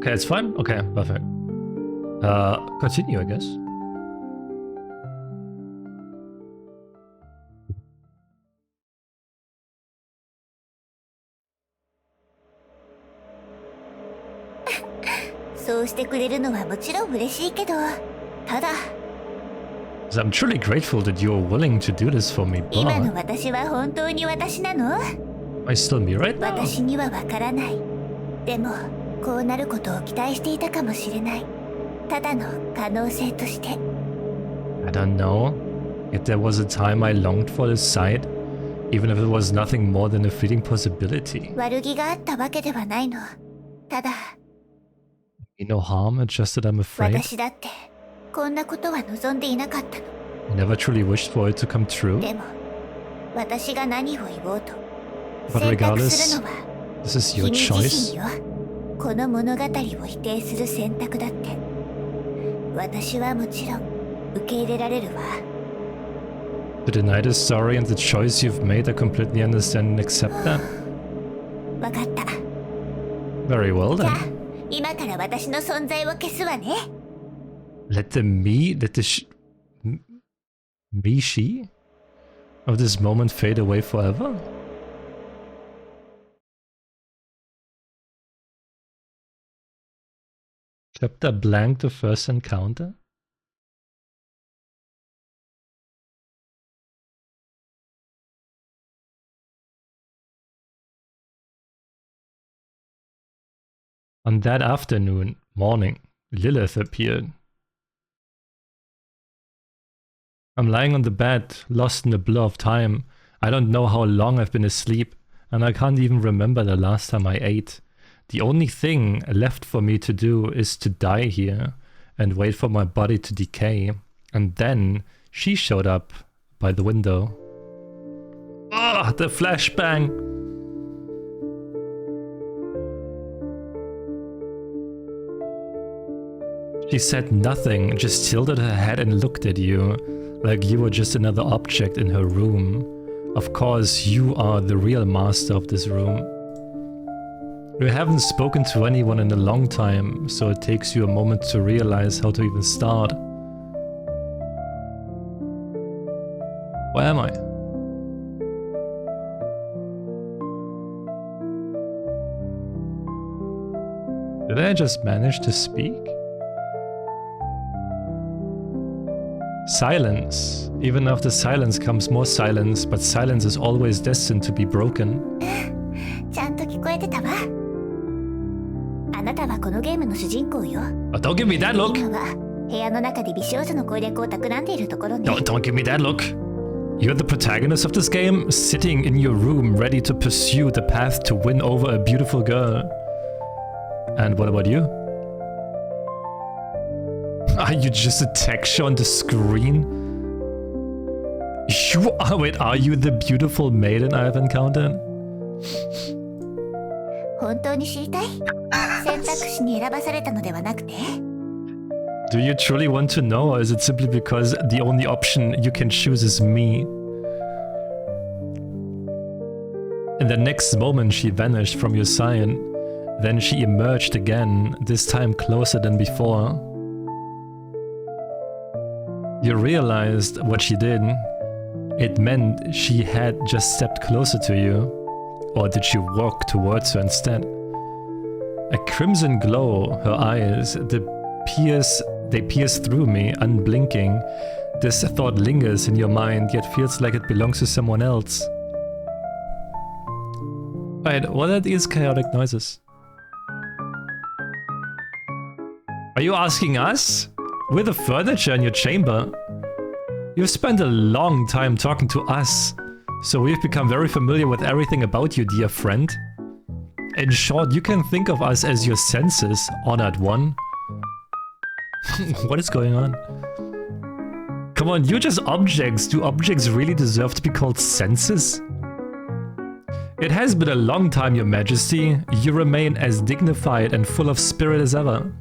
Okay, it's fine? Okay, perfect. Continue, I guess. I'm truly grateful that you're willing to do this for me, but... Am I still me right now? I don't know. Yet there was a time I longed for this sight, even if it was nothing more than a fleeting possibility. No harm, it's just that I'm afraid. I never truly wished for it to come true. But regardless, this is your choice. To deny the story and the choice you've made, I completely understand and accept that. Very well then. Let the she of this moment fade away forever? Chapter blank, the first encounter? On that morning, Lilith appeared. I'm lying on the bed, lost in a blur of time. I don't know how long I've been asleep, and I can't even remember the last time I ate. The only thing left for me to do is to die here and wait for my body to decay. And then she showed up by the window. Ah, the flashbang! She said nothing, just tilted her head and looked at you, like you were just another object in her room. Of course, you are the real master of this room. You haven't spoken to anyone in a long time, so it takes you a moment to realize how to even start. Where am I? Did I just manage to speak? Silence. Even after silence comes more silence, but silence is always destined to be broken. Oh, don't give me that look! No, don't give me that look! You're the protagonist of this game, sitting in your room ready to pursue the path to win over a beautiful girl. And what about you? Are you just a texture on the screen? You are, wait, are you the beautiful maiden I have encountered? Do you truly want to know, or is it simply because the only option you can choose is me? In the next moment she vanished from your side. Then she emerged again, this time closer than before. You realized what she did. It meant she had just stepped closer to you. Or did she walk towards her instead? A crimson glow, her eyes, they pierce through me, unblinking. This thought lingers in your mind, yet feels like it belongs to someone else. Wait, what are these chaotic noises? Are you asking us? We're the furniture in your chamber. You've spent a long time talking to us, so we've become very familiar with everything about you, dear friend. In short, you can think of us as your senses, honored one. What is going on? Come on, you're just objects. Do objects really deserve to be called senses? It has been a long time, Your Majesty. You remain as dignified and full of spirit as ever.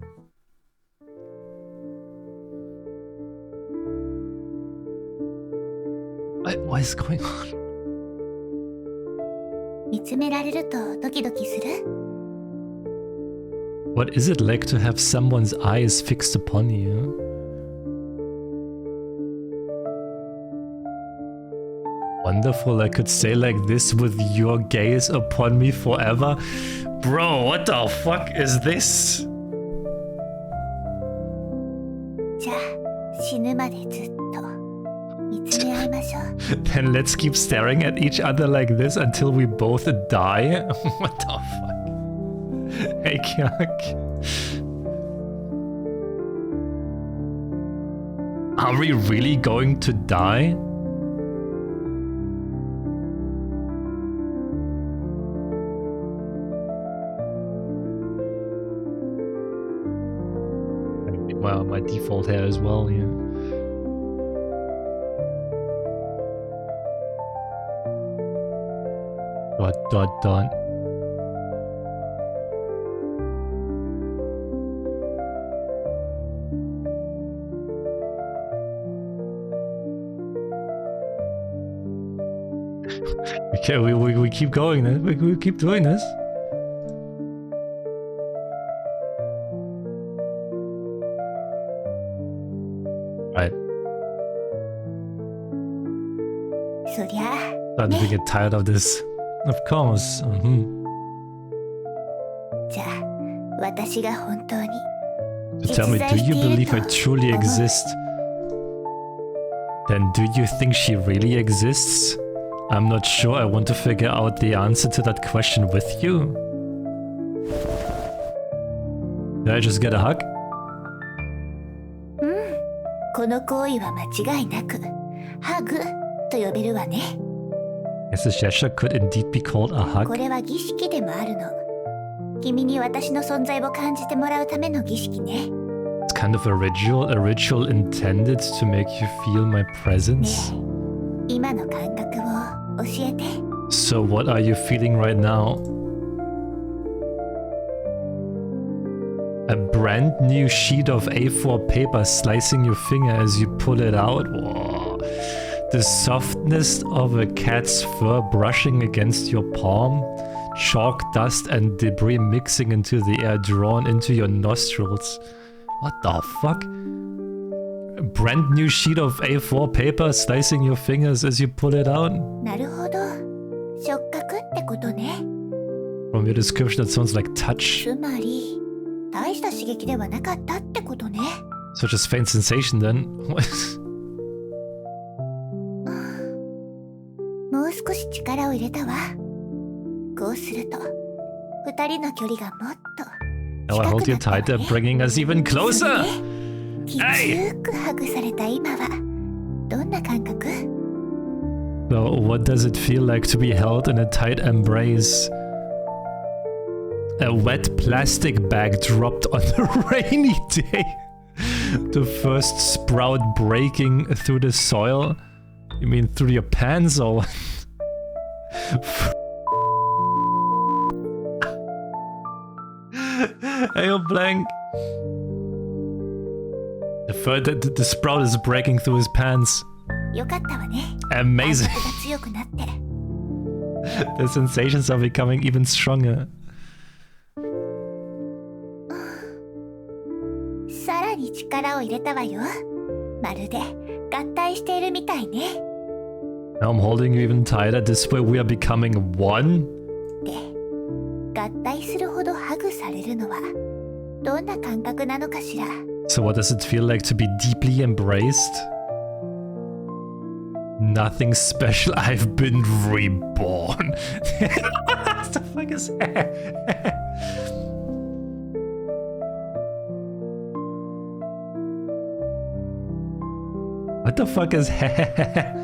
What is going on? What is it like to have someone's eyes fixed upon you? Wonderful, I could stay like this with your gaze upon me forever. Bro, what the fuck is this? Then let's keep staring at each other like this until we both die? What the fuck? Hey, Kyak. Are we really going to die? Well, my default hair as well, yeah. Dot dot dot. Okay, we keep going then. We keep doing this. Right. Starting to get tired of this. Of course. So tell me, do you believe I truly exist? Then do you think she really exists? I'm not sure. I want to figure out the answer to that question with you. Did I just get a hug? Yes, this gesture could indeed be called a hug. It's kind of a ritual intended to make you feel my presence. So what are you feeling right now? A brand new sheet of A4 paper slicing your finger as you pull it out. Whoa. The softness of a cat's fur brushing against your palm. Chalk, dust and debris mixing into the air, drawn into your nostrils. What the fuck? A brand new sheet of A4 paper slicing your fingers as you pull it out? From your description, that sounds like touch. So just faint sensation then? Now I hold you tighter, bringing us even closer! Hey! So what does it feel like to be held in a tight embrace? A wet plastic bag dropped on a rainy day. The first sprout breaking through the soil. You mean through your pants or what? Hey, you're blank. The sprout is breaking through his pants. Amazing. The sensations are becoming even stronger. Now I'm holding you even tighter. This way we are becoming one. So what does it feel like to be deeply embraced? Nothing special. I've been reborn. What the fuck is that? What the fuck is that?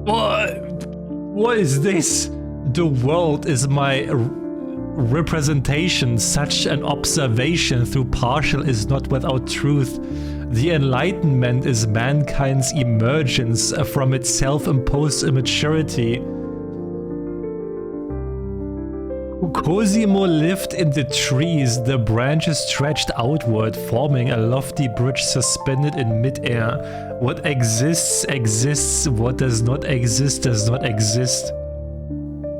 Oh, what is this? The world is my representation. Such an observation through partial is not without truth. The Enlightenment is mankind's emergence from its self-imposed immaturity. Cosimo lived in the trees, the branches stretched outward, forming a lofty bridge suspended in mid-air. What exists, exists. What does not exist, does not exist.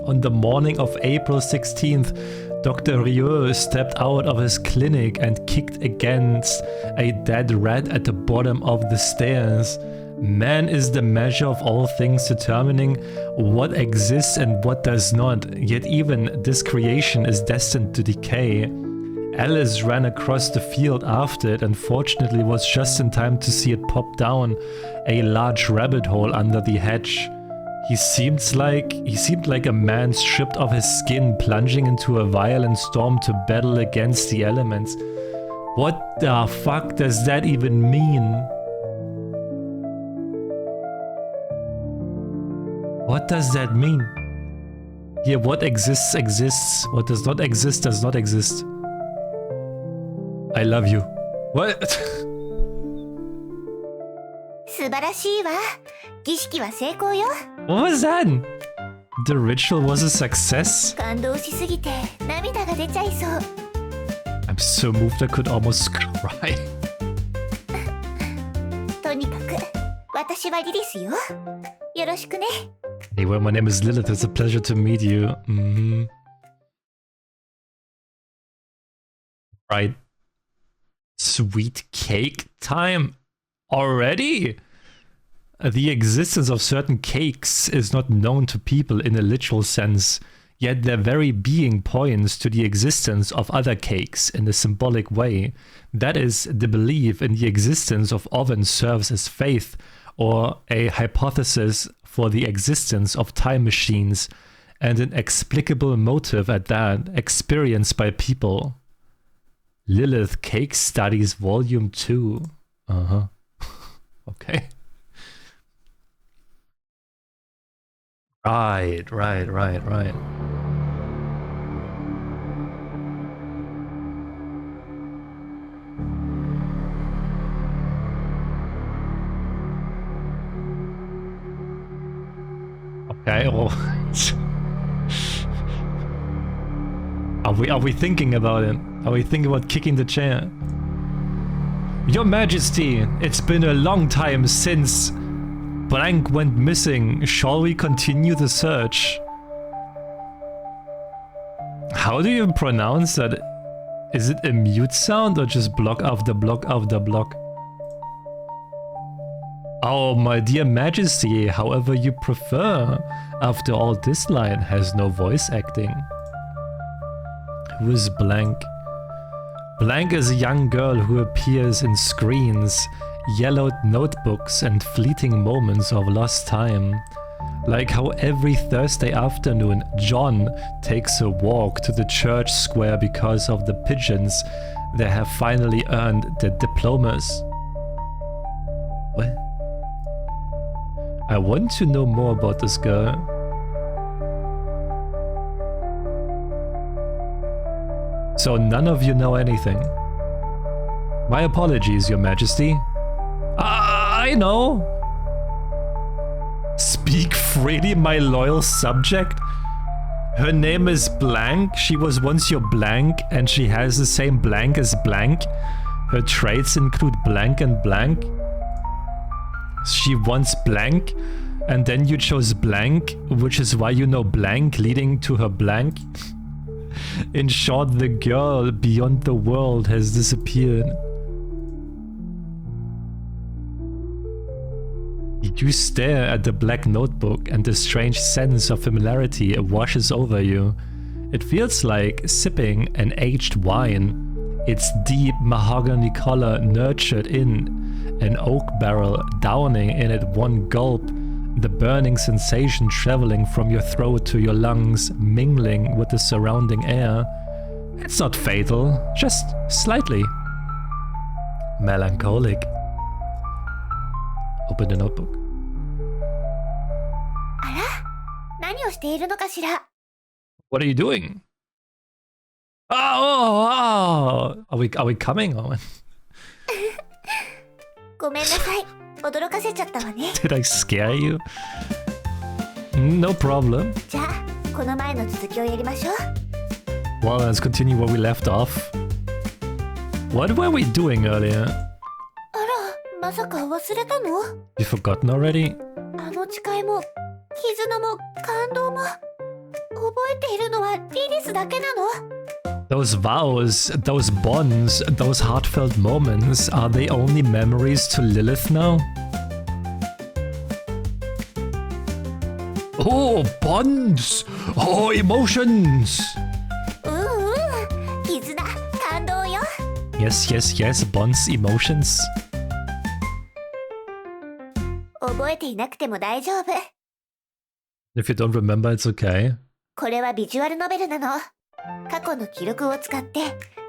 On the morning of April 16th, Dr. Rieu stepped out of his clinic and kicked against a dead rat at the bottom of the stairs. Man is the measure of all things, determining what exists and what does not, yet even this creation is destined to decay. Alice ran across the field after it and fortunately was just in time to see it pop down a large rabbit hole under the hedge. He seemed like a man stripped of his skin, plunging into a violent storm to battle against the elements. What the fuck does that even mean? What does that mean? Here, what exists, exists. What does not exist. I love you. What? 素晴らしいわ。儀式は成功よ。What was that? The ritual was a success? 感動しすぎて涙が出ちゃいそう。I'm so moved I could almost cry. とにかく、私はリリスよ。よろしくね。Anyway, my name is Lilith. It's a pleasure to meet you. Right. Sweet cake time already? The existence of certain cakes is not known to people in a literal sense, yet their very being points to the existence of other cakes in a symbolic way. That is, the belief in the existence of ovens serves as faith, or a hypothesis for the existence of time machines, and an explicable motive at that, experienced by people. Lilith Cake Studies Volume 2. Okay. Right. Okay, well, are we thinking about it? Are we thinking about kicking the chair? Your Majesty, it's been a long time since blank went missing. Shall we continue the search? How do you pronounce that? Is it a mute sound or just block after block after block? Oh, my dear Majesty, however you prefer. After all, this line has no voice acting. Who is Blank? Blank is a young girl who appears in screens, yellowed notebooks, and fleeting moments of lost time. Like how every Thursday afternoon, John takes a walk to the church square because of the pigeons that have finally earned their diplomas. What? I want to know more about this girl. So none of you know anything. My apologies, Your Majesty. I know! Speak freely, my loyal subject. Her name is Blank, she was once your Blank, and she has the same blank as Blank. Her traits include blank and blank. She wants blank, and then you chose blank, which is why you know blank, leading to her blank. In short, the girl beyond the world has disappeared. You stare at the black notebook and a strange sense of familiarity washes over you. It feels like sipping an aged wine. Its deep mahogany color nurtured in an oak barrel, downing in it one gulp, the burning sensation traveling from your throat to your lungs, mingling with the surrounding air. It's not fatal, just slightly melancholic. Open the notebook. あら、何をしているのかしら? What are you doing? Oh! Are we coming? Oh. ごめんなさい。驚かせちゃったわね。Did I scare you? No problem. じゃあ、この前の続きをやりましょう。Well, let's continue where we left off. What were we doing earlier? あら、まさか忘れたの? You forgotten already? あの誓いも、絆も、感動も、覚えているのはリリスだけなの？ Those vows, those bonds, those heartfelt moments, are they only memories to Lilith now? Oh, bonds! Oh, emotions! 絆、感動よ。 Yes, yes, yes, bonds, emotions. 覚えていなくても大丈夫。 If you don't remember, it's okay. これはビジュアルノベルなの。過去の記録を使って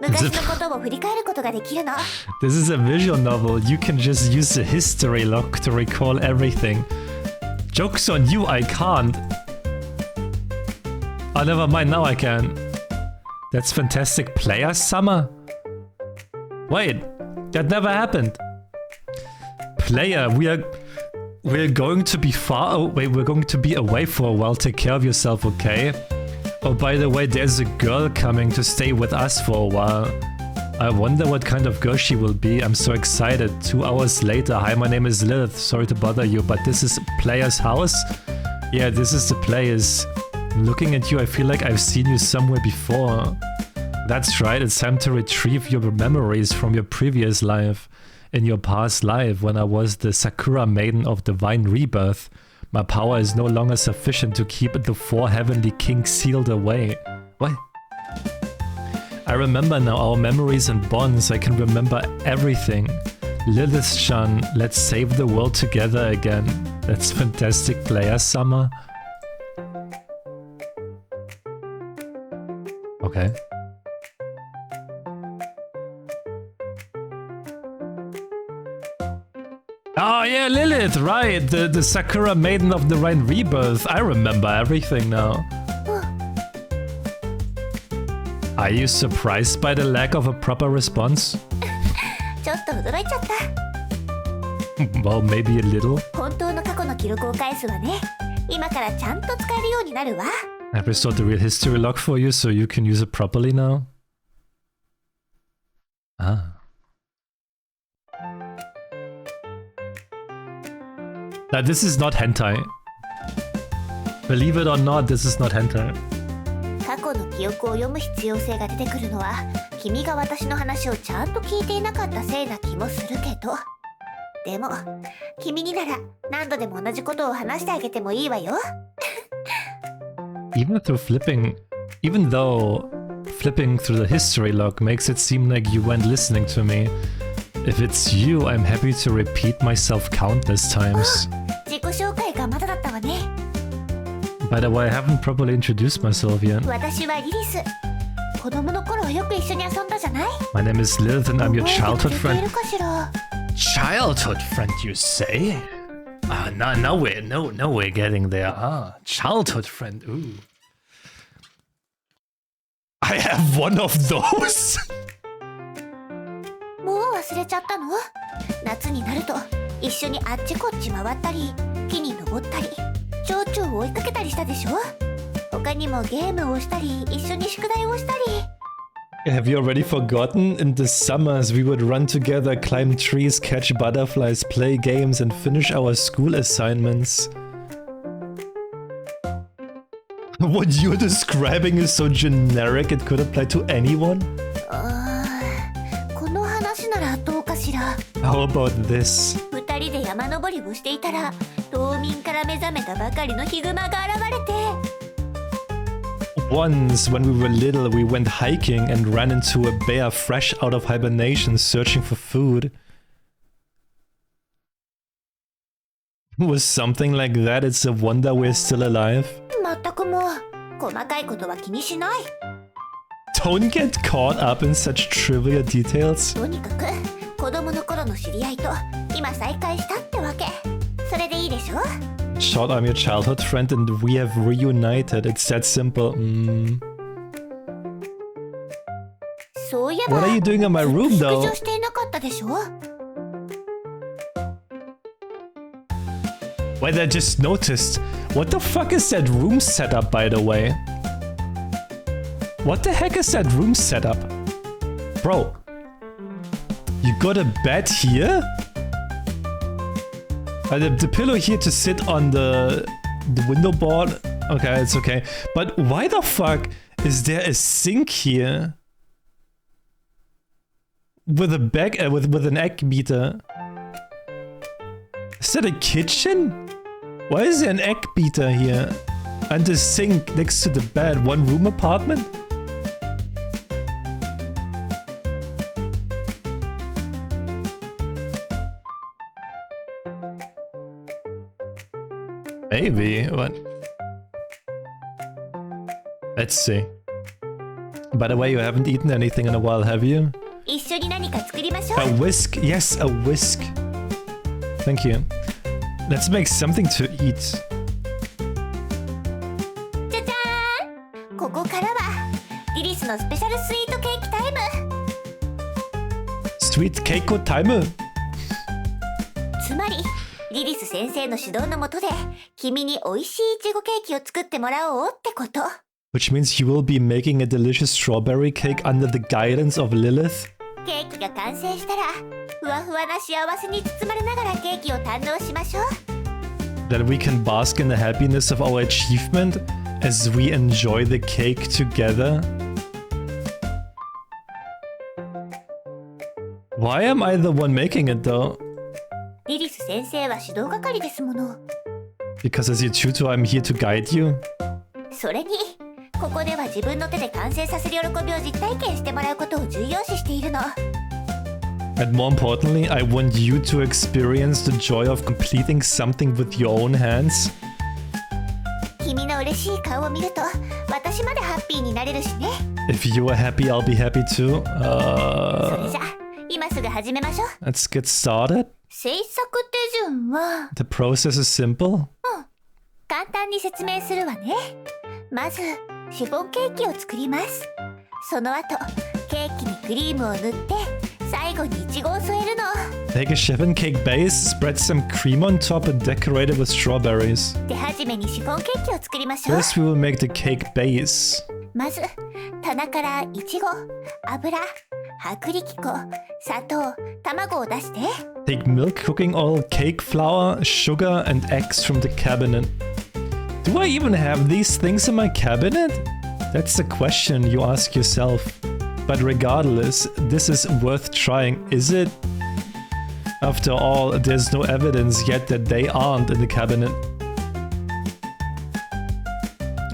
昔のことを振り返ることができるの。 This is a visual novel. You can just use the history log to recall everything. Joke's on you, I can't. Oh, never mind, now I can. That's fantastic. Player summer? Wait, that never happened. Player, we're going to be far away. We're going to be away for a while. Take care of yourself, okay? Oh, by the way, there's a girl coming to stay with us for a while. I wonder what kind of girl she will be. I'm so excited. 2 hours later. Hi, my name is Lilith. Sorry to bother you, but this is Player's house? Yeah, this is the Player's. Looking at you, I feel like I've seen you somewhere before. That's right, it's time to retrieve your memories from your previous life. In your past life, when I was the Sakura Maiden of Divine Rebirth, my power is no longer sufficient to keep the 4 heavenly kings sealed away. What? I remember now our memories and bonds. I can remember everything. Lilith-chan, let's save the world together again. That's fantastic, Player Summer. Okay. Oh yeah, Lilith, right. The Sakura Maiden of the Divine Rebirth. I remember everything now. Are you surprised by the lack of a proper response? ちょっと驚いちゃった。 Well, maybe a little. 本当の過去の記録を返すわね。今からちゃんと使えるようになるわ。 I've restored the real history log for you so you can use it properly now. Ah. Now, this is not hentai. Believe it or not, this is not hentai. 過去の記憶を読む必要性が出てくるのは君が私の話をちゃんと聞いていなかったせいな気もするけど、でも君になら何度でも同じことを話してあげてもいいわよ。Even though flipping through the history log makes it seem like you weren't listening to me, if it's you, I'm happy to repeat myself countless times. 自己紹介がまだだったわね。 By the way, I haven't properly introduced myself yet. 私はリリス。子供の頃よく一緒に遊んだじゃない？ My name is Lilith and I'm your childhood 覚えてくれてい friend. るかしら？ Childhood friend, you say? Now we're getting there. Ah, childhood friend. Ooh. I have one of those. もう忘れちゃったの？夏になると一緒にあっちこっち回ったり、木に登ったり、蝶々を追いかけたりしたでしょ？他にもゲームをしたり、一緒に宿題をしたり。 Have you already forgotten? In the summers, we would run together, climb trees, catch butterflies, play games, and finish our school assignments. What you're describing is so generic it could apply to anyone? この話ならどうかしら。 How about this? 二人で山登りをしていたら、冬眠から目覚めたばかりのヒグマが現れて。 Once, when we were little, we went hiking and ran into a bear fresh out of hibernation searching for food. Was something like that? It's a wonder we're still alive. 全くもう細かいことは気にしない。 Don't get caught up in such trivial details. とにかく子供の頃の知り合いと今再会したってわけ。それでいいでしょ？ Short, I'm your childhood friend and we have reunited. It's that simple. そういえば What are you doing in my room 宿 though? 女していなかったでしょ？ Wait, I just noticed. What the fuck is that room setup, by the way? What the heck is that room setup? Bro. You got a bed here? The pillow here to sit on the window board Okay, it's okay. But why the fuck is there a sink here? With a bag, with an egg beater. Is that a kitchen? Why is there an egg beater here? And a sink next to the bed? One room apartment? Maybe, what? Let's see. By the way, you haven't eaten anything in a while, have you? 一緒に何か作りましょう。 A whisk. Yes, a whisk. Thank you. Let's make something to eat. じゃじゃーん。ここからはリリスのスペシャルスイートケーキタイム。 Sweet cake time. つまりリリス先生の指導のもとで君に美味しいイチゴケーキを作ってもらおうってこと。 Which means you will be making a delicious strawberry cake under the guidance of Lilith. ケーキが完成したらふわふわな幸せに包まれながらケーキを堪能しましょう。 That we can bask in the happiness of our achievement as we enjoy the cake together. Why am I the one making it though? リリス先生は指導係ですもの。 Because as your tutor I'm here to guide you. それにここでは自分の手で完成させる喜びを実体験してもらうことを重要視しているの。 And more importantly, I want you to experience the joy of completing something with your own hands. 君の嬉しい顔を見ると私までハッピーになれるしね。 If you are happy, I'll be happy too. それじゃ今すぐ始めましょう。 Let's get started. 制作手順は The process is simple. 簡単に説明するわね。まずシフォンケーキを作ります。その後ケーキにクリームを塗って最後にイチゴを添えるの。 Take a chiffon cake base, spread some cream on top and decorate it with strawberries. 手始めにシフォンケーキを作りましょう。 First we will make the cake base. まず棚からイチゴ、油、薄力粉、砂糖、卵を出して。 Take milk, cooking oil, cake flour, sugar and eggs from the cabinet. Do I even have these things in my cabinet? That's the question you ask yourself. But regardless, this is worth trying, is it? After all, there's no evidence yet that they aren't in the cabinet.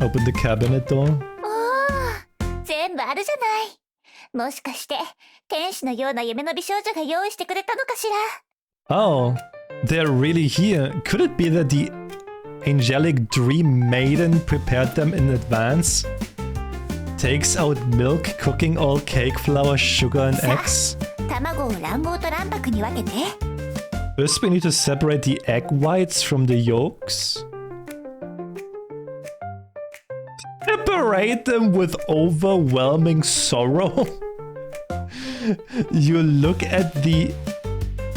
Open the cabinet door. おー、全部あるじゃない。もしかして天使のような夢の美少女が用意してくれたのかしら。 Oh, they're really here. Could it be that the angelic dream maiden prepared them in advance? Takes out milk, cooking oil, cake flour, sugar and eggs. 卵を卵黄と卵白に分けて。 First we need to separate the egg whites from the yolks. Separate them with overwhelming sorrow. You look at the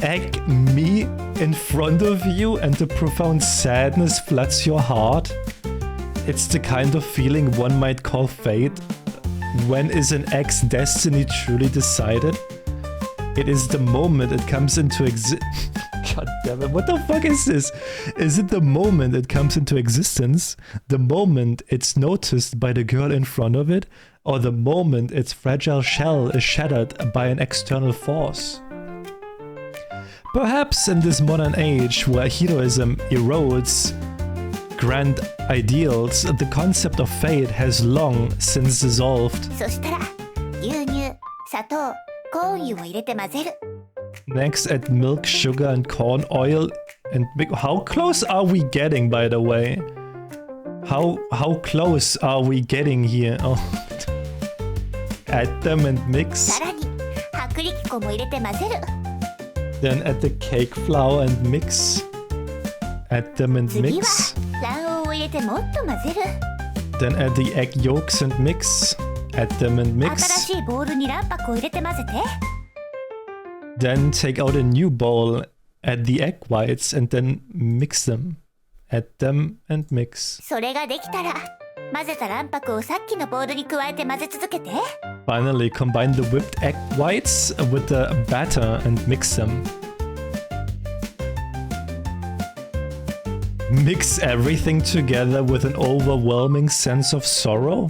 egg me in front of you and the profound sadness floods your heart. It's the kind of feeling one might call fate. When is an egg's destiny truly decided? It is the moment it comes into God damn it, what the fuck is this? Is it the moment it comes into existence? The moment it's noticed by the girl in front of it? Or the moment its fragile shell is shattered by an external force? Perhaps in this modern age where heroism erodes grand ideals, the concept of fate has long since dissolved. そしたら牛乳、砂糖、コーン油を入れて混ぜる。 Next, add milk, sugar, and corn oil. And how close are we getting, by the way? How close are we getting here? Oh. Add them and mix. さらに薄力粉も入れて混ぜる。 Then add the cake flour and mix. Add them and 次は mix. 卵黄を入れてもっと混ぜる。 Then add the egg yolks and mix. Add them and 新 mix. しいボウルに卵白を入れて混ぜて。 Then take out a new bowl. Add the egg whites and then mix them. Add them and mix. それができたら混ぜた卵白をさっきのボウルに加えて混ぜ続けて。 Finally, combine the whipped egg whites with the batter and mix them. Mix everything together with an overwhelming sense of sorrow?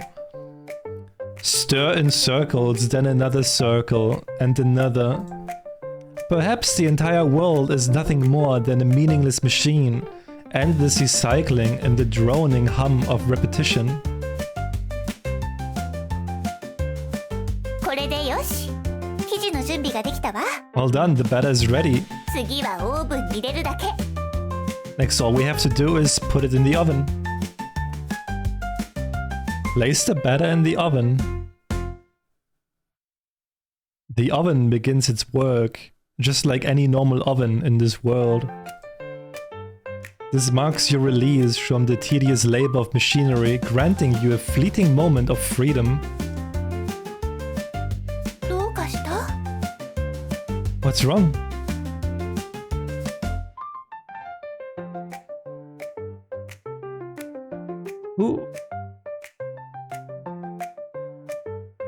Stir in circles, then another circle, and another. Perhaps the entire world is nothing more than a meaningless machine, endlessly cycling in the droning hum of repetition. これでよし。生地の準備ができたわ。 Well done, the batter is ready. 次はオーブンに入れるだけ。 Next, all we have to do is put it in the oven. Place the batter in the oven. The oven begins its work, just like any normal oven in this world. This marks your release from the tedious labor of machinery, granting you a fleeting moment of freedom. どうかした？ What's wrong?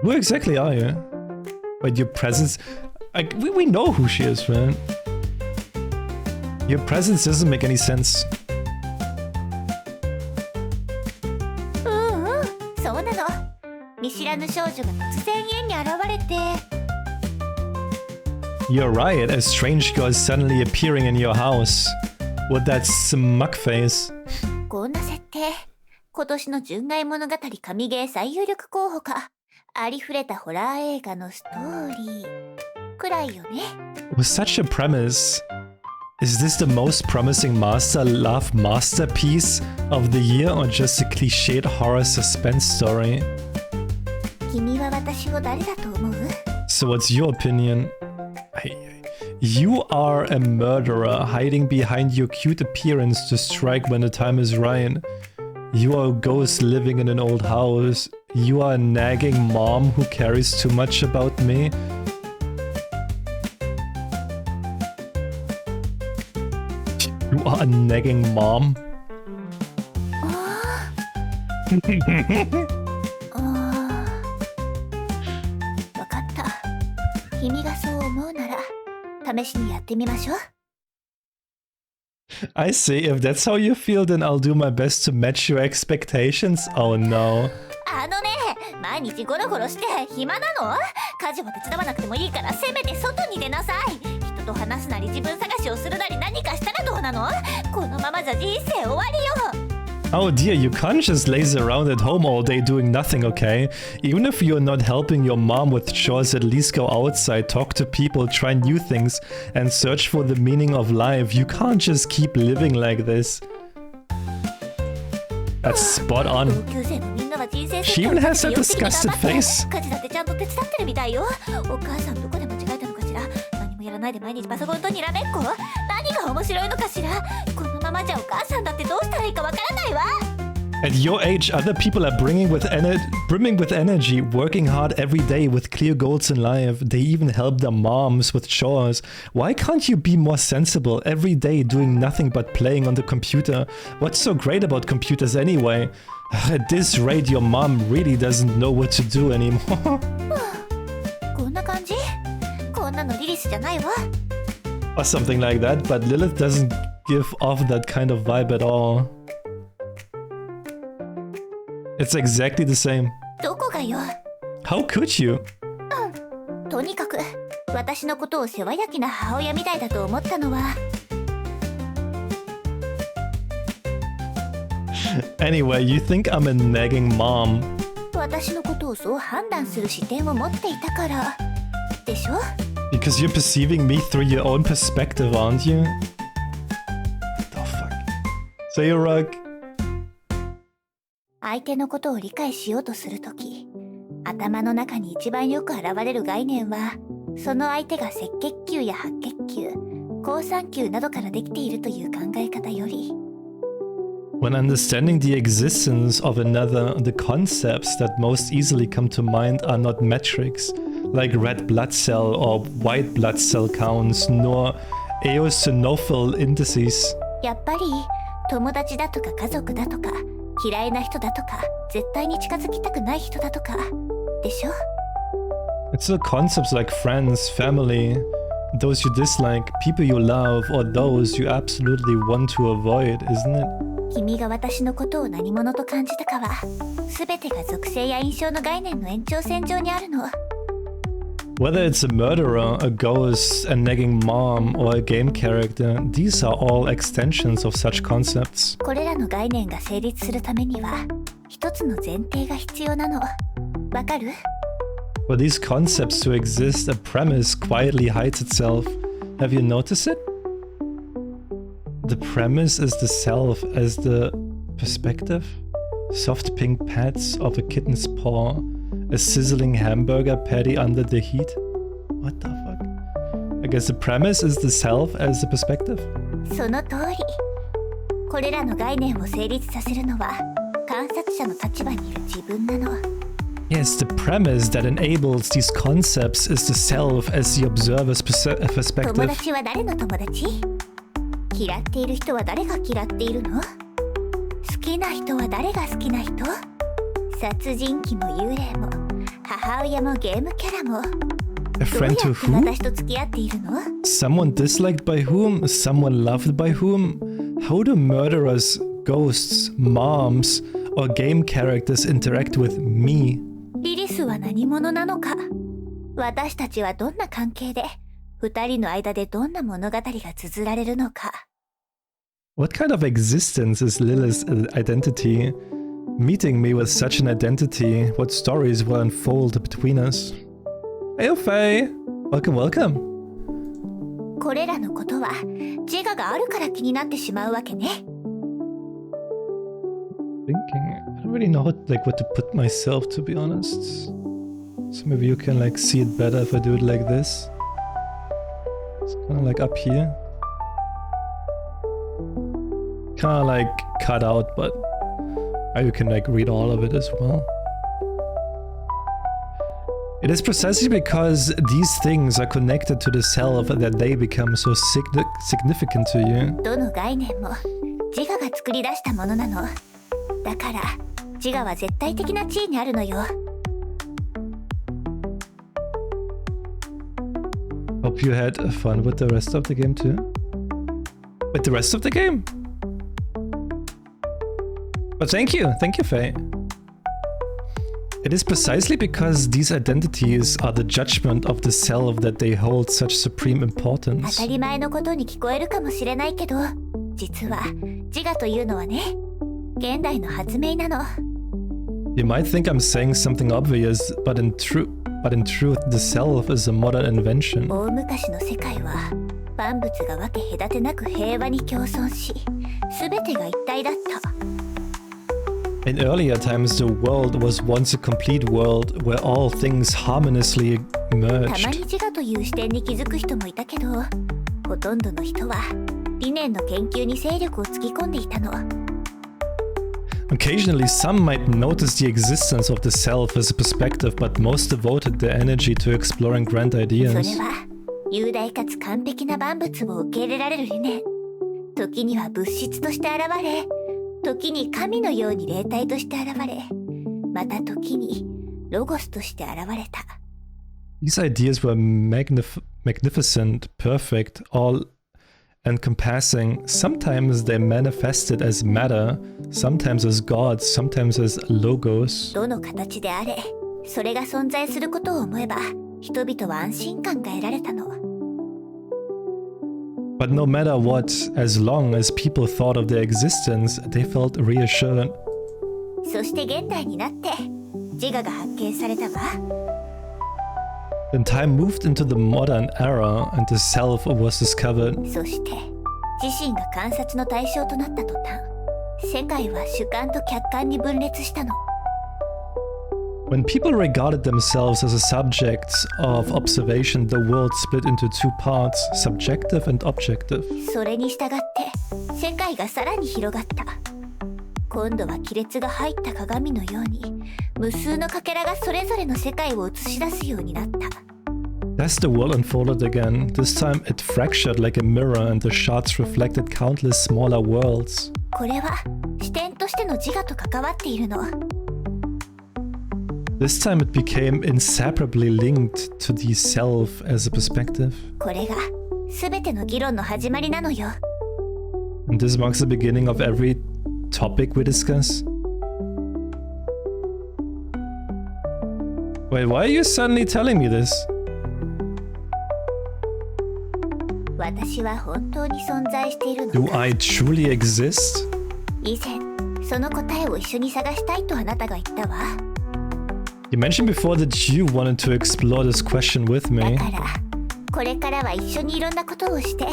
Who exactly are you? Wait, your presence... we know who she is, man. Your presence doesn't make any sense. そうなの。見知らぬ少女が突然家に現れて。 You're right, a strange girl is suddenly appearing in your house. With that smug face. こんな設定、今年の純愛物語神ゲー最有力候補か。ありふれたホラー映画のストーリーくらいよね。With such a premise, is this the most promising master love masterpiece of the year or just a cliched horror suspense story? 君は私を誰だと思う？ So what's your opinion? You are a murderer hiding behind your cute appearance to strike when the time is right. You are a ghost living in an old house. You are a nagging mom who cares too much about me. You are a nagging mom. わかった。君がそう思うなら試しにやってみましょう。 I see. If that's how you feel, then I'll do my best to match your expectations. Oh no. 毎日ゴロゴロして暇なの？家事は手伝わなくてもいいからせめて外に出なさい。人と話すなり自分探しをするなり何かしたらどうなの？このままじゃ人生終わりよ。 Oh dear, you can't just laze around at home all day doing nothing, okay? Even if you're not helping your mom with chores, at least go outside, talk to people, try new things, and search for the meaning of life. You can't just keep living like this. That's spot on. She even has that disgusted face. 家事だってちゃんと手伝ってるみたいよ。お母さんどこで間違えたのかしら。何もやらないで毎日パソコンとにらめっこ。何が面白いのかしら。このままじゃお母さんだってどうしたらいいかわからないわ。 At your age, other people are brimming with energy, working hard every day with clear goals in life. They even help their moms with chores. Why can't you be more sensible every day doing nothing but playing on the computer? What's so great about computers anyway? At this rate, your mom really doesn't know what to do anymore. こんな感じ？こんなのリリスじゃないわ。 Or something like that, but Lilith doesn't give off that kind of vibe at all. It's exactly the same. どこがよ。 How could you? とにかく私のことを世話焼きな母親みたいだと思ったのは。 Anyway, you think I'm a nagging mom. 私のことをそう判断する視点を持っていたからでしょ？ Because you're perceiving me through your own perspective, aren't you? What the fuck? Say a rug. 相手のことを理解しようとするとき、頭の中に一番よく現れる概念は、その相手が赤血球や白血球、好酸球などからできているという考え方より。 When understanding the existence of another, the concepts that most easily come to mind are not metrics, like red blood cell or white blood cell counts, nor eosinophil indices. やっぱり友達だとか家族だとか嫌いな人だとか絶対に近づきたくない人だとかでしょ？ It's the concepts like friends, family, those you dislike, people you love, or those you absolutely want to avoid, isn't it? 君が私のことを何者と感じたかは、全てが属性や印象の概念の延長線上にあるの。Whether it's a murderer, a ghost, a nagging mom, or a game character, these are all extensions of such concepts. これらの概念が成立するためには、一つの前提が必要なの。わかる？ For these concepts to exist, a premise quietly hides itself. Have you noticed it? The premise is the self as the perspective. Soft pink pads of a kitten's paw. A sizzling hamburger patty under the heat. What the fuck? I guess the premise is the self as the perspective. その通り。これらの概念を成立させるのは、観察者の立場にいる自分なの。Yes, the premise that enables these concepts is the self as the observer's perspective. 友達は誰の友達？嫌っている人は誰が嫌っているの？好きな人は誰が好きな人？殺人鬼も幽霊も母親もゲームキャラも A friend to どうやって whom? 私と付き合っているの？ Someone disliked by whom? Someone loved by whom? How do murderers, ghosts, moms, or game characters interact with me? リリスは何者なのか？私たちはどんな関係で二人の間でどんな物語が綴られるのか？ What kind of existence is Lilith's identity? Meeting me with such an identity, what stories will unfold between us? Hey, Faye! Welcome, welcome! これらのことは自我があるから気になってしまうわけね。Thinking, I don't really know what to put myself, to be honest. So maybe you can see it better if I do it like this. It's kind of up here. Kind of cut out, but you can read all of it as well. It is precisely because these things are connected to the self that they become so significant to you. どの概念も自我が作り出したものなの。だから自我は絶対的な地位にあるのよ。Hope you had fun with the rest of the game too. With the rest of the game? But thank you, Faye. It is precisely because these identities are the judgment of the self that they hold such supreme 当 importance. たり前のことに聞こえるかもしれないけど、実は自我というのはね、現代の発明なの。You might think I'm saying something obvious, but in truth, the self is a modern invention. 大昔の世界は万物が分け隔てなく平和に共存し、すべてが一体だった。In earlier times, the world was once a complete world where all things harmoniously たま merged. に自我という視点に気づく人もいたけど、ほとんどの人は理念の研究に精力を突き込んでいたの。Occasionally, some might notice the existence of the self as a perspective, but most devoted their energy to exploring grand それ ideas. は雄大かつ完璧な万物を受け入れられる理念。時には物質として現れ、時に神のように霊体として現れ、また時にロゴスとして現れた。These ideas were magnificent, perfect, all-encompassing. Sometimes they manifested as matter, sometimes as gods, sometimes as logos. どの形であれ、それが存在することを思えば、人々は安心感が得られたの。But no matter what, as long as people thought of their existence, they felt reassured. そして現代になって自我が発見されたわ。 Then time moved into the modern era and the self was discovered. そして自身が観察の対象となった途端、世界は主観と客観に分裂したの。When people regarded themselves as a subject of observation, the world split into two parts, subjective and objective. それに従って世界がさらに広がった。今度は亀裂が入った鏡のように、無数のかけらがそれぞれの世界を映し出すようになった。Thus the world unfolded again. This time it fractured like a mirror and the shards reflected countless smaller worlds. これは視点としての自我と関わっているの。This time it became inseparably linked to the self as a perspective. これが全ての議論の始まりなのよ。And this marks the beginning of every topic we discuss? Wait, why are you suddenly telling me this? 私は本当に存在しているの Do か I truly exist? 以前その答えを一緒に探したいとあなたが言ったわ You mentioned before that you wanted to explore this question with だ me. からこれからは一緒にいろんなことをして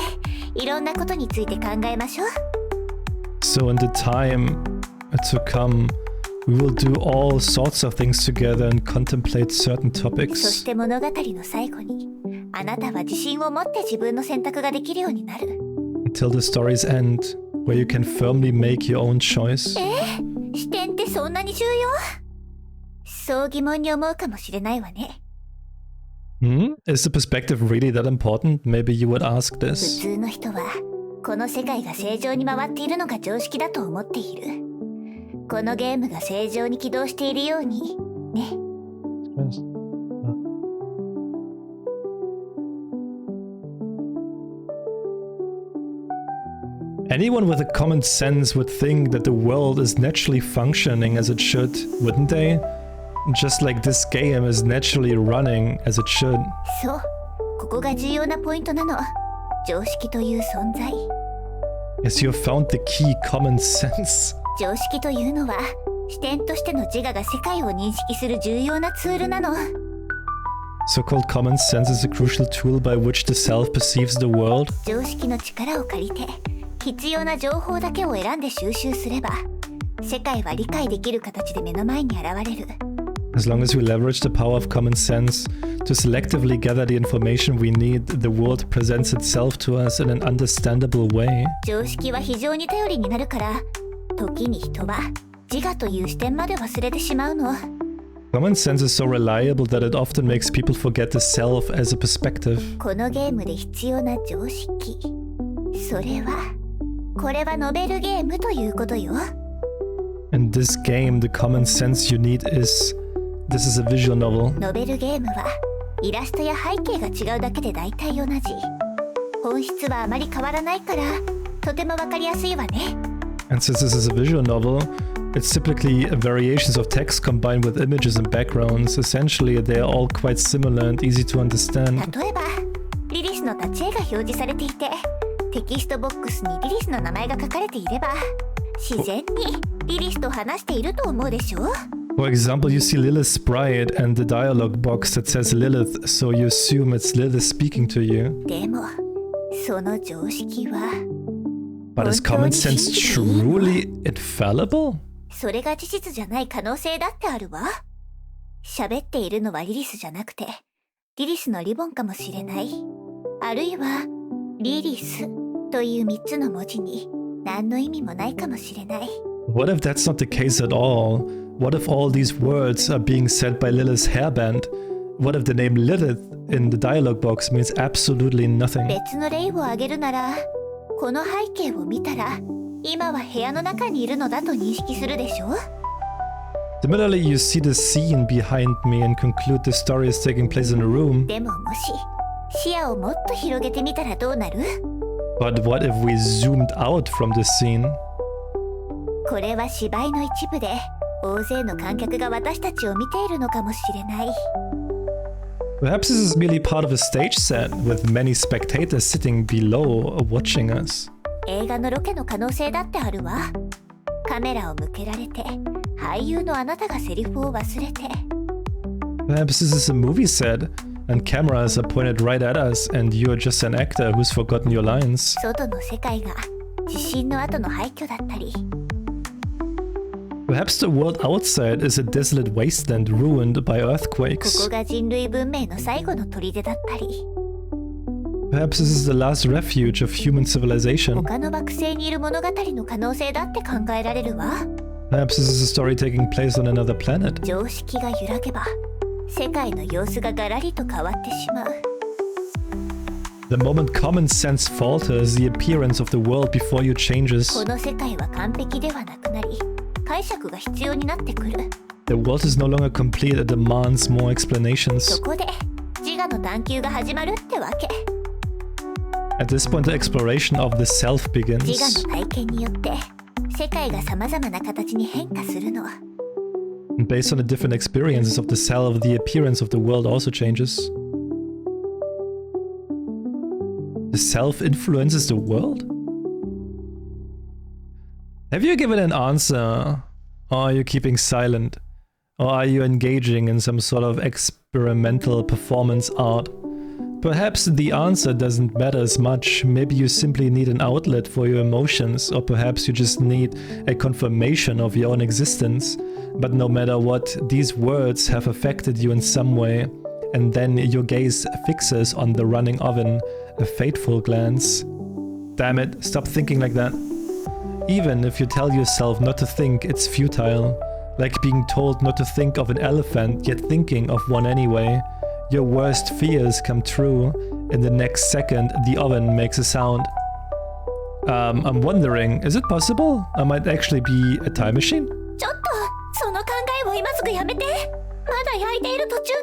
いろんなことについて考えましょう So in the time to come, we will do all sorts of things together and contemplate certain そ topics して物語の最後にあなたは自信を持って自分の選択ができるようになる until the stories end, where you can firmly make your own choice. 視点ってそんなに重要そう疑問に思うかもしれないわね Is the perspective really that important? Maybe you would ask 普 this. 通の人はこの世界が正常に回っているのが常識だと思っているこのゲームが正常に起動しているようにね Anyone with a common sense would think that the world is naturally functioning as it should, wouldn't they? Just like this game is naturally running as it should. そうここが重要なポイントなの常識という存在 Yes, you have found the key common sense. 常識というのは視点としての自我が世界を認識する重要なツールなの So-called common sense is a crucial tool by which the self perceives the world. 常識の力を借りて必要な情報だけを選んで収集すれば世界は理解できる形で目の前に現れる As long as we leverage the power of common sense to selectively gather the information we need, the world presents itself to us in an understandable way. 常識は非常に頼りになるから時に人は自我という視点まで忘れてしまうの Common sense is so reliable that it often makes people forget the self as a perspective. このゲームで必要な常識それはこれはノベルゲームということよ In this game, the common sense you need is... This is a visual novel. ノベルゲームはイラストや背景が違うだけで大体同じ本質はあまり変わらないからとてもわかりやすいわね And since this is a visual novel, it's typically variations of text combined with images and backgrounds. Essentially, they are all quite similar and easy to understand. 例えばリリスの立ち絵が表示されていてテキストボックスにリリスの名前が書かれていれば自然にリリスと話していると思うでしょ For example, you see Lilith's sprite and the dialogue box that says Lilith, so you assume it's Lilith speaking to you. でもその常識は But is common sense truly infallible? それが事実じゃない可能性だってあるわ喋っているのはリリスじゃなくてリリスのリボンかもしれないあるいはリリスという3つの文字に何の意味もないかもしれない What if that's not the case at all? What if all these words are being said by Lilith's hairband? What if the name Lilith in the dialogue box means absolutely nothing? 別の例を挙げるならこの背景を見たら今は部屋の中にいるのだと認識するでしょ Similarly, you see the scene behind me and conclude the story is taking place in a room. でももし視野をもっと広げてみたらどうなる But what if we zoomed out from the scene? これは芝居の一部で大勢の観客が私たちを見ているのかもしれない Perhaps this is merely part of a stage set with many spectators sitting below watching us. 映画のロケの可能性だってあるわカメラを向けられて俳優のあなたがセリフを忘れて Perhaps this is a movie set and cameras are pointed right at us and you're just an actor who's forgotten your lines. 外の世界が地震の後の廃墟だったり Perhaps the world outside is a desolate wasteland ruined by こ earthquakes. こが人類文明の最後の砦だったり Perhaps this is the last refuge of human civilization. 他の惑星にいる物語の可能性だって考えられるわ Perhaps this is a story taking place on another planet. 常識が揺らげば世界の様子がガラリと変わってしまう The moment common sense falters, the appearance of the world before you こ changes. の世界は完璧ではなくなり解釈が必要になってくる The world is no longer complete, it demands more そ explanations. こで自我の探求が始まるってわけ At this point, the exploration of the self 自我 begins. の体験によって世界が様々な形に変化するの。And based on the different experiences of the self, the appearance of the world also changes. The self influences the world? Have you given an answer? Or are you keeping silent? Or are you engaging in some sort of experimental performance art? Perhaps the answer doesn't matter as much. Maybe you simply need an outlet for your emotions, or perhaps you just need a confirmation of your own existence. But no matter what, these words have affected you in some way, and then your gaze fixes on the running oven, a fateful glance. Damn it, stop thinking like that. Even if you tell yourself not to think, it's futile. Like being told not to think of an elephant, yet thinking of one anyway. Your worst fears come true. In the next second, the oven makes a sound. I'm wondering, is it possible I might actually be a time machine? ちょっと、その考えを今すぐやめて。まだ焼いている途中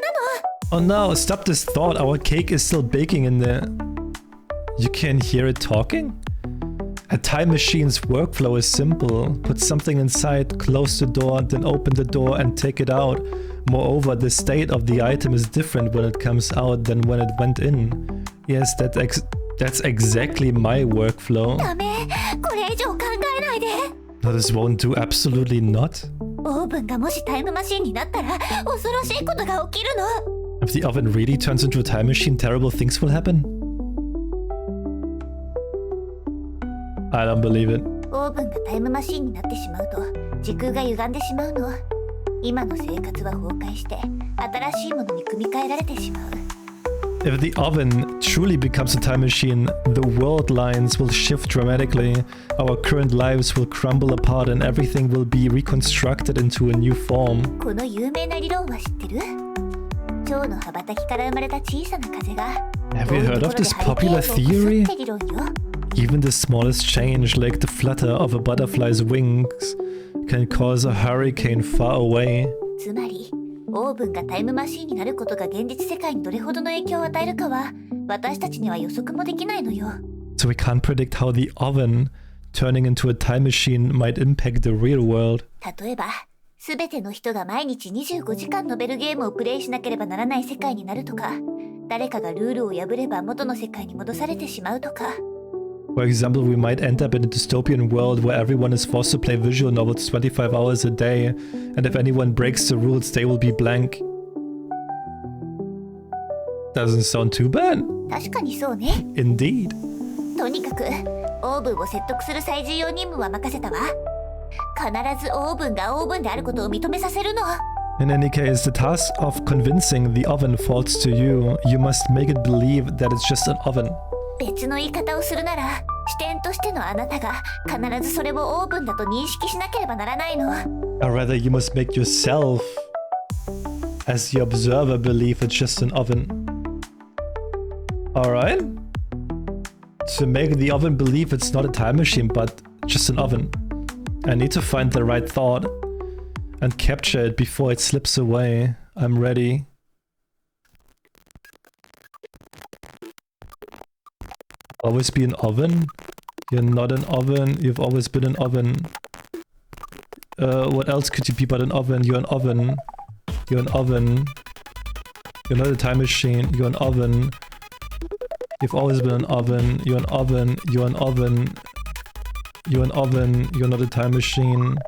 なの。Oh no, stop this thought. Our cake is still baking in there. You can hear it talking? A time machine's workflow is simple. Put something inside, close the door, then open the door and take it out. Moreover, the state of the item is different when it comes out than when it went in. Yes, that's exactly my workflow. ダメ、これ以上考えないで。No, this won't do. Absolutely not. オーブンがもしタイムマシンになったら恐ろしいことが起きるの。If the oven really turns into a time machine, terrible things will happen. I don't believe it. オーブンがタイムマシンになってしまうと時空が歪んでしまうの。今の生活は崩壊して新しいものに組み替えられてしまう。If the oven truly becomes a time machine, the world lines will shift dramatically, our current lives will crumble apart and everything will be reconstructed into a new form. この有名な理論は知ってる？蝶の羽ばたきから生まれた小さな風が Have you heard of this popular theory? Even the smallest change, like the flutter of a butterfly's wings, can cause a hurricane far away. つまりオーブンがタイムマシンになることが現実世界にどれほどの影響を与えるかは私たちには予測もできないのよ。So we can't predict how the oven turning into a time machine might impact the real world. 例えば、すべての人が毎日25時間のベルゲームをプレイしなければならない世界になるとか、誰かがルールを破れば元の世界に戻されてしまうとか。For example, we might end up in a dystopian world where everyone is forced to play visual novels 25 hours a day, and if anyone breaks the rules, they will be blank. Doesn't sound too bad. 確かにそうね。Indeed. とにかく、オーブンを説得する最重要任務は任せたわ。必ずオーブンがオーブンであることを認めさせるの。In any case, the task of convincing the oven falls to you. You must make it believe that it's just an oven. 別の言い方をするなら、視点としてのあなたが必ずそれをオーブンだと認識しなければならないの。Or rather, you must make yourself, as the observer, believe it's just an oven. Alright? To make the oven believe it's not a time machine, but just an oven. I need to find the right thought and capture it before it slips away. I'm ready. Always be an oven? You're not an oven. You've always been an oven. What else could you be but an oven? You're an oven. You're an oven. You're not a time machine. You're an oven. You've always been an oven. You're an oven. You're an oven. You're an oven. You're not a time machine.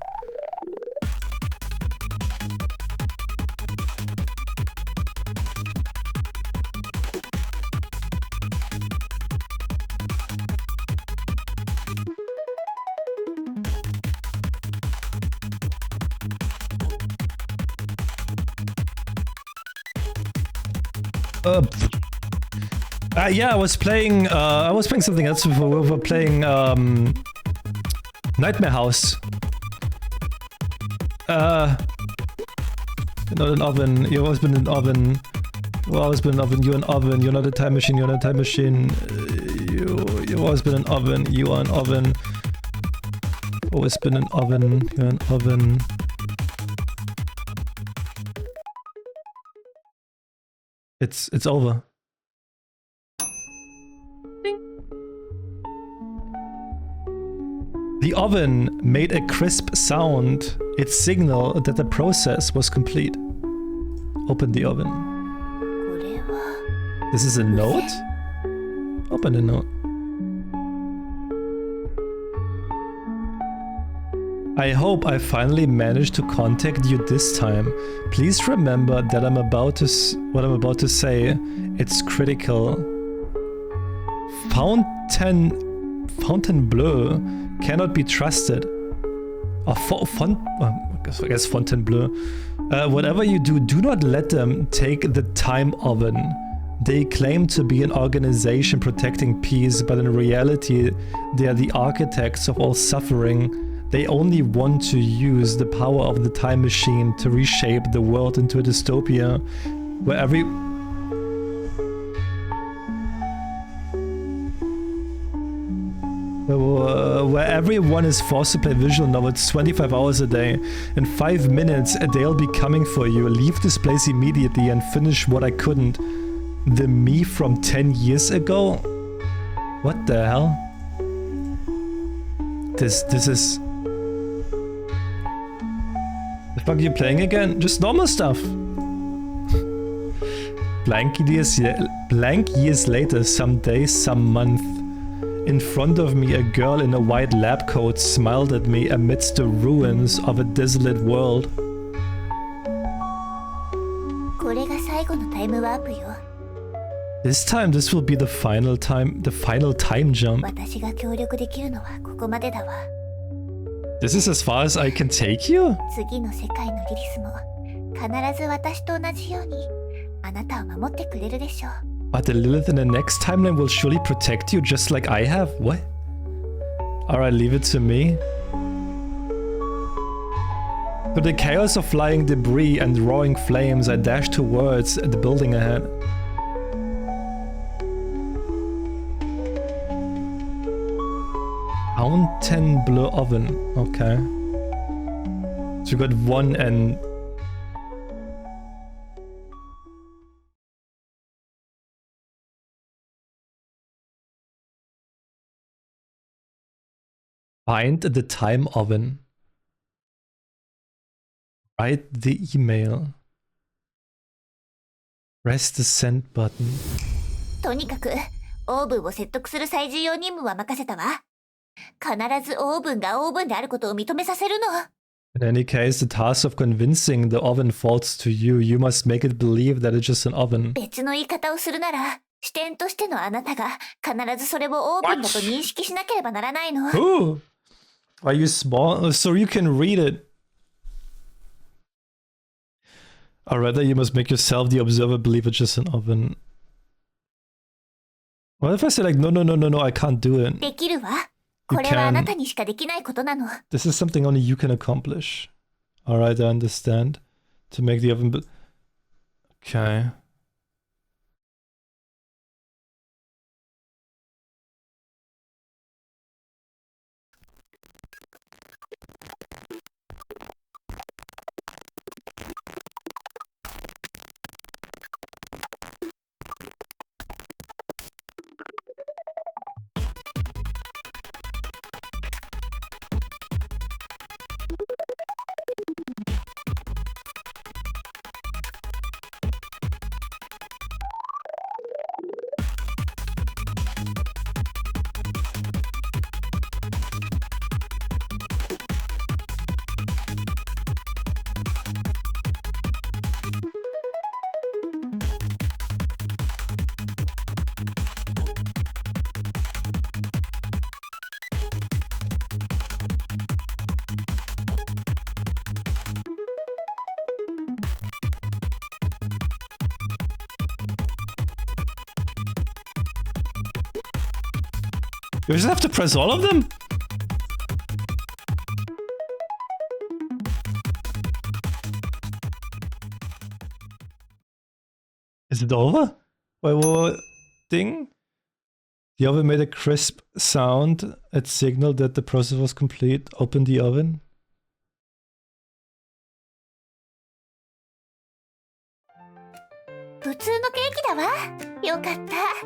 Yeah, I was playing something else before. We were playing Nightmare House. You're not an oven. You've always been an oven. You've always been an oven. You're an oven. You're not a time machine. You're not a time machine. You've always been an oven. You are an oven. Always been an oven. You're an oven. It's over. The oven made a crisp sound. It signaled that the process was complete. Open the oven. これは This is a note? Open the note. I hope I finally managed to contact you this time. Please remember that what I'm about to say. It's critical. Fontainebleau cannot be trusted. I guess Fontainebleau. Whatever you do, do not let them take the time oven. They claim to be an organization protecting peace, but in reality, they are the architects of all suffering. They only want to use the power of the time machine to reshape the world into a dystopia where everyone is forced to play visual novels 25 hours a day. In 5 minutes, they'll be coming for you. Leave this place immediately and finish what I couldn't. The me from 10 years ago? What the hell? This is... The fuck are you playing again? Just normal stuff. Blank years later, some day, some month. In front of me, a girl in a white lab coat smiled at me amidst the ruins of a desolate world. これが最後のタイムワープよ。 This time, this will be the final time jump. 私が協力できるのはここまでだわ。 This is as far as I can take you? 次の世界のリリスも必ず私と同じようにあなたを守ってくれるでしょう。 But the Lilith in the next timeline will surely protect you just like I have? What? Alright, leave it to me. Through the chaos of flying debris and roaring flames, I dash towards the building ahead. Fontainebleau oven. Okay. So we got one and... Find the time oven. Write the email. Press the send button. とにかくオーブンを説得する最重要任務は任せたわ。必ずオーブンがオーブンであることを認めさせるの。 In any case, the task of convincing the oven falls to you. You must make it believe that it's just an oven. 別の言い方をするなら、視点としてのあなたが必ずそれをオーブンだと認識しなければならないの。Ooh! Are you small? So you can read it. Or rather, you must make yourself the observer believe it's just an oven. What if I say like, no, I can't do it? できるわ。これはあなたにしかできないことなの。 This is something only you can accomplish. Alright, I understand. To make the oven... Okay. You just have to press all of them? Is it over? Wait, what? Ding? The oven made a crisp sound. It signaled that the process was complete. Open the oven.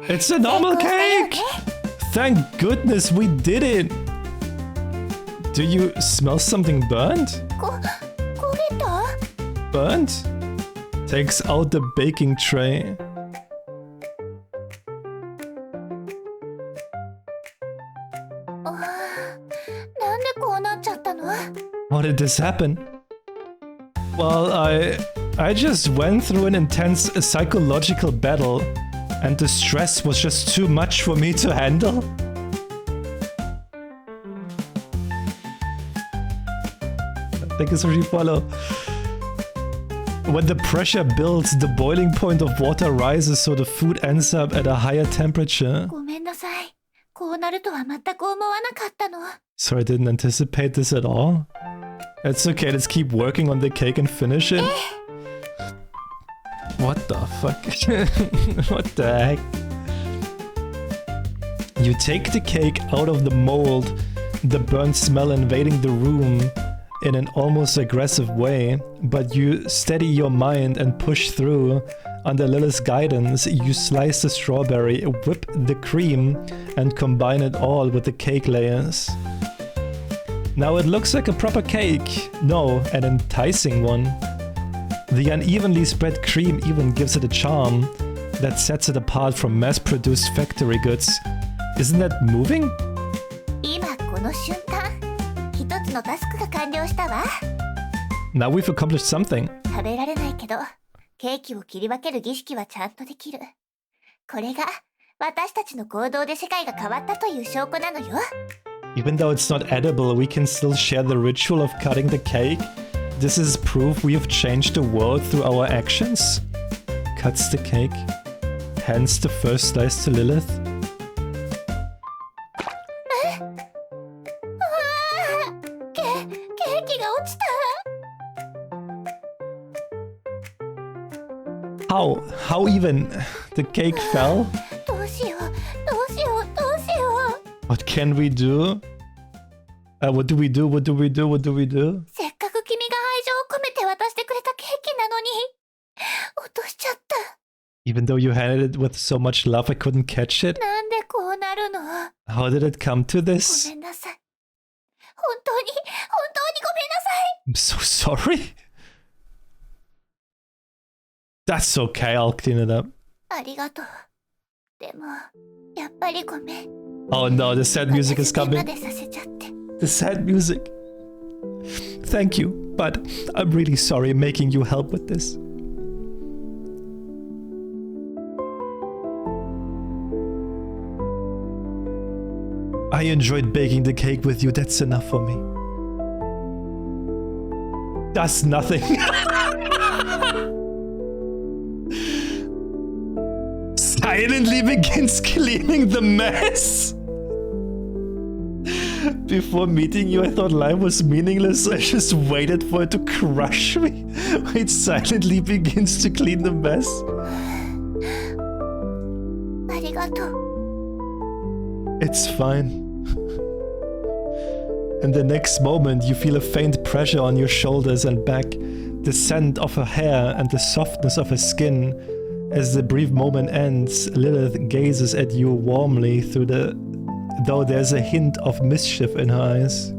It's a normal cake! Thank goodness we did it! Do you smell something burnt? 焦げた Burnt? Takes out the baking tray. How did this happen? Well, I just went through an intense psychological battle, and the stress was just too much for me to handle. Thank you so much, follow. When the pressure builds, the boiling point of water rises, so the food ends up at a higher temperature. ごめんなさい。こうなるとは全く思わなかったの。 So I didn't anticipate this at all. It's okay, let's keep working on the cake and finish it. What the fuck? What the heck? You take the cake out of the mold, the burnt smell invading the room in an almost aggressive way, but you steady your mind and push through. Under Lilith's guidance, you slice the strawberry, whip the cream, and combine it all with the cake layers. Now it looks like a proper cake. No, an enticing one. The unevenly spread cream even gives it a charm that sets it apart from mass-produced factory goods. Isn't that moving? 今この瞬間、一つのタスクが完了したわ。 Now we've accomplished something. 食べられないけど、ケーキを切り分ける儀式はちゃんとできる。これが私たちの行動で世界が変わったという証拠なのよ。 Even though it's not edible, we can still share the ritual of cutting the cake. This is proof we have changed the world through our actions. Cuts the cake. Hands the first slice to Lilith. How even? The cake fell? What can we do? What do we do? What do we do? What do we do? せっかく君が愛情を込めて渡してくれたケーキなのに落としちゃった。 Even though you handed it with so much love, I couldn't catch it. なんでこうなるの？ How did it come to ご this? めんなさい。本当にごめんなさい。 I'm so sorry. That's okay, I'll clean it up. ありがとう。でもやっぱりごめん。 Oh no, the sad music is 私 coming. までさせちゃって。 The sad music. Thank you, but I'm really sorry making you help with this. I enjoyed baking the cake with you, that's enough for me. That's nothing. Silently begins cleaning the mess. Before meeting you, I thought life was meaningless. I just waited for it to crush me. It silently begins to clean the mess. ありがとう。 It's fine. In the next moment, you feel a faint pressure on your shoulders and back, the scent of her hair and the softness of her skin. As the brief moment ends, Lilith gazes at you warmly though there's a hint of mischief in her eyes.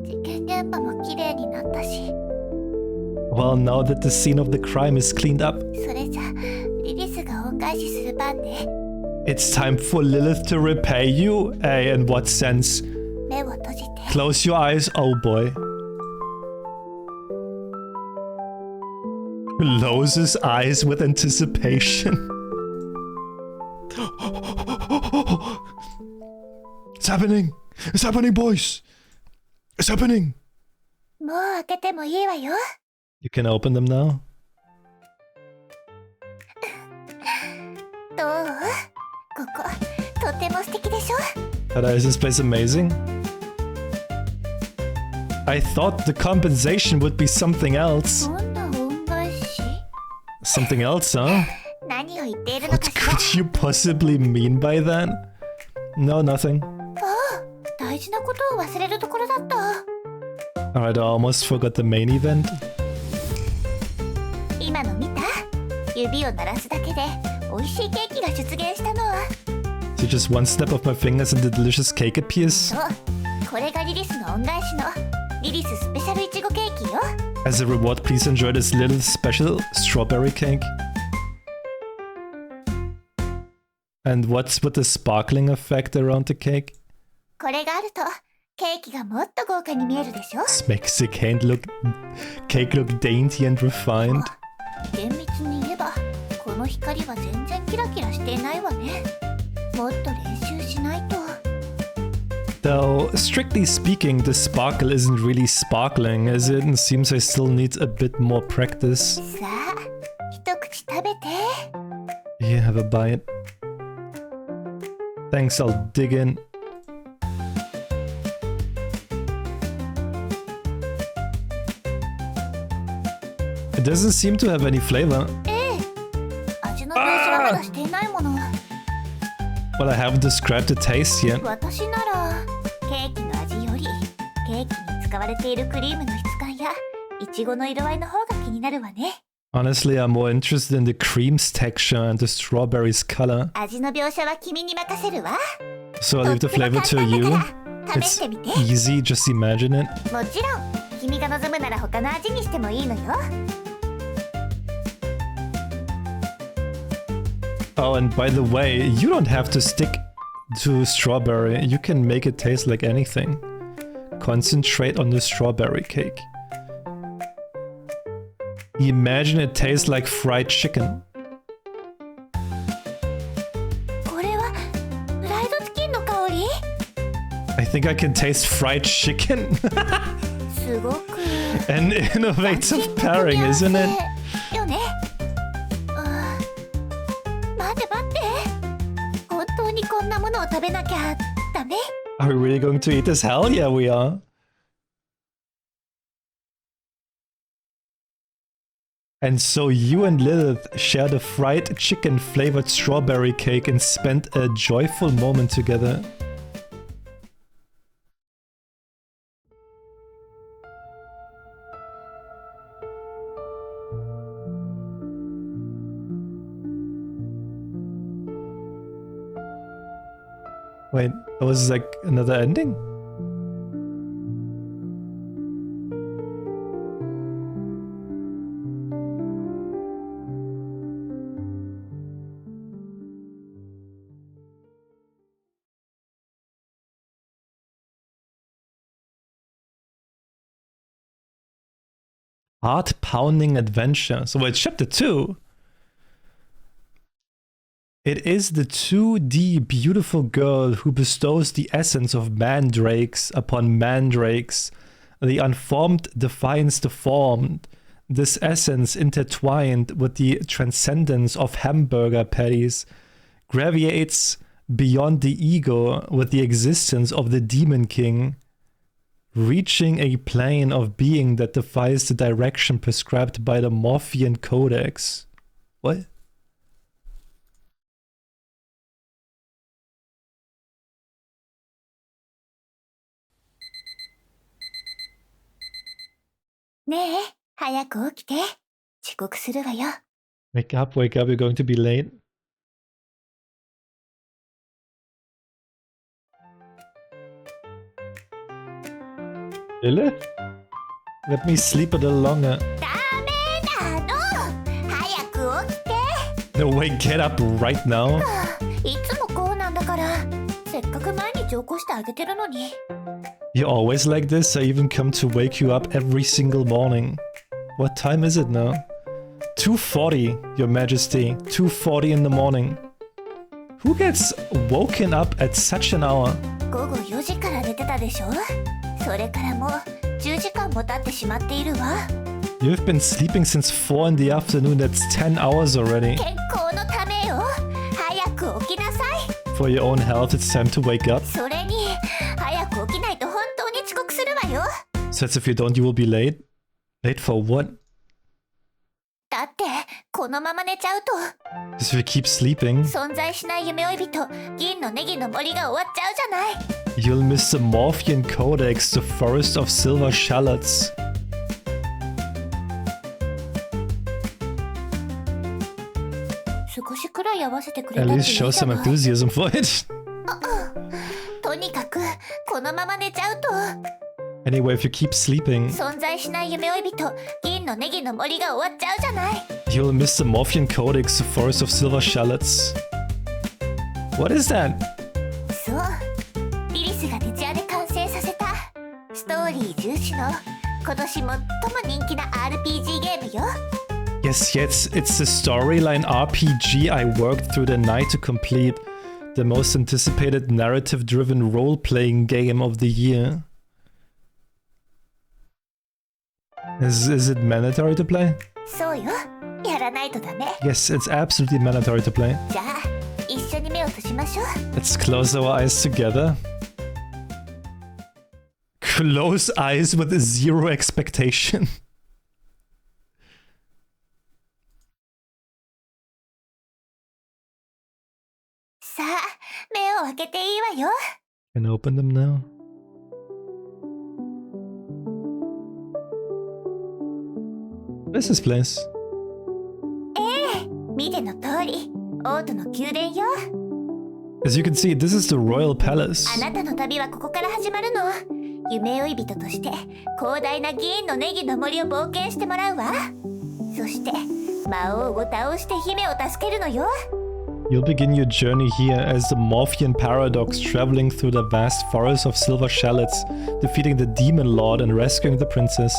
事件現場も綺麗になったし。 Well, now that the scene of the crime is cleaned up, それじゃリリスが恩返しする番ね。 it's time for Lilith to repay you? Hey, in what sense? 目を閉じて。 Close your eyes, oh boy. Closes eyes with anticipation. It's happening! It's happening, boys! It's happening! もう開けてもいいわよ。 You can open them now. どう？ここ、とても素敵でしょ？ Tada, is this place amazing? I thought the compensation would be something else. どんな恩返し？ Something else, huh? 何を言っているの What かしら？ could you possibly mean by that? No, nothing. 大事なことを忘れるところだった。 Alright, I almost forgot the main event. 今の見た？指を鳴らすだけで美味しいケーキが出現したのは。So just one snap of my fingers and the delicious cake appears? そう、これがリリスの恩返しのリリススペシャルいちごケーキよ。 As a reward, please enjoy this little special strawberry cake. And what's with the sparkling effect around the cake? これがあるとケーキがもっと豪華に見えるでしょ。 This makes the cake look dainty and refined. 厳密に言えばこの光は全然キラキラしていないわね。もっと練習しないと。 Though, strictly speaking, the sparkle isn't really sparkling, is it? It seems I still need a bit more practice. さあ、一口食べて。 Here, have a bite. Thanks, I'll dig in. It doesn't seem to have any flavor. ええ、味の描写はまだしていないもの。 Well, I haven't described the taste yet. 私ならケーキの味よりケーキに使われているクリームの質感やいちごの色合いの方が気になるわね。 Honestly, I'm more interested in the cream's texture and the strawberry's color. 味の描写は君に任せるわ。 So I'll leave the flavor to you. 試してみて。 Easy, just imagine it. もちろん君が望むなら他の味にしてもいいのよ。 Oh, and by the way, you don't have to stick to strawberry. You can make it taste like anything. Concentrate on the strawberry cake. Imagine it tastes like fried chicken. これはフライドチキンの香り？ I think I can taste fried chicken. すごく An innovative pairing, isn't it? よね。待って待って。本当にこんなものを食べなきゃダメ？ Are we really going to eat this? Hell yeah, we are. And so you and Lilith shared a fried chicken flavored strawberry cake and spent a joyful moment together. Wait, that was like another ending? Heart-pounding adventure. So it's chapter 2. It is the 2D beautiful girl who bestows the essence of mandrakes upon mandrakes. The unformed defines the formed. This essence, intertwined with the transcendence of hamburger patties, graviates beyond the ego with the existence of the demon king, reaching a plane of being that defies the direction prescribed by the Morphean Codex. What? Wake up, you're going to be late. Lilith? Let me sleep a little longer. No way, get up right now. いつもこうなんだから。せっかく毎日起こしてあげてるのに。 You're always like this? I even come to wake you up every single morning. What time is it now? 2:40, Your Majesty. 2:40 in the morning. Who gets woken up at such an hour? 午後4時から寝てたでしょ。それからもう10時間も経ってしまっているわ。 You've been sleeping since 4 in the afternoon. That's 10 hours already. 健康のためよ。早く起きなさい。 For your own health, it's time to wake up. それに早く起きないと本当に遅刻するわよ。 So that's if you don't, you will be late? Late for what? だってこのまま寝ちゃうと Because if you keep sleeping, 存在しない夢追い人銀のネギの森が終わっちゃうじゃない。 you'll miss the Morphean Codex, the Forest of Silver Shallots. そ少しくらい合わせてくれ At たってい least い show じゃ some ない。 enthusiasm for it. とにかくこのまま寝ちゃうと Anyway, if you keep sleeping, 存在しない夢追い人銀のネギの森が終わっちゃうじゃない。 you'll miss the Morphian Codex, the Forest of Silver Shallots. What is that? そうリリスが徹夜で完成させたストーリー重視の今年最も人気な RPG ゲームよ。 Yes, it's the storyline RPG I worked through the night to complete. The most anticipated narrative-driven role-playing game of the year. Is it mandatory to play? そうよやらないとダメ。 Yes, it's absolutely mandatory to play. じゃあ一緒に目を閉じましょう。 Let's close our eyes together. Close eyes with zero expectation. さあ目を開けていいわよ。 Can I open them now? What is this place? 見ての通り王都の宮殿よ。 As you can see, this is the royal あ palace. なたの旅はここから始まるの。夢追い人として広大な銀のネギの森を冒険してもらうわ。そして魔王を倒して姫を助けるのよ。 You'll begin your journey here as the Morphian Paradox, traveling through the vast forest of silver shallots, defeating the Demon Lord and rescuing the princess.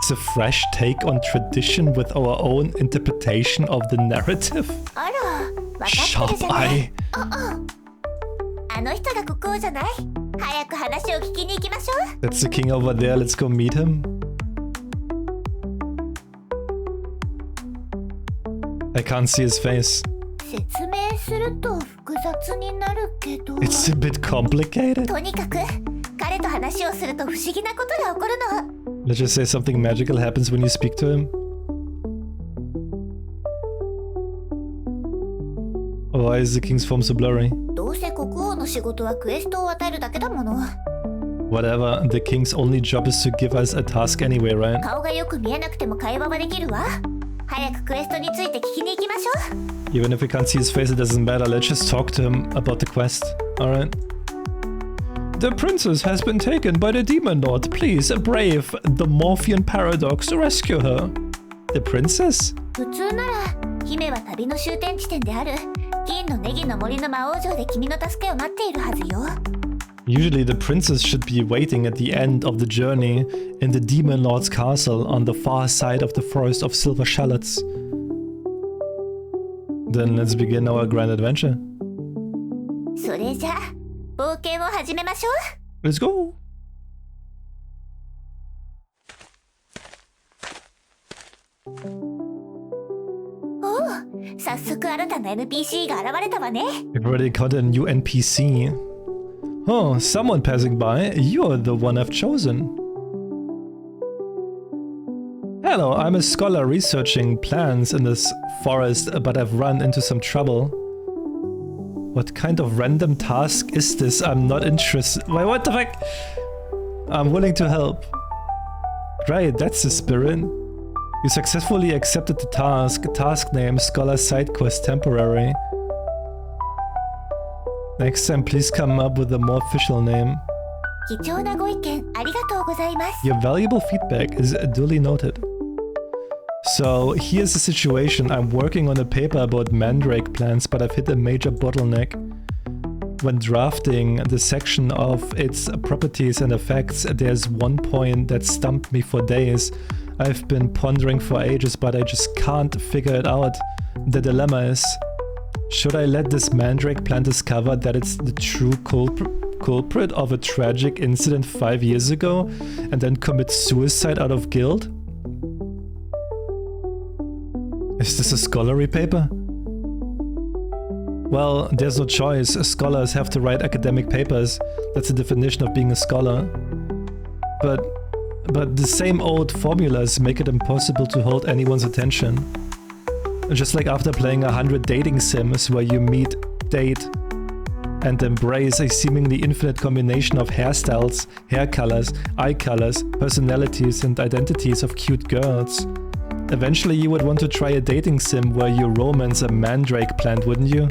It's a fresh take on tradition with our own interpretation of the narrative. あら分かってる Sharp じゃない。 eye. あの人が国王じゃない。早く話を聞きに行きましょう。 That's the king over there. Let's go meet him. I can't see his face. 説明すると複雑になるけど。 It's a bit complicated. とにかく彼と話をすると不思議なことが起こるの。 Let's just say something magical happens when you speak to him. Why is the king's form so blurry? どうせ国王の仕事はクエストを与えるだけだもの。 Whatever, the king's only job is to give us a task anyway, right? 顔がよく見えなくても会話はできるわ。早くクエストについて聞きに行きましょう。 Even if we can't see his face, it doesn't matter. Let's just talk to him about the quest. Alright. The princess has been taken by the demon lord. Please brave the Morphian Paradox to rescue her. The princess? 普通なら姫は旅の終点地点である銀のネギの森の魔王城で君の助けを待っているはずよ。 Usually the princess should be waiting at the end of the journey in the demon lord's castle on the far side of the forest of silver shallots. Then let's begin our grand adventure. それじゃあ冒険を始めましょう。 Let's go! おう、早速新たな NPC が現れたわね。 We've already caught a new NPC. Oh, someone passing by. You're the one I've chosen. Hello, I'm a scholar researching plants in this forest, but I've run into some trouble. What kind of random task is this? I'm not interested. Wait, what the fuck? I'm willing to help. Great, that's the spirit. You successfully accepted the task. Task name, Scholar Side Quest Temporary. Next time, please come up with a more official name. 貴重なご意見ありがとうございます。 Your valuable feedback is duly noted. So, here's the situation. I'm working on a paper about mandrake plants, but I've hit a major bottleneck. When drafting the section of its properties and effects, there's one point that stumped me for days. I've been pondering for ages, but I just can't figure it out. The dilemma is, should I let this mandrake plant discover that it's the true culprit of a tragic incident 5 years ago and then commit suicide out of guilt? Is this a scholarly paper? Well, there's no choice. Scholars have to write academic papers. That's the definition of being a scholar. But the same old formulas make it impossible to hold anyone's attention. Just like after playing 100 dating sims where you meet, date, and embrace a seemingly infinite combination of hairstyles, hair colors, eye colors, personalities, and identities of cute girls. Eventually you would want to try a dating sim where you romance a mandrake plant, wouldn't you?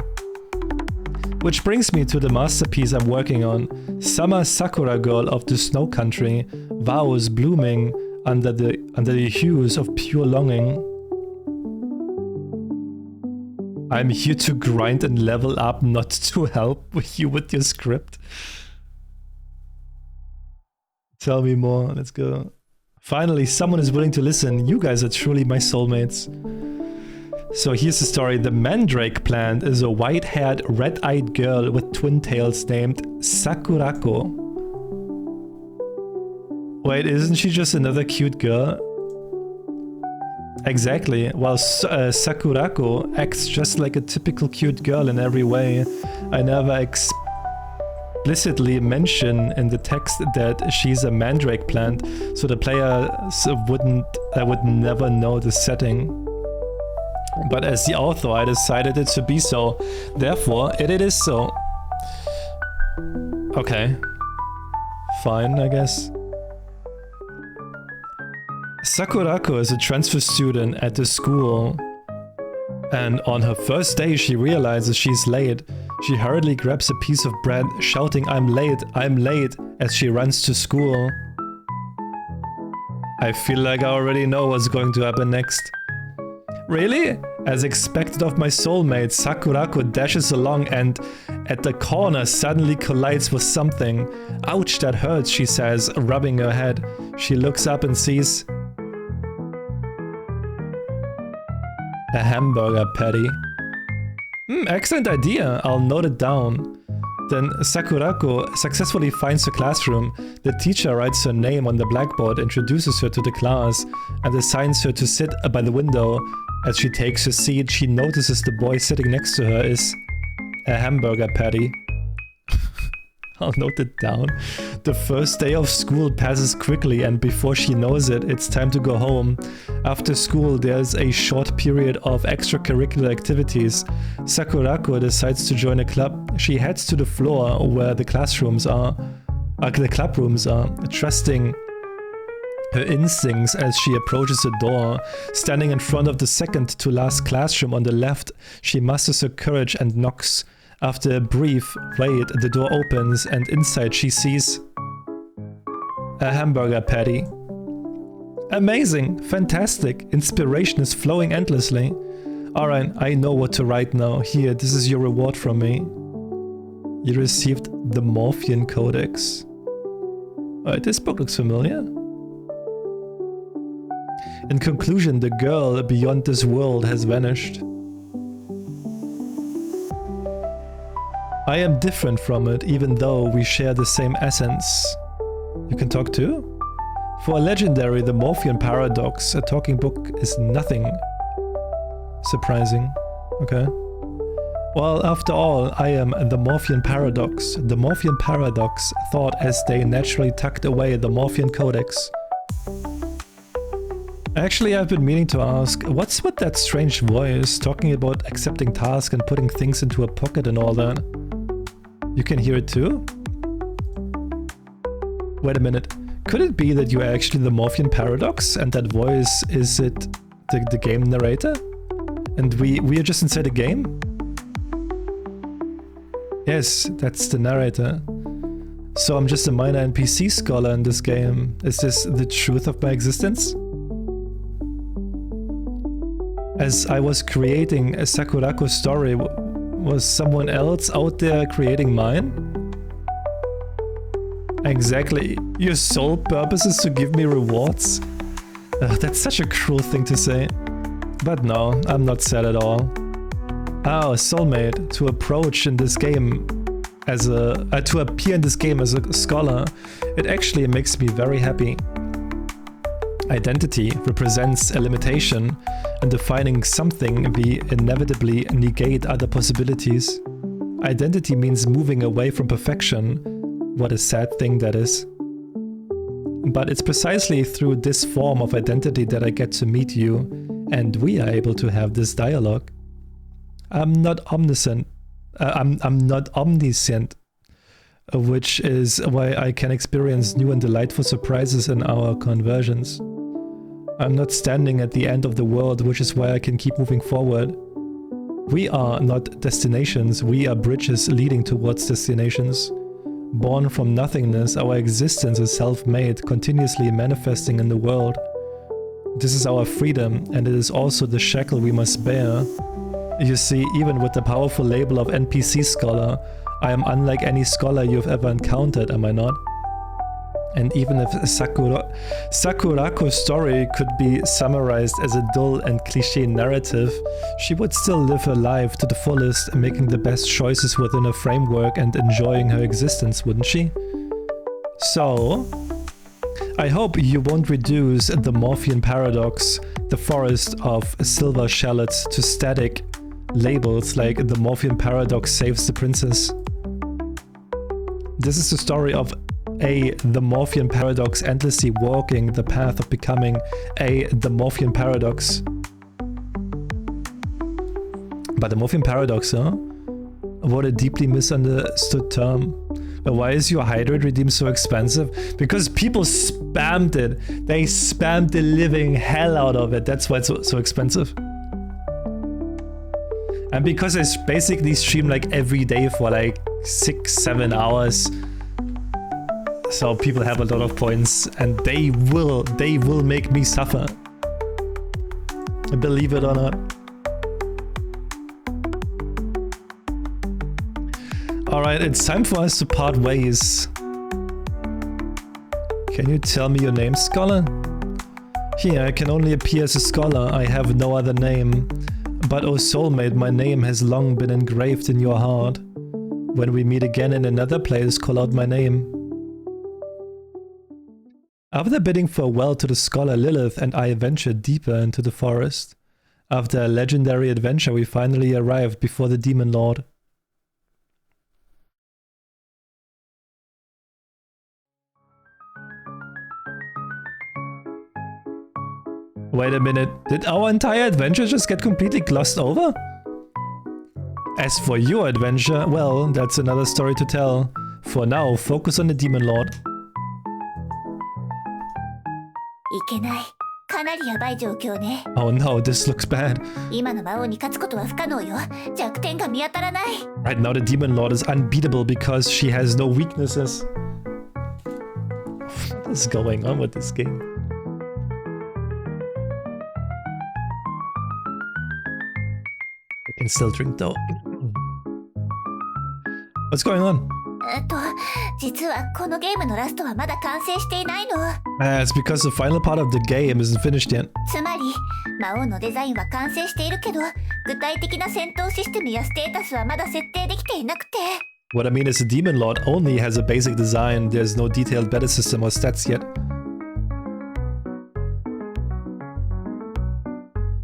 Which brings me to the masterpiece I'm working on. Summer Sakura girl of the snow country, vows blooming under the hues of pure longing. I'm here to grind and level up, not to help you with your script. Tell me more, let's go. Finally, someone is willing to listen. You guys are truly my soulmates. So here's the story. The mandrake plant is a white-haired, red-eyed girl with twin tails named Sakurako. Wait, isn't she just another cute girl? Exactly. While Sakurako acts just like a typical cute girl in every way. I never explicitly mention in the text that she's a mandrake plant, so the player would never know the setting. But as the author, I decided it to be so. Therefore, it is so. Okay. Fine, I guess. Sakurako is a transfer student at the school, and on her first day she realizes she's late. She hurriedly grabs a piece of bread, shouting, I'm late, as she runs to school. I feel like I already know what's going to happen next. Really? As expected of my soulmate, Sakurako dashes along and, at the corner, suddenly collides with something. Ouch, that hurts, she says, rubbing her head. She looks up and sees a hamburger patty. Excellent idea, I'll note it down. Then Sakurako successfully finds the classroom. The teacher writes her name on the blackboard, introduces her to the class, and assigns her to sit by the window. As she takes her seat, she notices the boy sitting next to her is a hamburger patty. I'll note it down. The first day of school passes quickly, and before she knows it, it's time to go home. After school, there's a short period of extracurricular activities. Sakurako decides to join a club. She heads to the floor where the clubrooms are, trusting her instincts as she approaches the door. Standing in front of the second to last classroom on the left, she musters her courage and knocks. After a brief wait, the door opens, and inside she sees a hamburger patty. Amazing! Fantastic! Inspiration is flowing endlessly. Alright, I know what to write now. Here, this is your reward from me. You received the Morphean Codex. Alright, this book looks familiar. In conclusion, the girl beyond this world has vanished. I am different from it, even though we share the same essence. You can talk too? For a legendary, the Morphean Paradox, a talking book is nothing surprising. Okay. Well, after all, I am the Morphean Paradox. The Morphean Paradox thought as they naturally tucked away the Morphean Codex. Actually, I've been meaning to ask, what's with that strange voice talking about accepting tasks and putting things into a pocket and all that? You can hear it too? Wait a minute, could it be that you are actually the Morphean Paradox and that voice is it the game narrator? And we are just inside the game? Yes, that's the narrator. So I'm just a minor NPC scholar in this game. Is this the truth of my existence? As I was creating a Sakurako story, was someone else out there creating mine? Exactly. Your sole purpose is to give me rewards? That's such a cruel thing to say. But no, I'm not sad at all. Oh, soulmate, to approach in this game as to appear in this game as a scholar, it actually makes me very happy. Identity represents a limitation, and defining something, we inevitably negate other possibilities. Identity means moving away from perfection. What a sad thing that is. But it's precisely through this form of identity that I get to meet you, and we are able to have this dialogue. I'm not omniscient, I'm not omniscient, which is why I can experience new and delightful surprises in our conversions. I'm not standing at the end of the world, which is why I can keep moving forward. We are not destinations, we are bridges leading towards destinations. Born from nothingness, our existence is self-made, continuously manifesting in the world. This is our freedom, and it is also the shackle we must bear. You see, even with the powerful label of NPC scholar, I am unlike any scholar you've ever encountered, am I not? And even if Sakurako's story could be summarized as a dull and cliché narrative, she would still live her life to the fullest, making the best choices within her framework and enjoying her existence, wouldn't she? So, I hope you won't reduce the Morphean paradox, the forest of silver shallots, to static labels like the Morphean paradox saves the princess. This is the story of the Morphean paradox endlessly walking the path of becoming the Morphean paradox. But the Morphean paradox, huh? What a deeply misunderstood term. Why is your hydrate redeem so expensive? Because people spammed it. They spammed the living hell out of it. That's why it's so expensive. And because I basically stream like every day for like 6-7 hours. So people have a lot of points and they will make me suffer. Believe it or not. Alright, it's time for us to part ways. Can you tell me your name, scholar? Here, I can only appear as a scholar. I have no other name. But oh soulmate, my name has long been engraved in your heart. When we meet again in another place, call out my name. After bidding farewell to the scholar Lilith and I ventured deeper into the forest. After a legendary adventure, we finally arrived before the Demon Lord. Wait a minute, did our entire adventure just get completely glossed over? As for your adventure, well, that's another story to tell. For now, focus on the Demon Lord. いけない。かなりやばい状況ね。Oh no, this looks bad. 今の魔王に勝つことは不可能よ。弱点が見当たらない。Right now the Demon Lord is unbeatable because she has no weaknesses. What is going on with this game? I can still drink though. What's going on? 実はこのゲームのラストはまだ完成していないの。It's because the final part of the game isn't finished yet. つまり、魔王のデザインは完成しているけど、具体的な戦闘システムやステータスはまだ設定できていなくて。What I mean is the Demon Lord only has a basic design. There's no detailed battle system or stats yet.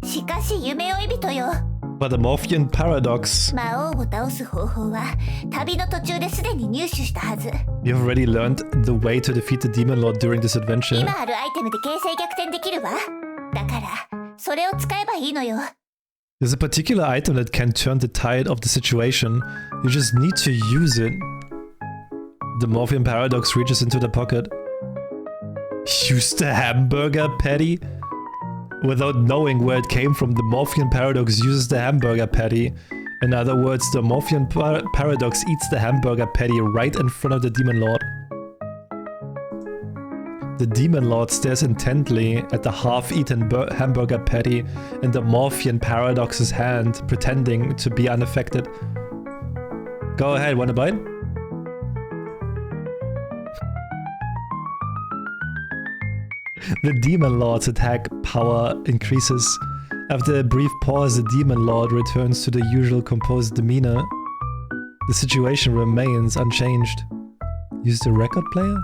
しかし夢追い人よ。But the Morphean paradox. 魔王を倒す方法は旅の途中ですでに入手したはず。You've already learned the way to defeat the Demon Lord during this adventure. 今あるアイテムで形勢逆転できるわ。だからそれを使えばいいのよ。There's a particular item that can turn the tide of the situation. You just need to use it. The Morphean paradox reaches into the pocket. Use the hamburger patty? Without knowing where it came from, the Morphean paradox uses the hamburger patty. In other words, the Morphean paradox eats the hamburger patty right in front of the Demon Lord. The Demon Lord stares intently at the half-eaten hamburger patty in the Morphean paradox's hand, pretending to be unaffected. Go ahead, want a bite? The Demon Lord's attack power increases. After a brief pause, the Demon Lord returns to the usual composed demeanor. The situation remains unchanged. Use the record player?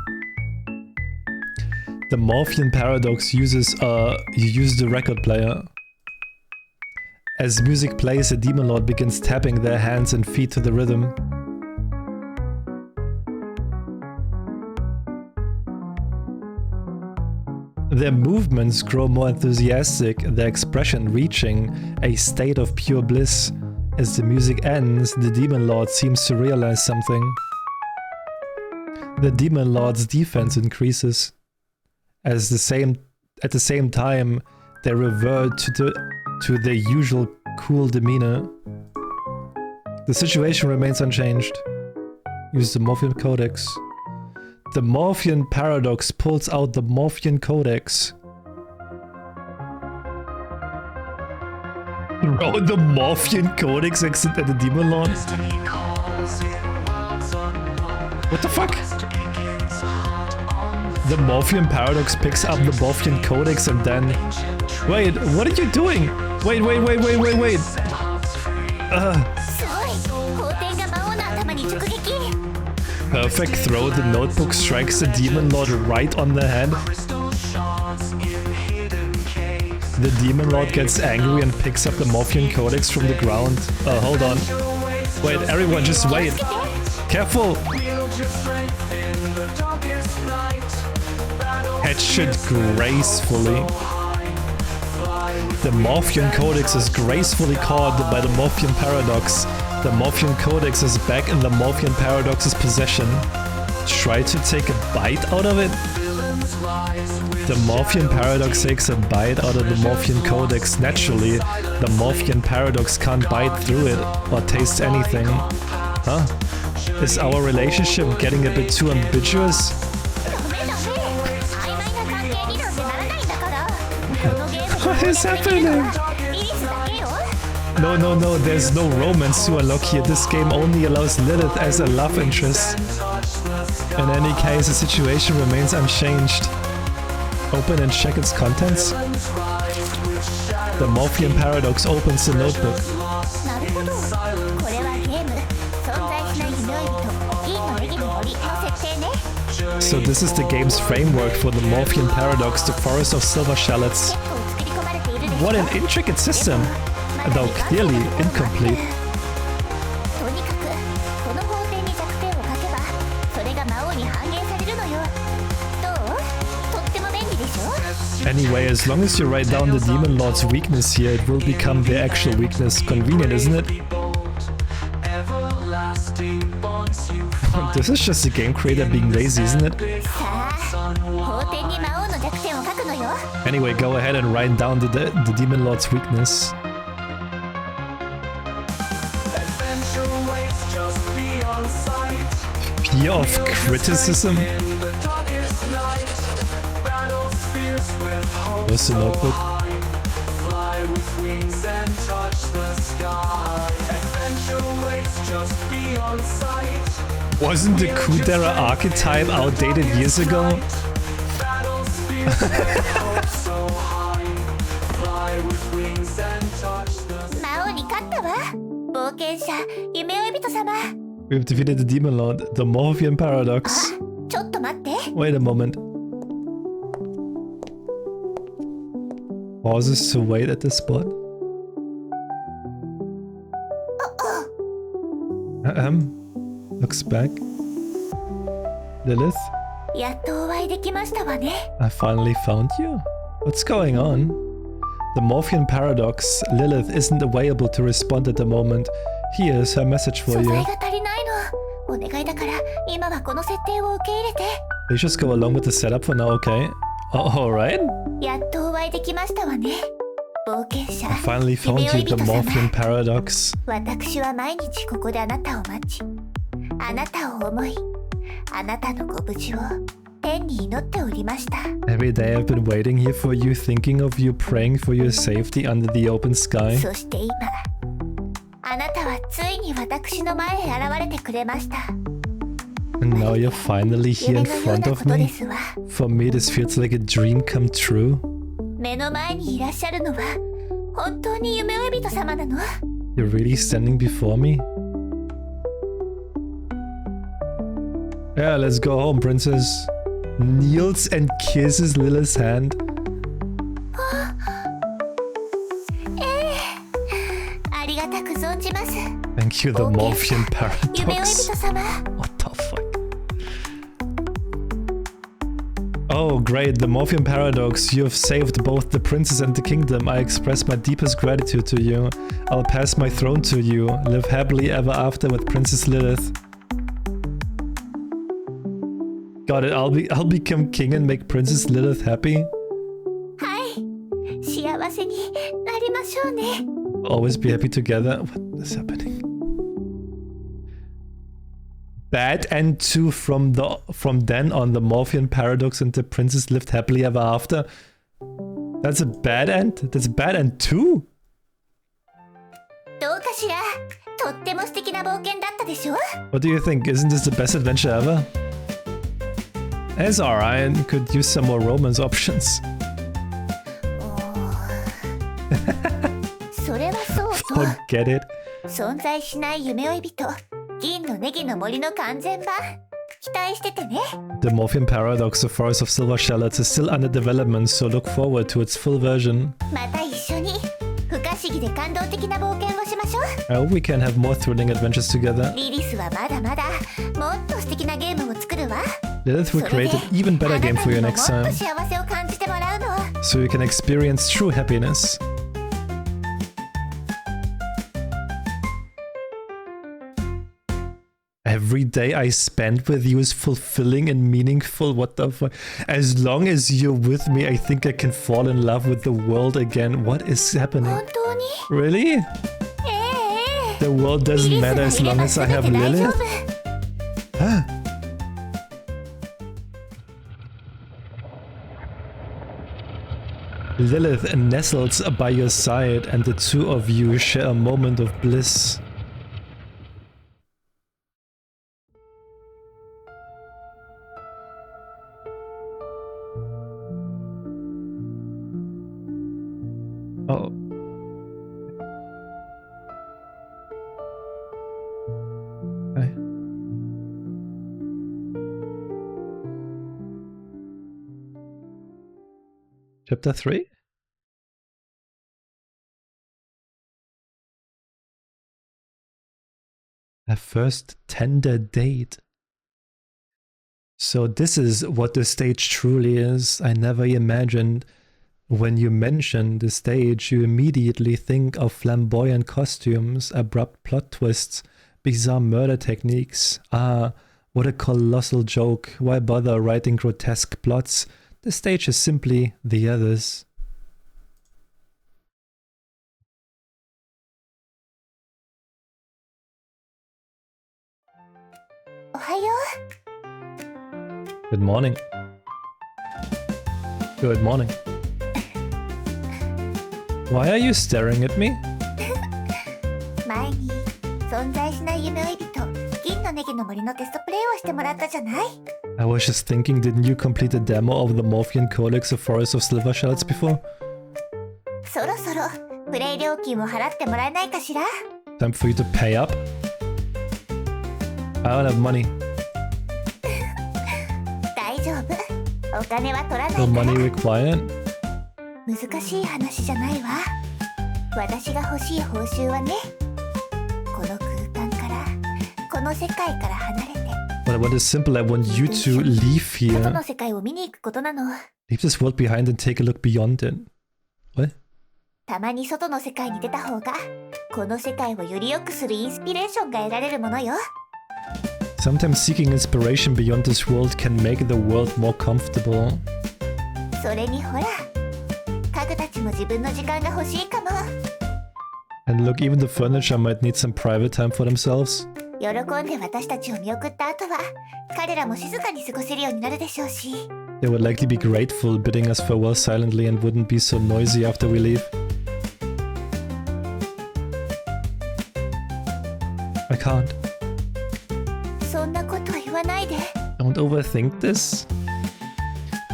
The Morphean paradox uses you use the record player. As music plays, the Demon Lord begins tapping their hands and feet to the rhythm. Their movements grow more enthusiastic, their expression reaching a state of pure bliss. As the music ends, the Demon Lord seems to realize something. The Demon Lord's defense increases. At the same time, they revert to their usual cool demeanor. The situation remains unchanged. Use the Morphian Codex. The Morphian Paradox pulls out the Morphian Codex. Throw the Morphian Codex at the Demon Lord? What the fuck? The Morphian Paradox picks up the Morphian Codex and then... Wait, what are you doing? Wait. Perfect throw, the notebook strikes the Demon Lord right on the head. The Demon Lord gets angry and picks up the Morphian Codex from the ground. Hold on. Wait, everyone just wait. Careful! Headshot gracefully. The Morphian Codex is gracefully caught by the Morphian Paradox. The Morphian Codex is back in the Morphian Paradox's possession. Try to take a bite out of it? The Morphian Paradox takes a bite out of the Morphian Codex. Naturally, the Morphian Paradox can't bite through it or taste anything. Huh? Is our relationship getting a bit too ambiguous? What is happening? No, there's no romance to unlock here. This game only allows Lilith as a love interest. In any case, the situation remains unchanged. Open and check its contents. The Morphian Paradox opens the notebook. So this is the game's framework for the Morphian Paradox, the Forest of Silver Shallots. What an intricate system, though clearly incomplete. Anyway, as long as you write down the Demon Lord's weakness here, it will become their actual weakness. Convenient, isn't it? This is just the game creator being lazy, isn't it? Anyway, go ahead and write down the Demon Lord's weakness. Fear of criticism? Where's the notebook? Wasn't the Kudera archetype outdated years ago? We've defeated the Demon Lord, the Morphian Paradox. Wait a moment. Pauses to wait at the spot. Looks back. Lilith? I finally found you. What's going on? The Morphian Paradox. Lilith isn't available to respond at the moment. Here's her message for you. You just go along with the setup for now, okay? Alright. I finally found you, the Morphian Paradox. Every day I've been waiting here for you, thinking of you, praying for your safety under the open sky. And now you're finally here in front of me. For me, this feels like a dream come true. You're really standing before me? Yeah, let's go home, princess. Kneels and kisses Lilith's hand. Thank you, the Morphian Paradox. What the fuck? Oh, great, the Morpheum Paradox. You have saved both the princess and the kingdom. I express my deepest gratitude to you. I'll pass my throne to you. Live happily ever after with Princess Lilith. Got it, I'll become king and make Princess Lilith happy. Always be happy together. What is happening? Bad end 2 from then on, the Morpheum Paradox and the princess lived happily ever after. That's a bad end? That's bad end 2? What do you think? Isn't this the best adventure ever? It's alright, could use some more romance options. Forget it. The Morpheum Paradox, the Forest of Silver Shallots, is still under development, so look forward to its full version. I hope we can have more thrilling adventures together. Lilith will create an even better game for you next time, so you can experience true happiness. Every day I spend with you is fulfilling and meaningful. What the fuck? As long as you're with me, I think I can fall in love with the world again. What is happening? Really? The world doesn't matter as long as I have Lilith? Huh? Lilith nestles by your side, and the two of you share a moment of bliss. Oh. Okay. Chapter 3? A first tender date. So this is what the stage truly is. I never imagined. When you mention the stage, you immediately think of flamboyant costumes, abrupt plot twists, bizarre murder techniques. Ah, what a colossal joke. Why bother writing grotesque plots? The stage is simply the others. Good morning. Good morning. Why are you staring at me? I was just thinking, didn't you complete the demo of the Morpheum Codex of Forest of Silver Shallots before? Time for you to pay up? I don't have money. No money required? But I want is simple. I want you to leave here. Leave this world behind and take a look beyond it. What? Sometimes seeking inspiration beyond this world can make the world more comfortable. And look, even the furniture might need some private time for themselves. They would likely be grateful, bidding us farewell silently, and wouldn't be so noisy after we leave. I can't. Don't overthink this.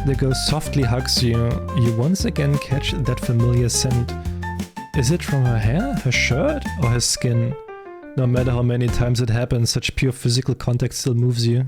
The ghost softly hugs you. You once again catch that familiar scent. Is it from her hair, her shirt, or her skin? No matter how many times it happens, such pure physical contact still moves you.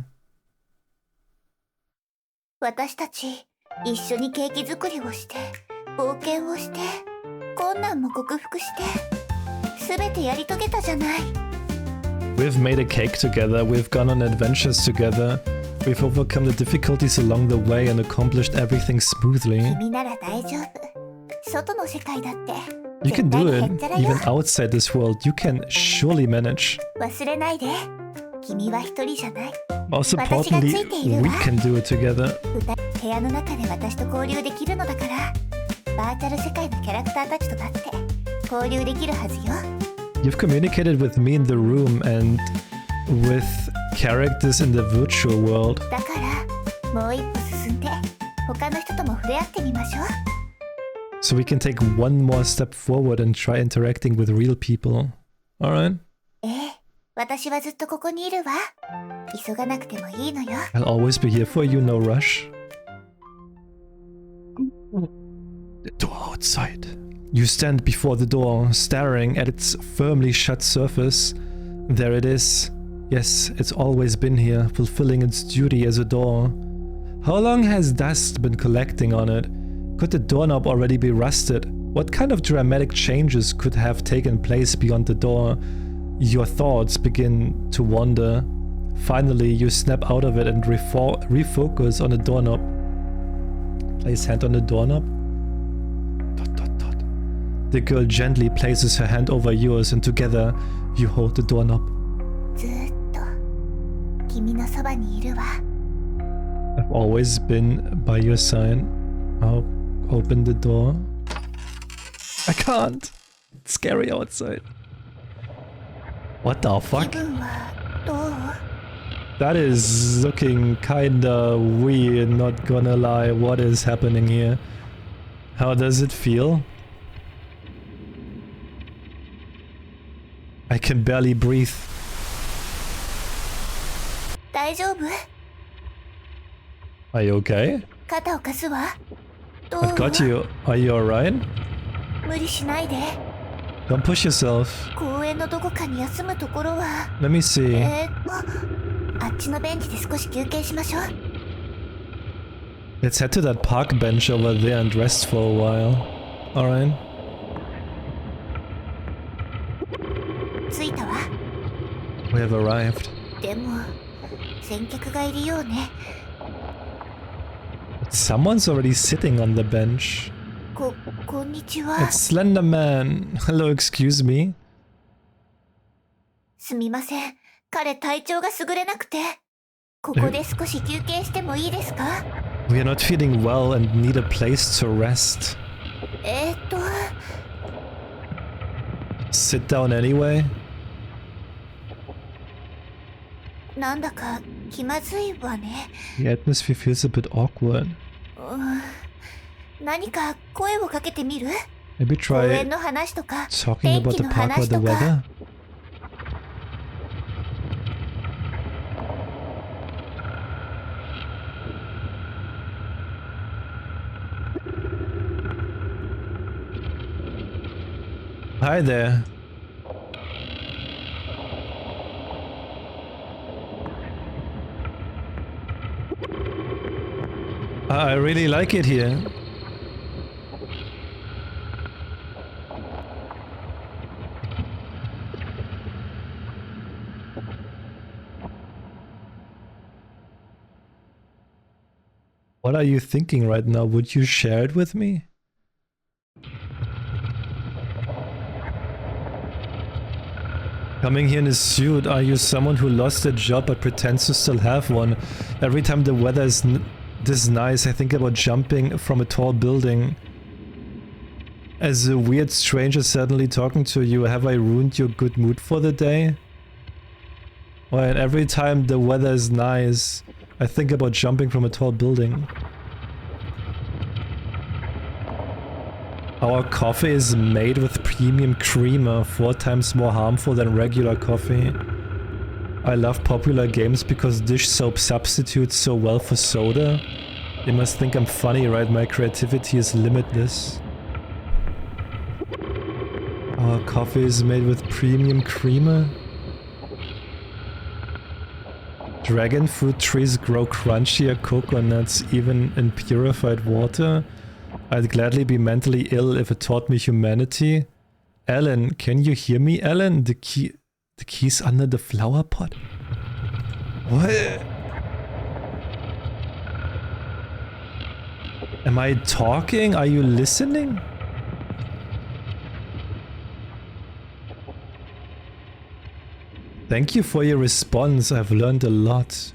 We've made a cake together, we've gone on adventures together. We've overcome the difficulties along the way and accomplished everything smoothly. 君なら大丈夫。外の世界だって You 絶 can 対 do にへ it. っちゃらよ。 Even outside this world, you can surely manage. 忘れないで。君は一人じゃない。 Most 私がつ importantly, いている we わ。 can do it together. 部屋の中で私と交流できるのだから、バーチャル世界のキャラクターたちとだって交流できるはずよ。 You've communicated with me in the room and with characters in the virtual world. だからもう一歩進んで他の人とも触れ合ってみましょう。 So we can take one more step forward and try interacting with real people. Alright? ええ、私はずっとここにいるわ。急がなくてもいいのよ。 I'll always be here for you, no rush. The door outside. You stand before the door, staring at its firmly shut surface. There it is. Yes, it's always been here, fulfilling its duty as a door. How long has dust been collecting on it? Could the doorknob already be rusted? What kind of dramatic changes could have taken place beyond the door? Your thoughts begin to wander. Finally, you snap out of it and refocus on the doorknob. Place hand on the doorknob. Dot, dot, dot. The girl gently places her hand over yours and together you hold the doorknob. ずーっと君のそばにいるわ。 I've always been by your side. I'll open the door. I can't. It's scary outside. What the 気 fuck? 分はどう？ That is looking kinda weird, not gonna lie. What is happening here? How does it feel? I can barely breathe. 大丈夫？ Are you okay? 肩を貸すわ。どう？ I've got you. Are you alright? 無理しないで。 Don't push yourself. 公園のどこかに休むところは。 Let me see. あっちのベンチで少し休憩しましょう。 Let's head to that park bench over there and rest for a while. Alright. 着いたわ。 We have arrived. でも先客がいるようね。 Someone's already sitting on the bench. こんにちは。 It's Slender Man. Hello, excuse me. すみません。彼体調が優れなくて。ここで少し休憩してもいいですか？ We are not feeling well and need a place to rest. Sit down anyway. なんだか気まずいわね。 The atmosphere feels a bit awkward. 何か声をかけてみる？ Maybe 公 try 園の話とか、 talking 天 about 気 the の park or 話 the とか。 weather. Hi there. I really like it here. What are you thinking right now? Would you share it with me? Coming here in a suit, are you someone who lost a job but pretends to still have one? Every time the weather is this nice, I think about jumping from a tall building. As a weird stranger suddenly talking to you, have I ruined your good mood for the day? Well, every time the weather is nice, I think about jumping from a tall building. Our coffee is made with premium creamer, 4 times more harmful than regular coffee. I love popular games because dish soap substitutes so well for soda. They must think I'm funny, right? My creativity is limitless. Our coffee is made with premium creamer. Dragon fruit trees grow crunchier coconuts even in purified water. I'd gladly be mentally ill if it taught me humanity. Alan, can you hear me, Alan? The key's under the flower pot. What? Am I talking? Are you listening? Thank you for your response. I've learned a lot.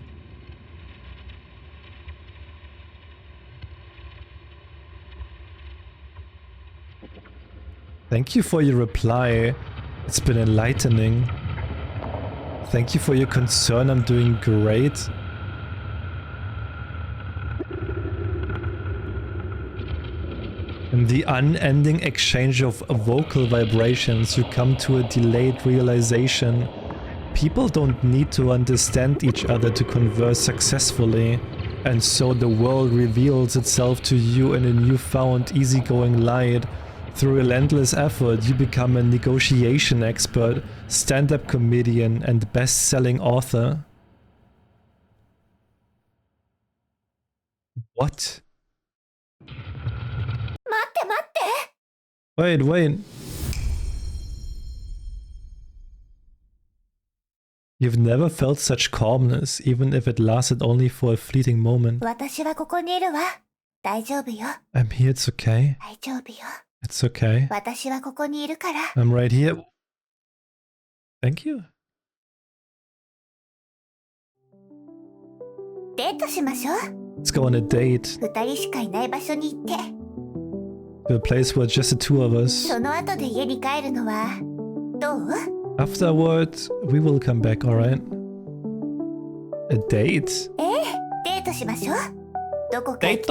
Thank you for your reply. It's been enlightening. Thank you for your concern. I'm doing great. In the unending exchange of vocal vibrations, you come to a delayed realization. People don't need to understand each other to converse successfully, and so the world reveals itself to you in a newfound easygoing light. Through relentless effort, you become a negotiation expert, stand-up comedian, and best-selling author. What? Wait, wait. You've never felt such calmness, even if it lasted only for a fleeting moment. I'm here, it's okay. It's okay. I'm right here. Thank you. Let's go on a date. To a place where just the two of us. Afterwards, we will come back, alright? A date? Date?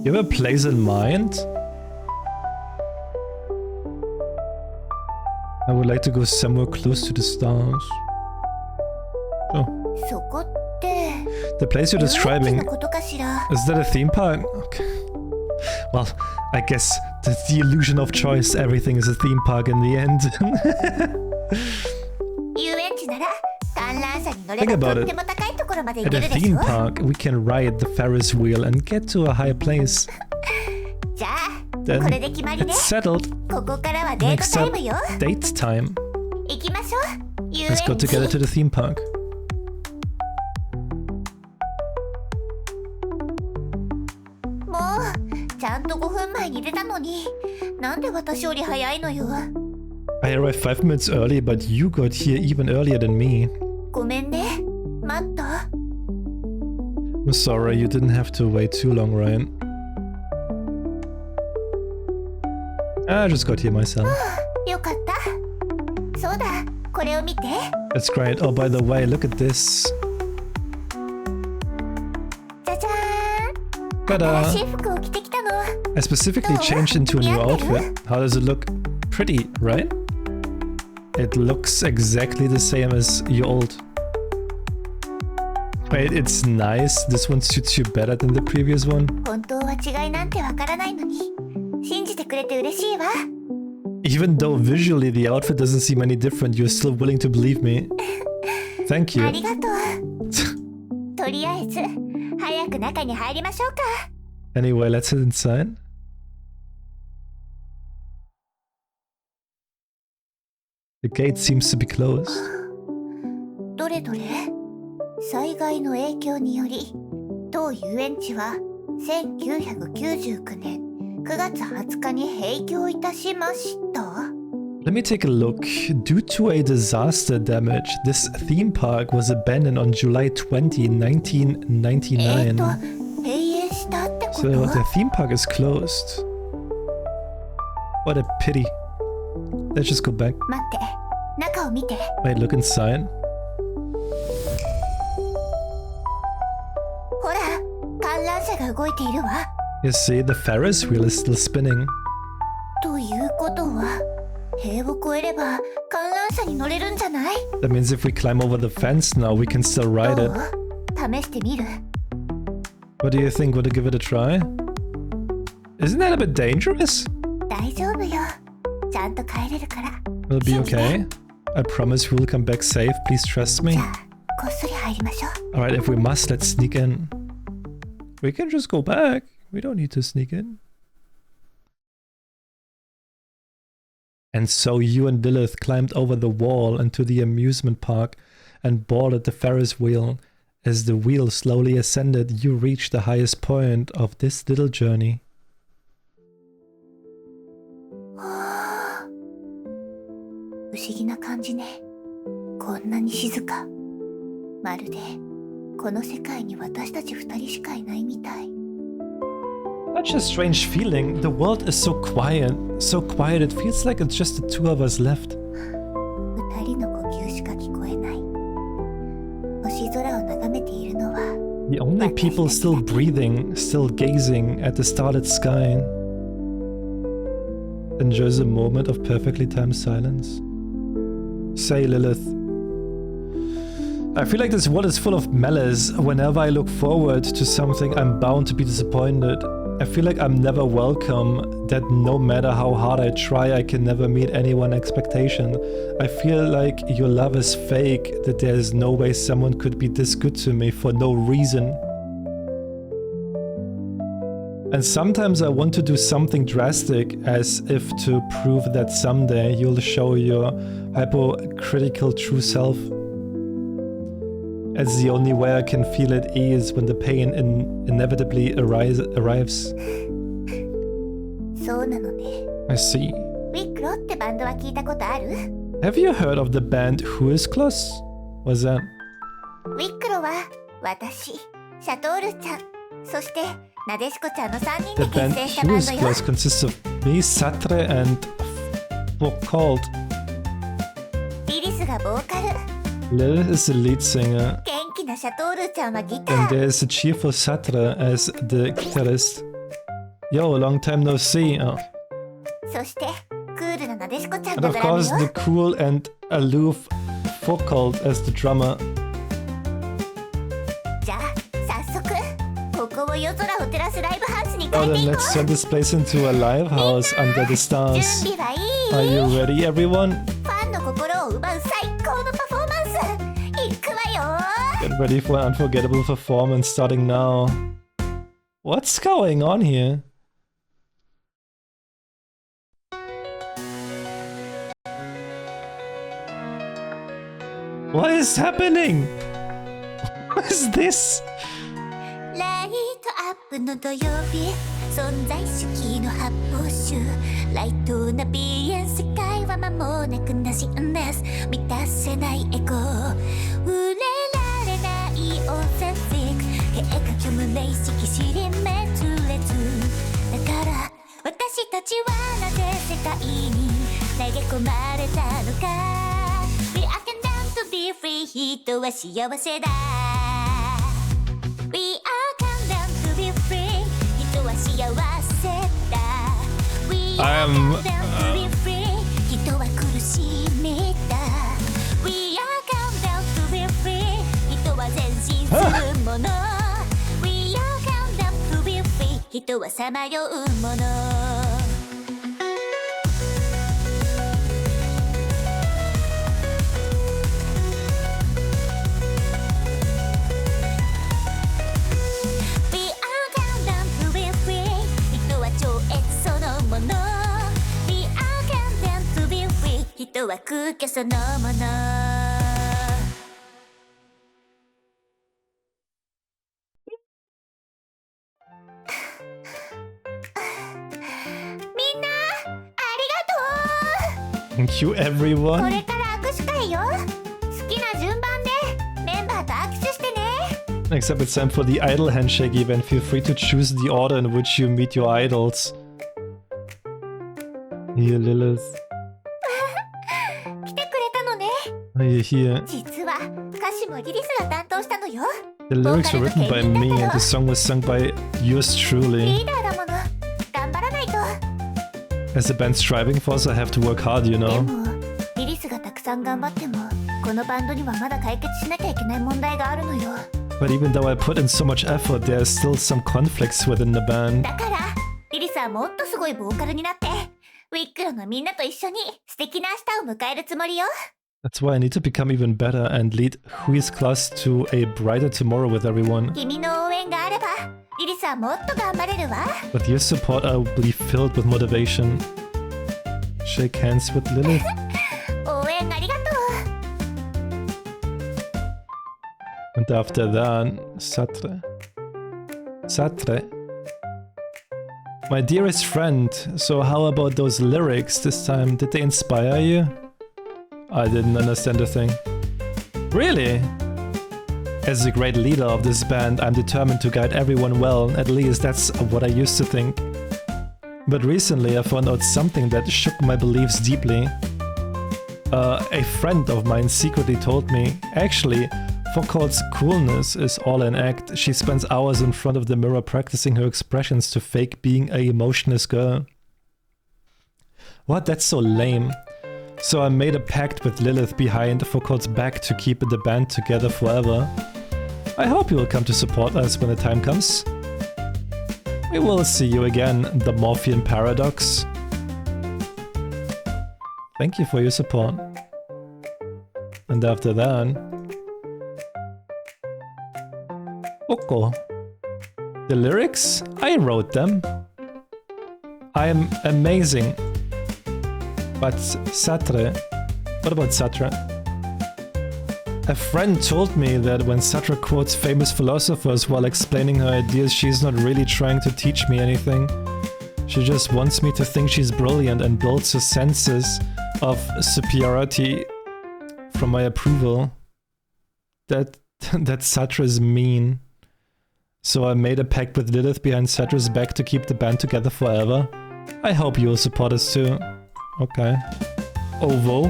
You have a place in mind? I would like to go somewhere close to the stars. Oh. The place you're describing, is that a theme park? Okay. Well, I guess that's the illusion of choice. Everything is a theme park in the end. Think about it. At a theme park, we can ride the Ferris wheel and get to a high place. Then it's settled. Next up, date time. Let's go together to the theme park. I arrived 5 minutes early, but you got here even earlier than me. I'm sorry, you didn't have to wait too long, Ryan. I just got here myself. That's great. Oh, by the way, look at this. Ta-da! I specifically changed into a new outfit. How does it look? Pretty, right? It looks exactly the same as your old. Wait, it's nice. This one suits you better than the previous one. Even though visually the outfit doesn't seem any different, you're still willing to believe me. Thank you. Anyway, let's head inside. The gate seems to be closed. 災害の影響により当遊園地は1999年9月20日に閉業いたしました。 Let me take a look. Due to a disaster damage, this theme park was abandoned on July 20, 1999. So the theme park is closed. What a pity. Let's just go back. 待って、中を見て。 Wait, look inside. ほら、観覧車が動いているわ。 You see, the Ferris wheel is still spinning. ということは、塀を越えれば観覧車に乗れるんじゃない？ That means if we climb over the fence now, we can still ride it. 試してみる。 What do you think? Would you give it a try? Isn't that a bit dangerous? 大丈夫よ。ちゃんと帰れるから。 We'll be okay. I promise we'll come back safe. Please trust me. じゃあ、こっそり入りましょう。 Alright, if we must, let's sneak in. We can just go back. We don't need to sneak in. And so you and Lilith climbed over the wall into the amusement park and boarded the Ferris wheel. As the wheel slowly ascended, you reached the highest point of this little journey. 不思議な感じね。こんなに静か。まるでこの世界に私たち二人しかいないみたい。 Such a strange feeling. The world is so quiet. So quiet, it feels like it's just the two of us left. 二人の呼吸しか聞こえない。星空を眺めているのは The only people still breathing, still gazing at the starlit sky. Enjoys a moment of perfectly timed silence. Say, Lilith. I feel like this world is full of malice. Whenever I look forward to something, I'm bound to be disappointed. I feel like I'm never welcome, that no matter how hard I try, I can never meet anyone's expectation. I feel like your love is fake, that there's no way someone could be this good to me for no reason. And sometimes I want to do something drastic, as if to prove that someday you'll show your hypocritical true self. As the only way I can feel at ease when the pain inevitably arrives. そうなのね。 I see. ウィクロってバンドは聞いたことある？ Have you heard of the band Who is Close? What's that? ウィクロは私、シャトールちゃん、そしてなでしこちゃんの3人 The で band 結成した Who バン is ドよ。 Close consists of me, Satre, and called リリスがボーカル、 Lil is the lead singer, 元気なシャトールちゃんはギタ and ー。 there is a cheerful Satre as the guitarist. Yo, long time no see. Oh. そしてクールななでしこちゃん And が of ドラム course, the よ。 cool and aloof Foucault as the drummer. じゃあ早速ここを夜空を照らすライブハウスに Oh, 変えて then いこ let's turn this place into a live house under the う。 stars. 準備はいい？ Are you ready, everyone? ファンの心を奪う最高のパフォーマンスいくわよ。 Get ready for an unforgettable performance starting now. What's going on here? What is happening? What is this? ライトアップの土曜日、存在主義の発泡酒、ライトな鼻炎、世界は間もなくなしんです。満たせないエゴ、触れられないオーセンティック、計画虚無な意識尻滅裂。だから私たちはなぜ世界に投げ込まれたのか。We are condemned to be free、 人は幸せだ。We are condemned to be free、 人は幸せだ。We are condemned to be free、 人は苦しみだ。We are condemned to be free、 人は前進するもの。We are condemned to be free、 人はさまようもの。人は空虚そのもの。みんなありがとう。 Thank you, こ everyone. れから握手会よ。好きな順番でメンバーと握手してね。 Except it's time for the idol handshake event. Feel free to choose the order in which you meet your idols. Here, Lilith. 来てくれたのね。 Are you here? 実は歌詞もリリスが担当したのよ。 The lyrics were written by me and the song was sung by yours リ truly. ーダーだもの。頑張らないと。 As the band's striving force, I have to work hard, you で know. もリリスがたくさん頑張ってもこのバンドにはまだ解決しなきゃいけない問題があるのよ。 But even though I put in so much effort, there are still some conflicts within the band. だからリリスはもっとすごいボーカルになってウィックロのみんなと一緒に素敵な明日を迎えるつもりよ。 That's why I need to become even better and lead Hui's class to a brighter tomorrow with everyone. 君の応援があればリリスはもっと頑張れるわ。 With your support, I will be filled with motivation. Shake hands with Lilith. 応援ありがと And And after that, Satre. Satre. My dearest friend, so how about those lyrics this time? Did they inspire you? I didn't understand a thing. Really? As a great leader of this band, I'm determined to guide everyone well. At least that's what I used to think. But recently I found out something that shook my beliefs deeply. A friend of mine secretly told me, actually, Foucault's coolness is all an act. She spends hours in front of the mirror practicing her expressions to fake being a emotionless girl. What? That's so lame. So I made a pact with Lilith behind Foucault's back to keep the band together forever. I hope you will come to support us when the time comes. We will see you again, the Morphean Paradox. Thank you for your support. And after that... Oko. The lyrics? I wrote them. I'm amazing. But Satre... What about Satra? A friend told me that when Satra quotes famous philosophers while explaining her ideas, she's not really trying to teach me anything. She just wants me to think she's brilliant and builds her senses of superiority from my approval. That Satra's mean. So I made a pact with Lilith behind Satra's back to keep the band together forever. I hope you will support us too. Okay. Ovo.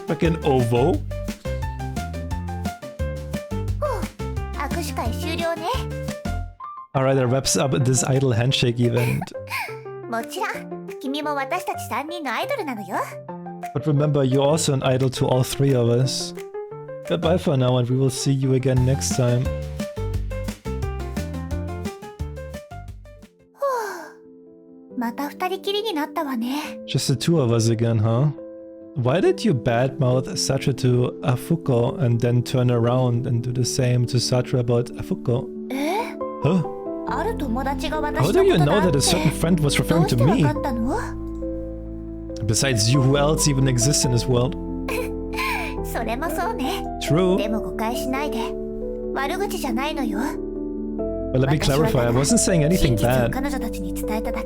Fucking Ovo. Alright, that wraps up this idol handshake event. But remember, you're also an idol to all three of us. Goodbye for now, and we will see you again next time. Just the two of us again, huh? Why did you badmouth Satra to Afuko and then turn around and do the same to Satra about Afuko? Huh? How do you know that a certain friend was referring to me? Besides you, who else even exists in this world? True. But let me clarify, I wasn't saying anything bad.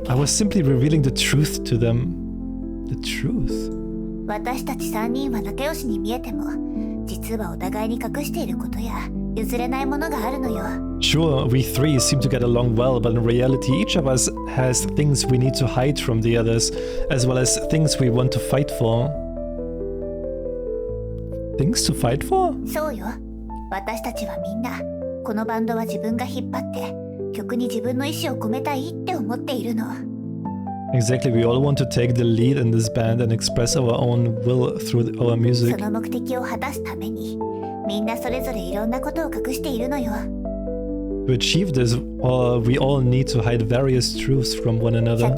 I was simply revealing the truth to them. The truth. Sure, we three seem to get along well, but in reality each of us has things we need to hide from the others, as well as things we want to fight for. Things to fight for? Exactly, we all want to take the lead in this band and express our own will through our music. To achieve this, we all need to hide various truths from one another.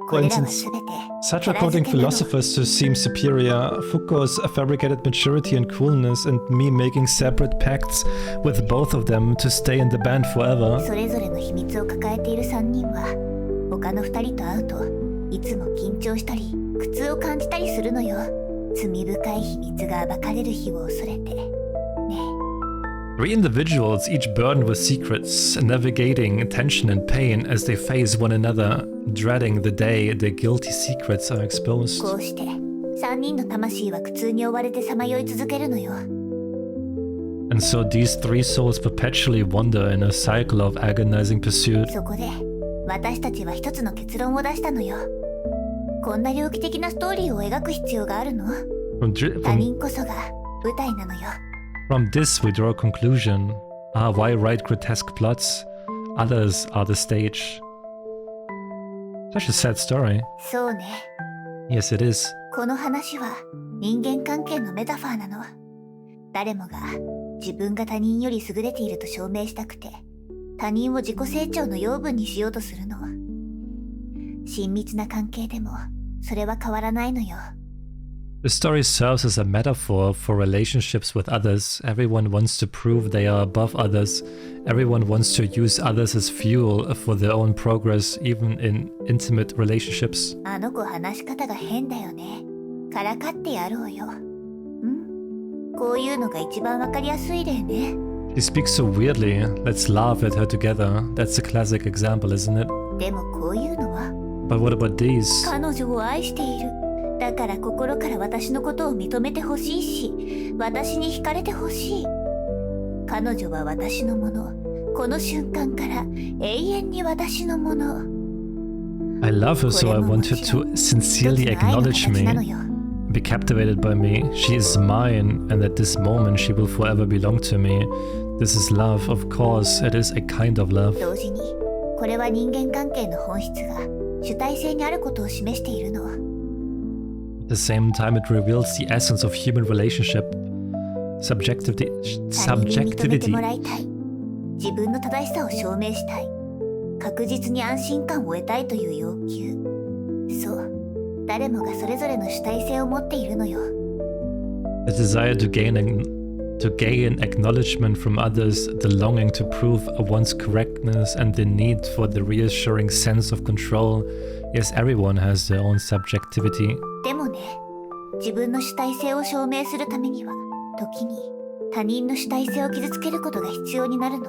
For instance, Satra quoting philosophers to seem superior, Foucault's fabricated maturity and coolness, and me making separate pacts with both of them to stay in the band forever. Three individuals, each burdened with secrets, navigating tension and pain as they face one another, dreading the day their guilty secrets are exposed. And so these three souls perpetually wander in a cycle of agonizing pursuit. From this we draw a conclusion. Why write grotesque plots? Others are the stage. Such a sad story. Yes, it is. The story serves as a metaphor for relationships with others. Everyone wants to prove they are above others. Everyone wants to use others as fuel for their own progress, even in intimate relationships. あの子話し方が変だよね。からかってやろうよ。こういうのが一番わかりやすい例ね。She speaks so weirdly. Let's laugh at her together. That's a classic example, isn't it? でもこういうのは But what about these? 彼女を愛している。だから心から私のことを認めてほしいし、私に惹かれてほしい。彼女は私のもの。この瞬間から永遠に私のもの。I love her, so I want her to sincerely acknowledge me, be captivated by me. She is mine, and at this moment she will forever belong to me. This is love, of course. It is a kind of love. 同時に、これは人間関係の本質が主体性にあることを示しているの。At the same time, it reveals the essence of human relationship. Subjectivity. 他人に認めてもらいたい。自分の正しさを証明したい。確実に安心感を得たいという要求。そう。誰もがそれぞれの主体性を持っているのよ。The desire to gain acknowledgement from others, the longing to prove one's correctness, and the need for the reassuring sense of control. Yes, everyone has their own subjectivity. でもね、自分の主体性を証明するためには、時に他人の主体性を傷つけることが必要になるの。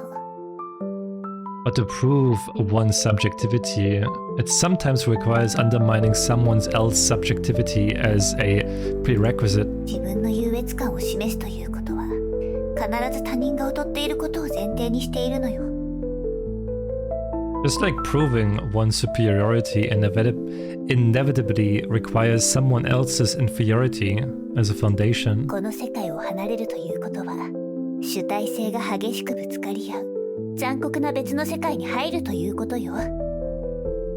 But to prove one's subjectivity, it sometimes requires undermining someone else's subjectivity as a prerequisite. 自分の優越感を示すということは、必ず他人が劣っていることを前提にしているのよ。Just like proving one's superiority inevitably requires someone else's inferiority as a foundation. この世界を離れるということは、主体性が激しくぶつかり合う、残酷な別の世界に入るということよ。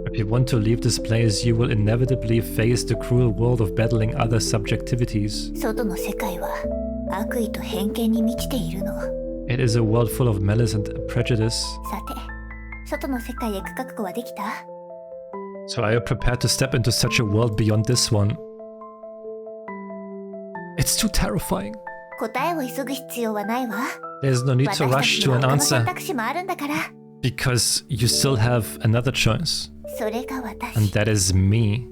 If you want to leave this place, you will inevitably face the cruel world of battling other subjectivities. 外の世界は悪意と偏見に満ちているの。It is a world full of malice and prejudice. さて、外の世界へ行く覚悟はできた？ So are you prepared to step into such a world beyond this one? It's too terrifying. 答えを急ぐ必要はないわ。 There's no need to rush to an 私たちには他の answer 選択肢もあるんだから。 because you still have another choice, それが and 私。 that is me.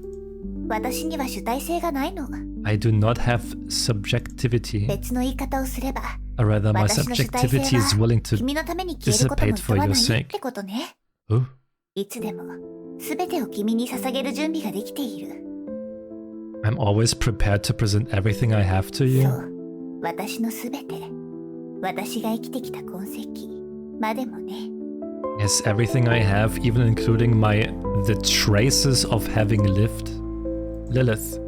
私には主体性がないの。 I do not have subjectivity, 別の言い方をすれば、 or rather my 私の主体性 subjectivity is は willing to 君のために消えることも dissipate 厭 for わ your ない sake. ってことね。 Oh, いつでも全てを君に捧げる準備ができている。 I'm always prepared to present everything I have to そ you. う、私の全て。私が生きてきた痕跡までもね。 Yes, everything I have, even including the traces of having lived. Lilith.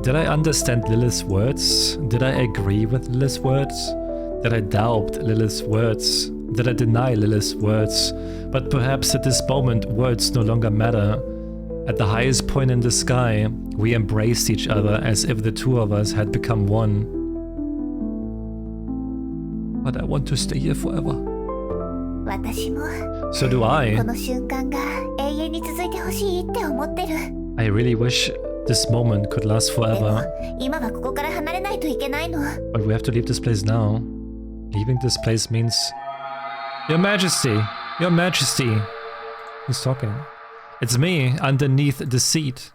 Did I understand Lilith's words? Did I agree with Lilith's words? Did I doubt Lilith's words? Did I deny Lilith's words? But perhaps at this moment words no longer matter. At the highest point in the sky, we embraced each other as if the two of us had become one. But I want to stay here forever. 私も So do I. この瞬間が永遠に続いてほしいって思ってる。 I really wish this moment could last でも forever. 今はここから離れないといけないの。 But we have to leave this place now. Leaving this place means... Your Majesty! Your Majesty! Who's talking? It's me, underneath the seat.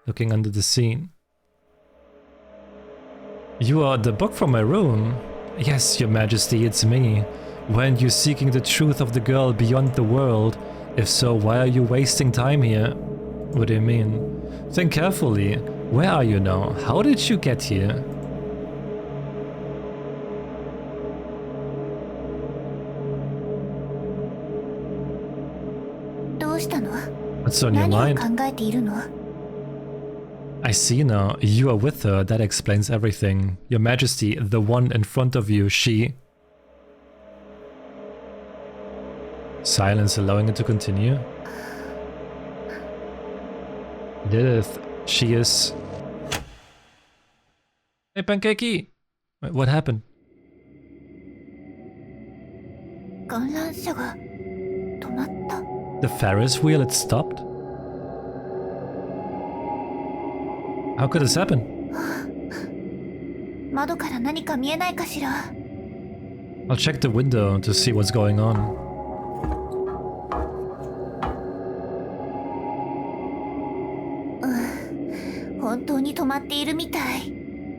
Looking under the scene. You are the book from my room. Yes, Your Majesty, it's me. Weren't you seeking the truth of the girl beyond the world? If so, why are you wasting time here? What do you mean? Think carefully. Where are you now? How did you get here? What's on your 何を mind? 考えているの？ I see now. You are with her. That explains everything. Your Majesty, the one in front of you, she... Silence, allowing it to continue. Lilith, she is... Hey, Pankeki! Wait, what happened? 観覧車が止まった。 The Ferris wheel, it stopped? How could this happen? 窓から何か見えないかしら。 I'll check the window to see what's going on. 本当に止まっているみたい。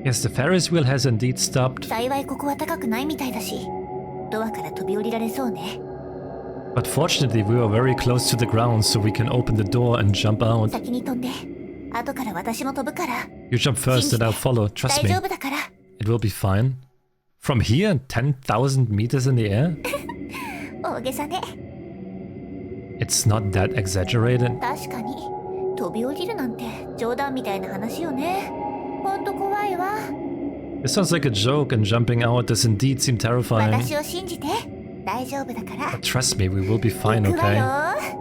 Yes, the Ferris wheel has indeed stopped. 幸いここは高くないみたいだし、ドアから飛び降りられそうね。 But fortunately, we were very close to the ground, so we can open the door and jump out. 先に飛んで、後から私も飛ぶから。 You jump first and I'll follow. Trust 大 me. 丈夫だから。 It will be fine. From here, 10,000 meters in the air? 大げさね。 It's not that exaggerated. 確かに飛び降りるなんて冗談みたいな話よね。ほんと怖いわ。 This sounds like a joke, and jumping out does indeed seem terrifying. 私を信じて。大丈夫だから。 But trust me, we will be fine, 行くわよ。 okay?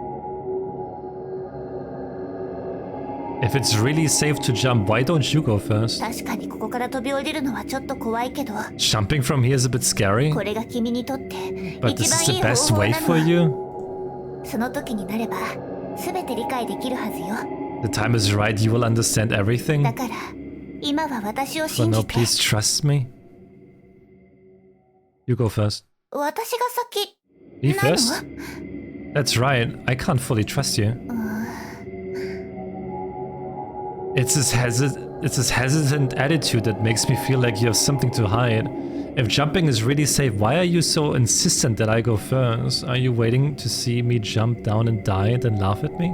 If it's really safe to jump, why don't you go first? 確かにここから飛び降りるのはちょっと怖いけど、 Jumping from here is a bit scary, これが君にとって but 一 this 番 is い the い方 best 法 way な for の。 you. その時になれば全て理解できるはずよ。 The time is right, you will understand だ everything. から今は私を But 信 no, じて。 please trust me. You go first. 私が先 Me なの？ first? That's right, I can't fully trust you. It's this hesitant attitude that makes me feel like you have something to hide. If jumping is really safe, why are you so insistent that I go first? Are you waiting to see me jump down and die and then laugh at me?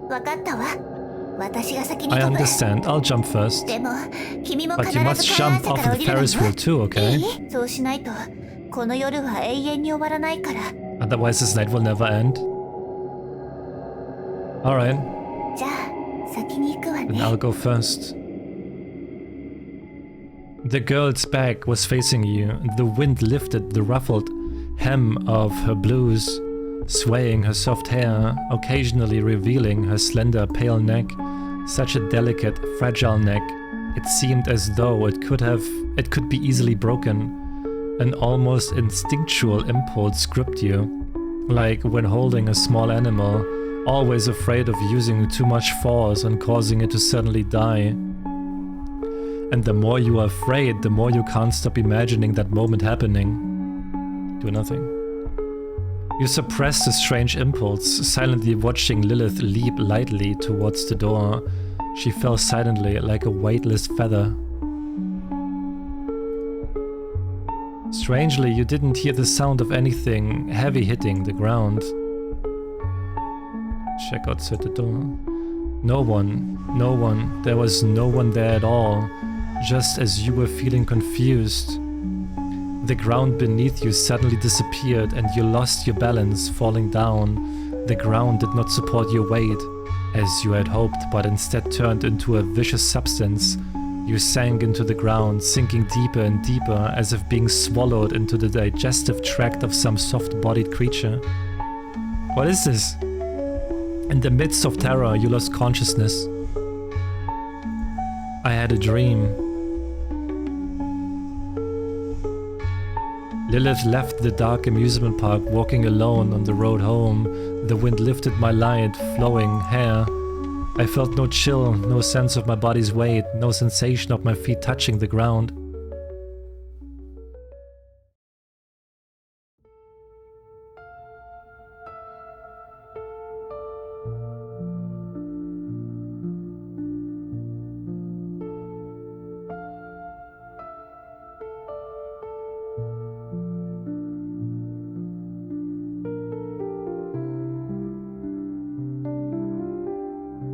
分かったわ。私が先に I 飛ぶ。 understand, I'll jump first. でも君も But 必 you ず must 開 jump いて off から降 the りるのよ。 Ferris wheel too, okay? いい？そうしないとこの夜は永遠に終わらないから。 Otherwise this night will never end. Alright, じゃあ先に行くわ then ね。 I'll go first. The girl's back was facing you, and the wind lifted the ruffled hem of her blouse, swaying her soft hair, occasionally revealing her slender, pale neck. Such a delicate, fragile neck. It seemed as though it could be easily broken. An almost instinctual impulse gripped you, like when holding a small animal, always afraid of using too much force and causing it to suddenly die. And the more you are afraid, the more you can't stop imagining that moment happening. Do nothing. You suppress the strange impulse, silently watching Lilith leap lightly towards the door. She fell silently like a weightless feather. Strangely, you didn't hear the sound of anything heavy hitting the ground. Check outside the door. No one. There was no one there at all, just as you were feeling confused. The ground beneath you suddenly disappeared and you lost your balance, falling down. The ground did not support your weight, as you had hoped, but instead turned into a vicious substance. You sank into the ground, sinking deeper and deeper, as if being swallowed into the digestive tract of some soft-bodied creature. What is this? In the midst of terror, you lost consciousness. I had a dream. Lilith left the dark amusement park, walking alone on the road home. The wind lifted my light, flowing hair. I felt no chill, no sense of my body's weight, no sensation of my feet touching the ground.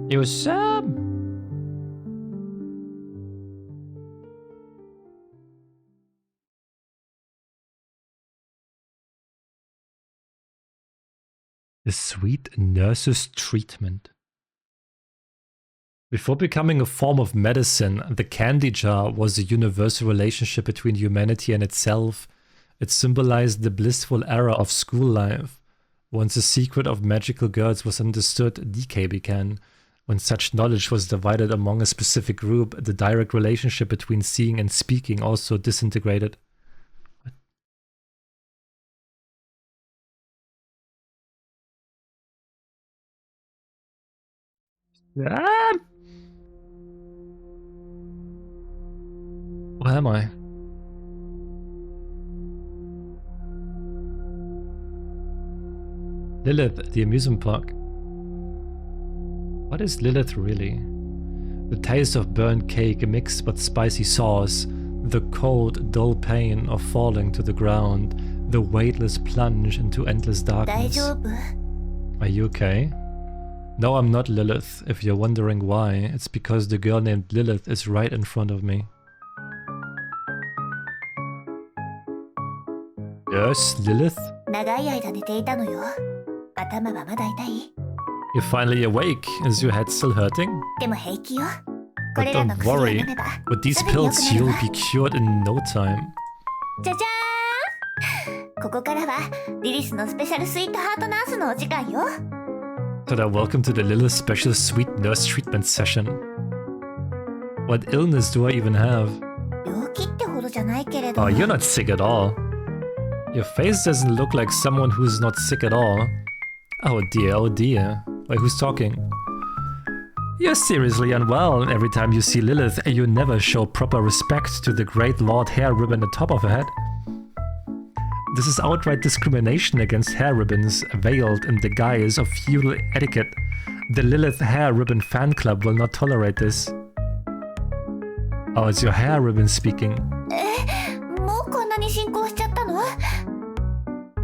You sub? The sweet nurse's treatment. Before becoming a form of medicine, the candy jar was a universal relationship between humanity and itself. It symbolized the blissful era of school life. Once the secret of magical girls was understood, decay began. When such knowledge was divided among a specific group, the direct relationship between seeing and speaking also disintegrated. Ah! am I? Lilith at the amusement park. What is Lilith really? The taste of burnt cake mixed with spicy sauce, the cold, dull pain of falling to the ground, the weightless plunge into endless 大 darkness. 丈夫？ Are you okay? No, I'm not Lilith. If you're wondering why, it's because the girl named Lilith is right in front of me. Yes, Lilith? 長い間寝ていたのよ。頭はまだ痛い？ You're finally awake. Is your head still hurting? でも平気よ。こ But れらの don't 薬を worry. 飲めば With these すぐに良く pills, なる you'll わ。 be cured in no time. じゃじゃーん。ここからはリリスのスペシャルスイートハートナースのお時間よ。 So welcome to the Lilith special sweet nurse treatment session. What illness do I even have? 病気ってほどじゃないけれど。 Oh, you're not sick at all. Your face doesn't look like someone who's not sick at all. Oh dear, oh dear. Wait, who's talking? You're seriously unwell. Every time you see Lilith, you never show proper respect to the great Lord hair ribbon atop of her head. This is outright discrimination against hair ribbons, veiled in the guise of feudal etiquette. The Lilith Hair Ribbon fan club will not tolerate this. Oh, it's your hair ribbon speaking. もうこんなに進行しちゃったの？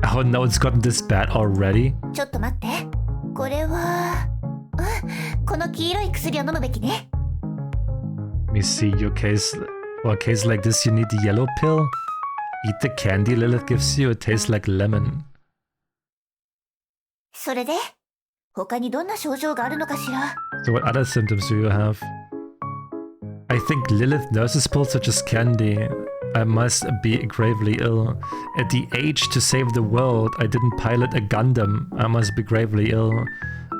Oh no, it's gotten this bad already? ちょっと待って。これは、この黄色い薬を飲むべきね。 Let me see, your case. For a case like this, you need the yellow pill? Eat the candy Lilith gives you, it tastes like lemon. それで、他にどんな症状があるのかしら？ So what other symptoms do you have? I think Lilith nurses pills are just candy. I must be gravely ill. At the age to save the world, I didn't pilot a Gundam. I must be gravely ill.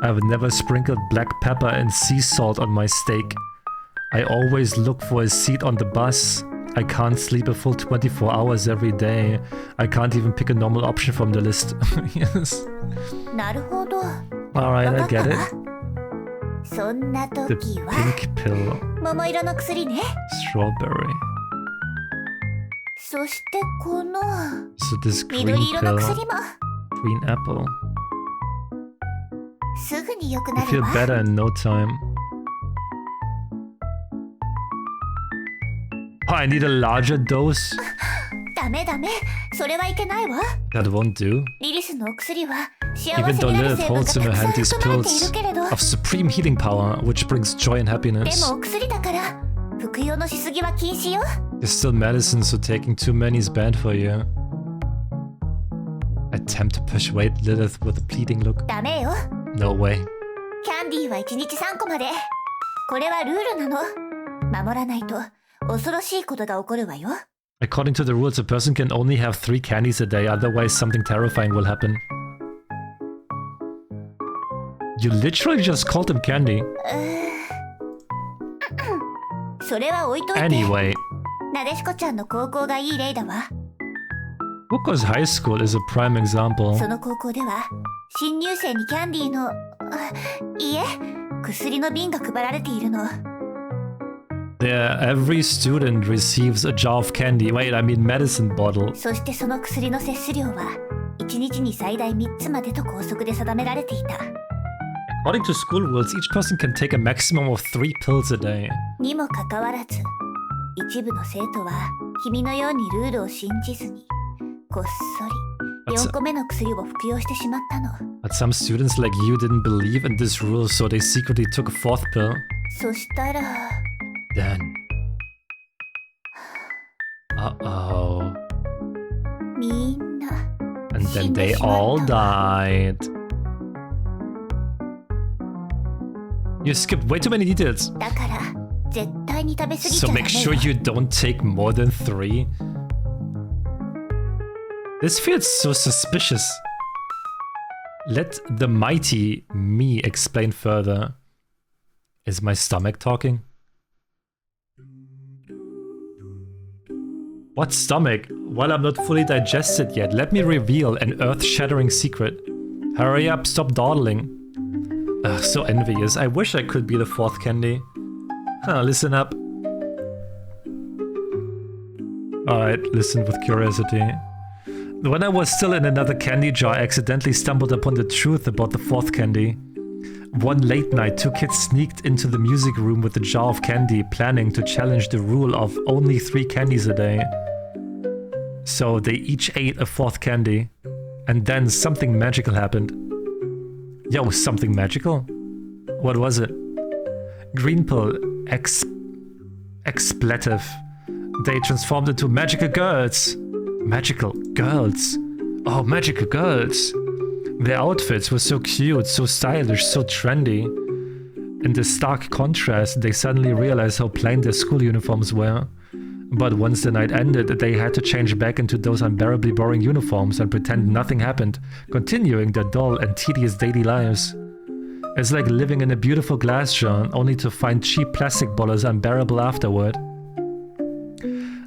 I've never sprinkled black pepper and sea salt on my steak. I always look for a seat on the bus. I can't sleep a full 24 hours every day. I can't even pick a normal option from the list. Yes. なるほど。 Alright, I get it. そんな The 時は、 pink pill. 桃色の薬ね。 Strawberry. そしてこの So this green 緑色の pill. 薬も Green apple. すぐに良くな You る feel わ。 better in no time. Oh, I need a larger dose? ダメダメ。それはいけないわ。 That won't do. リリスのお薬は幸 Even せ though になる Lilith 成分が holds た in her くさん hand these 含まれてい pills るけれど、 of supreme healing power, which brings joy and で happiness. もお薬だから服用のしすぎは禁止よ。 It's still medicine, so taking too many is bad for you. Attempt to persuade Lilith with a pleading look. ダメよ。 No way. キャンディーは1日3個まで。これはルールなの。守らないと恐ろしいことが起こるわよ。 According to the rules, a person can only have 3 candies a day, otherwise something terrifying will happen. You literally just called them candy. それは置いといて。 Anyway, なでしこちゃんの高校がいい例だわ。 Buko's high school is a prime example. その高校では新入生にキャンディーのいいえ薬の瓶が配られているの。 There, every student receives a jar of candy. Wait, I mean medicine bottle. そしてその薬の摂取量は1日に最大3つまでと校則で定められていた。 According to school rules, each person can take a maximum of 3 pills a day. にもかかわらず一部の生徒は君のようにルールを信じずにこっそり4個目の薬を服用してしまったの。 But some students like you didn't believe in this rule, so they secretly took a 4th pill. そしたら Then... Uh-oh. みんな And then they all died. You skipped way too many details. だから絶対に食べ過ぎち So ゃダメ make sure よ。 you don't take more than 3. This feels so suspicious. Let the mighty me explain further. Is my stomach talking? What stomach? Well, I'm not fully digested yet. Let me reveal an earth-shattering secret. Hurry up, stop dawdling. Ugh, so envious. I wish I could be the 4th candy. Huh, listen up. Alright, listen with curiosity. When I was still in another candy jar, I accidentally stumbled upon the truth about the fourth candy. One late night, 2 kids sneaked into the music room with a jar of candy, planning to challenge the rule of only 3 candies a day. So they each ate a 4th candy, and then something magical happened. Yo, something magical? What was it? Green pill, expletive. They transformed into magical girls. Magical girls. Oh, magical girls. Their outfits were so cute, so stylish, so trendy. In the stark contrast, they suddenly realized how plain their school uniforms were. But once the night ended, they had to change back into those unbearably boring uniforms and pretend nothing happened, continuing their dull and tedious daily lives. It's like living in a beautiful glass jar, only to find cheap plastic bottles unbearable afterward.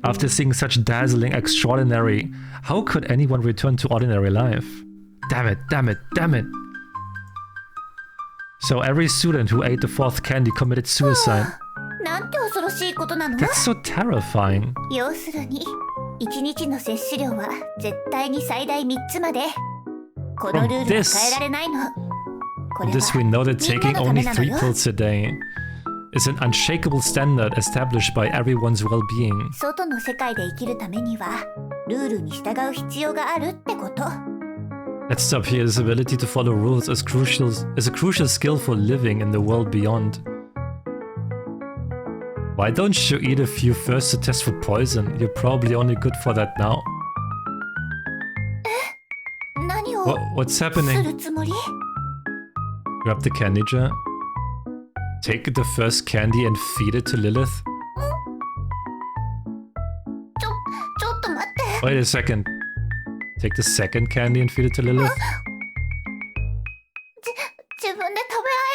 After seeing such dazzling, extraordinary, how could anyone return to ordinary life? Damn it, damn it, damn it! So every student who ate the 4th candy committed suicide. That's so terrifying. 要するに、1日の摂取量は絶対に最大3つまで。このルールは変えられないの。 This we know that taking only 3 pills a day is an unshakable standard established by everyone's well-being. 外の世界で生きるためにはルールに従う必要があるってこと。 Let's stop here. This ability to follow rules is a crucial skill for living in the world beyond. Why don't you eat a few first to test for poison? You're probably only good for that now. What's happening? Grab the candy jar. Take the first candy and feed it to Lilith. Wait a second. Take the second candy and feed it to Lilith.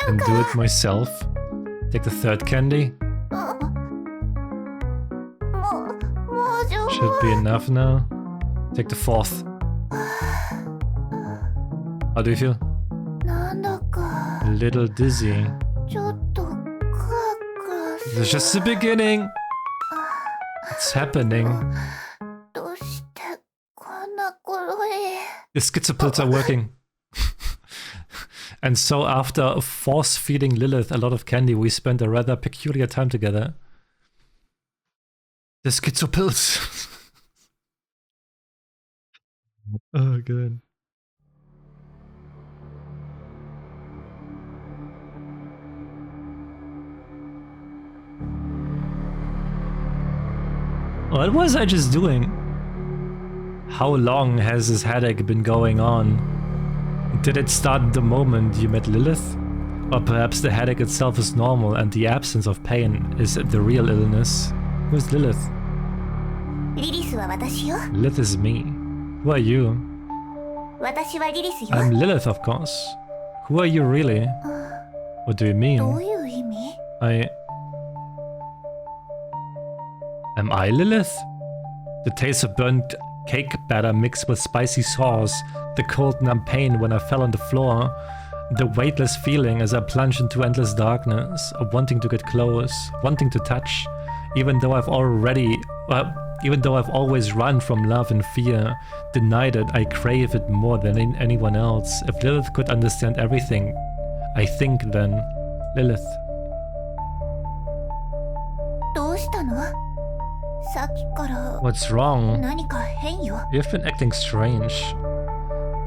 And do it myself. Take the 3rd candy. Should be enough now. Take the 4th. How do you feel? A little dizzy. This is just the beginning. What's happening? The schizopills are working. And so after force-feeding Lilith a lot of candy, we spent a rather peculiar time together. The schizopills. Oh, good. What was I just doing? How long has this headache been going on? Did it start the moment you met Lilith? Or perhaps the headache itself is normal and the absence of pain is the real illness? Who's Lilith? Lilith is me. Who are you? I'm Lilith, of course. Who are you really? What do you mean? Am I Lilith? The taste of burnt cake batter mixed with spicy sauce, the cold numb pain when I fell on the floor, the weightless feeling as I plunged into endless darkness, of wanting to get close, wanting to touch, even though I've always run from love and fear, denied it, I crave it more than anyone else. If Lilith could understand everything, I think then, Lilith. What's wrong? You've been acting strange.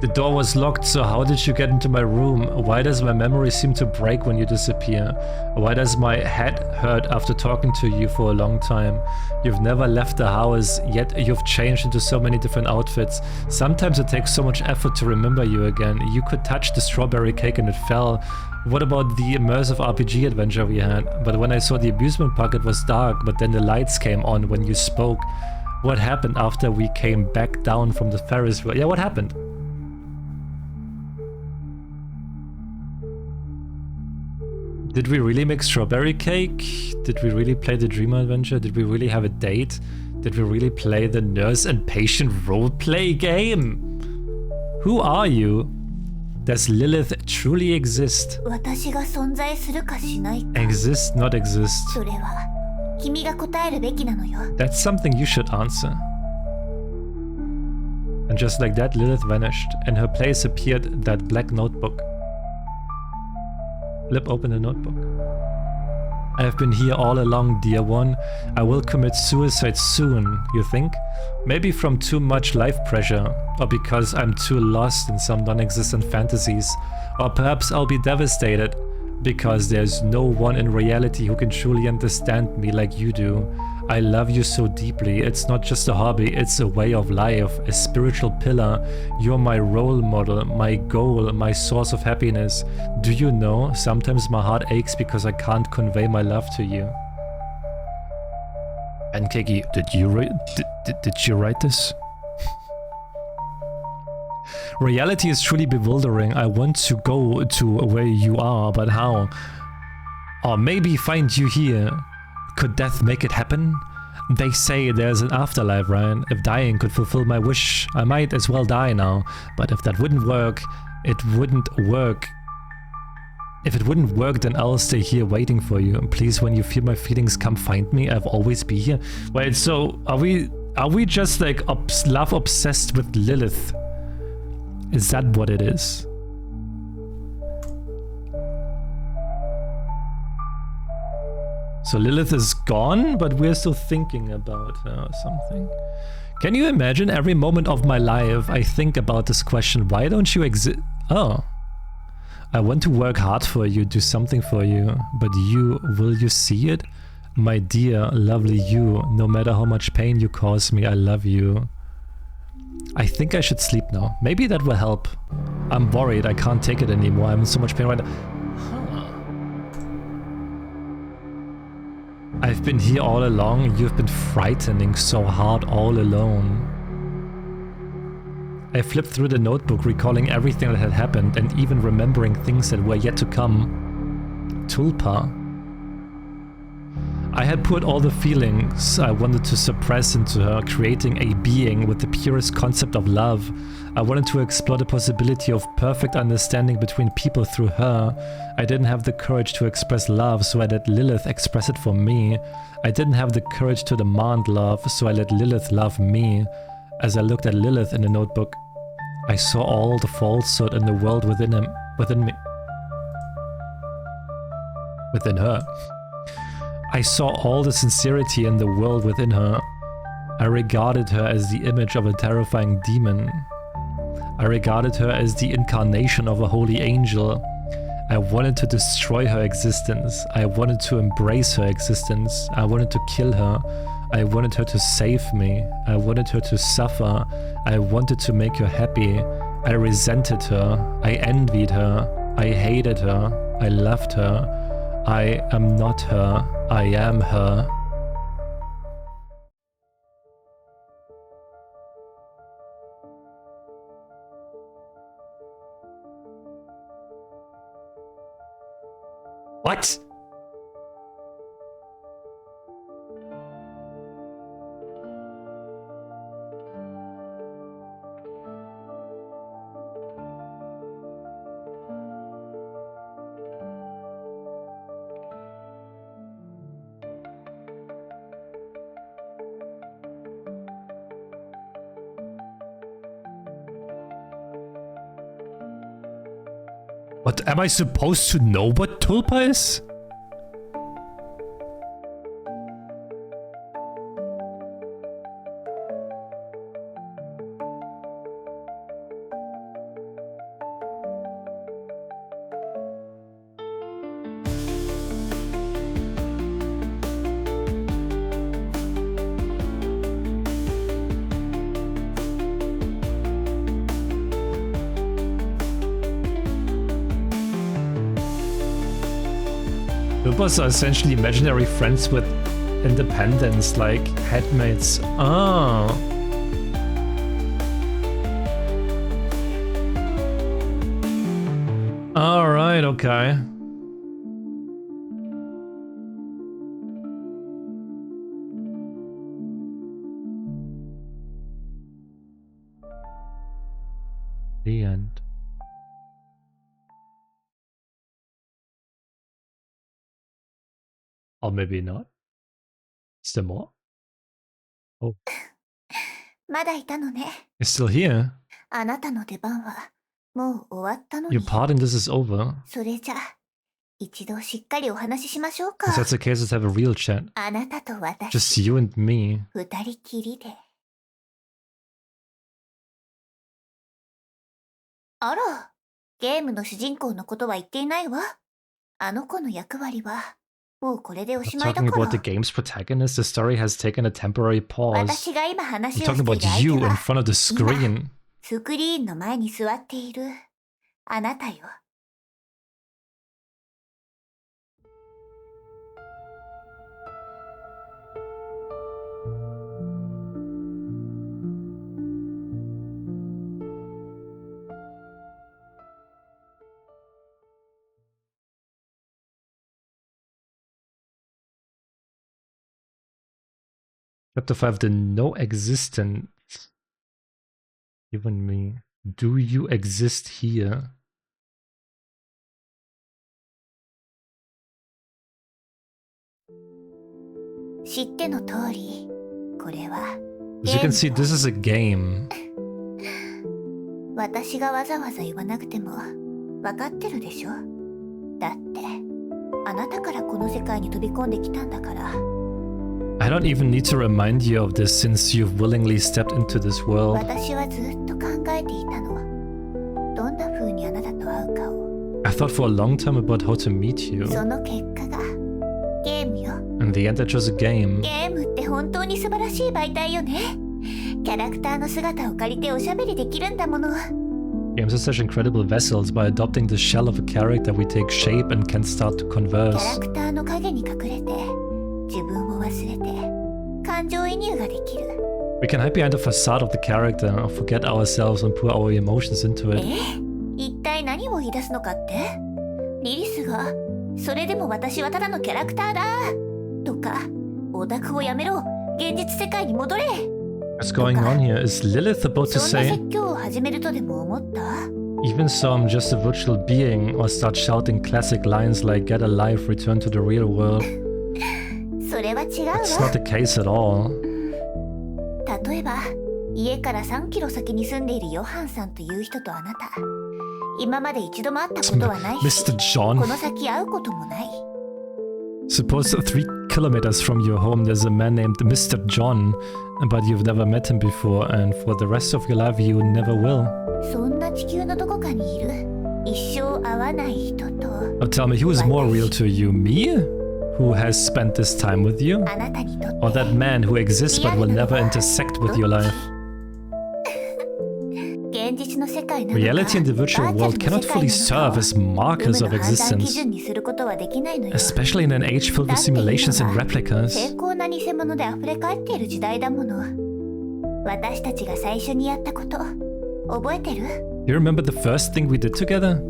The door was locked, so how did you get into my room? Why does my memory seem to break when you disappear? Why does my head hurt after talking to you for a long time? You've never left the house, yet you've changed into so many different outfits. Sometimes it takes so much effort to remember you again. You could touch the strawberry cake and it fell. What about the immersive RPG adventure we had? But when I saw the amusement park it was dark, but then the lights came on when you spoke. What happened after we came back down from the Ferris wheel? Yeah, what happened? Did we really make strawberry cake? Did we really play the dream adventure? Did we really have a date? Did we really play the nurse and patient roleplay game? Who are you? Does Lilith truly exist? Exist, not exist. That's something you should answer. And just like that, Lilith vanished. In her place appeared that black notebook. Flip open the notebook. I have been here all along, dear one. I will commit suicide soon, you think? Maybe from too much life pressure, or because I'm too lost in some non-existent fantasies, or perhaps I'll be devastated because there's no one in reality who can truly understand me like you do. I love you so deeply. It's not just a hobby, it's a way of life, a spiritual pillar. You're my role model, my goal, my source of happiness. Do you know, sometimes my heart aches because I can't convey my love to you. And Kiki, did you write this? Reality is truly bewildering. I want to go to where you are, but how? Or maybe find you here. Could death make it happen? They say there's an afterlife, right? If dying could fulfill my wish, I might as well die now. But if that wouldn't work, it wouldn't work. If it wouldn't work, then I'll stay here waiting for you. Please, when you feel my feelings, come find me. I'll always be here. Wait, so are we just like love obsessed with Lilith? Is that what it is? So Lilith is gone, but we're still thinking about her or something. Can you imagine every moment of my life I think about this question, why don't you exist? Oh. I want to work hard for you, do something for you, but will you see it? My dear, lovely you, no matter how much pain you cause me, I love you. I think I should sleep now. Maybe that will help. I'm worried, I can't take it anymore, I'm in so much pain right now. I've been here all along, you've been frightening so hard all alone. I flipped through the notebook, recalling everything that had happened and even remembering things that were yet to come. Tulpa. I had put all the feelings I wanted to suppress into her, creating a being with the purest concept of love. I wanted to explore the possibility of perfect understanding between people through her. I didn't have the courage to express love, so I let Lilith express it for me. I didn't have the courage to demand love, so I let Lilith love me. As I looked at Lilith in the notebook, I saw all the falsehood in the world within her. I saw all the sincerity in the world within her. I regarded her as the image of a terrifying demon. I regarded her as the incarnation of a holy angel. I wanted to destroy her existence. I wanted to embrace her existence. I wanted to kill her. I wanted her to save me. I wanted her to suffer. I wanted to make her happy. I resented her. I envied her. I hated her. I loved her. I am not her. I am her. What? What, am I supposed to know what Tulpa is? Tulpas are essentially imaginary friends with independence, like headmates. Oh. Alright, okay. The end. Or maybe not. Is there more? Oh. まだいたのね。 You're still here? あなたの出番はもう終わったの Your に。 part in this is over. それじゃ一度しっかりお話ししましょう If か。 that's the case, let's have a real chat. あなたと私 Just you and me. 二人きりで。あら、ゲームの主人公のことは言っていないわ。あの子の役割はもうこれでおし I'm まいだ talking から about the game's protagonist. The story has taken a temporary pause. 私が今 I'm 話を talking してい about る相 you 手 in は front of the screen. スクリーンの前に座っているあなたよ。Chapter 5, the NOexistenceN. You and me. Do you exist here? 知っての通り、これは As you can see, this is a game. 私がわざわざ言わなくても分かってるでしょ。だってあなたからこの世界に飛び込んできたんだから。 I don't even need to remind you of this since you've willingly stepped into this world. 私はずっと考えていたの。どんな風にあなたと会うかを。 I thought for a long time about how to meet you. その結果がゲームよ。 In the end, I chose a game. ゲームって本当に素晴らしい媒体よね。キャラクターの姿を借りておしゃべりできるんだもの。 Games are such incredible vessels. By adopting the shell of a character, we take shape and can start to キャ converse. ラクターの影に隠れて自分を忘れて感情移入ができる。 We can hide behind the facade of the character, or forget ourselves and pour our emotions into it. 一体何を言い出すのかって？リリスがそれでも私はただのキャラクターだとか、オタクをやめろ、現実世界に戻れ。 What's going on here? Is Lilith about to そんな say, 説教を始めるとでも思った？ even so I'm just a virtual being, or start shouting classic lines like get a life, return to the real world? それは違う It's わ。 not the case at all. 例えば家から3キロ先に住んでいるヨハンさんという人とあなた、今まで一度も会ったことはないし、 Mr. こ John. の先会うこともない。 Suppose 3 kilometers from your home there's a man named Mr. John, but you've never met him before, and for the rest of your life you never will. そんな地球のどこかにいる一生会わない人と Now tell me, who is more real to you? Me? Who has spent this time with you? あなたにとって Or that man who exists but will never intersect with your life? 現実の世界なのか Reality and the virtual バー world チャル cannot の世界 fully なの serve か as を markers 有 of 無の判断基 existence, 準にすることはできないのよ。 especially in an age filled with だって今 simulations and は replicas. 精巧な偽物で溢れ返っている時代だもの。私たちが最初にやったこと覚えてる？ You remember the first thing we did together?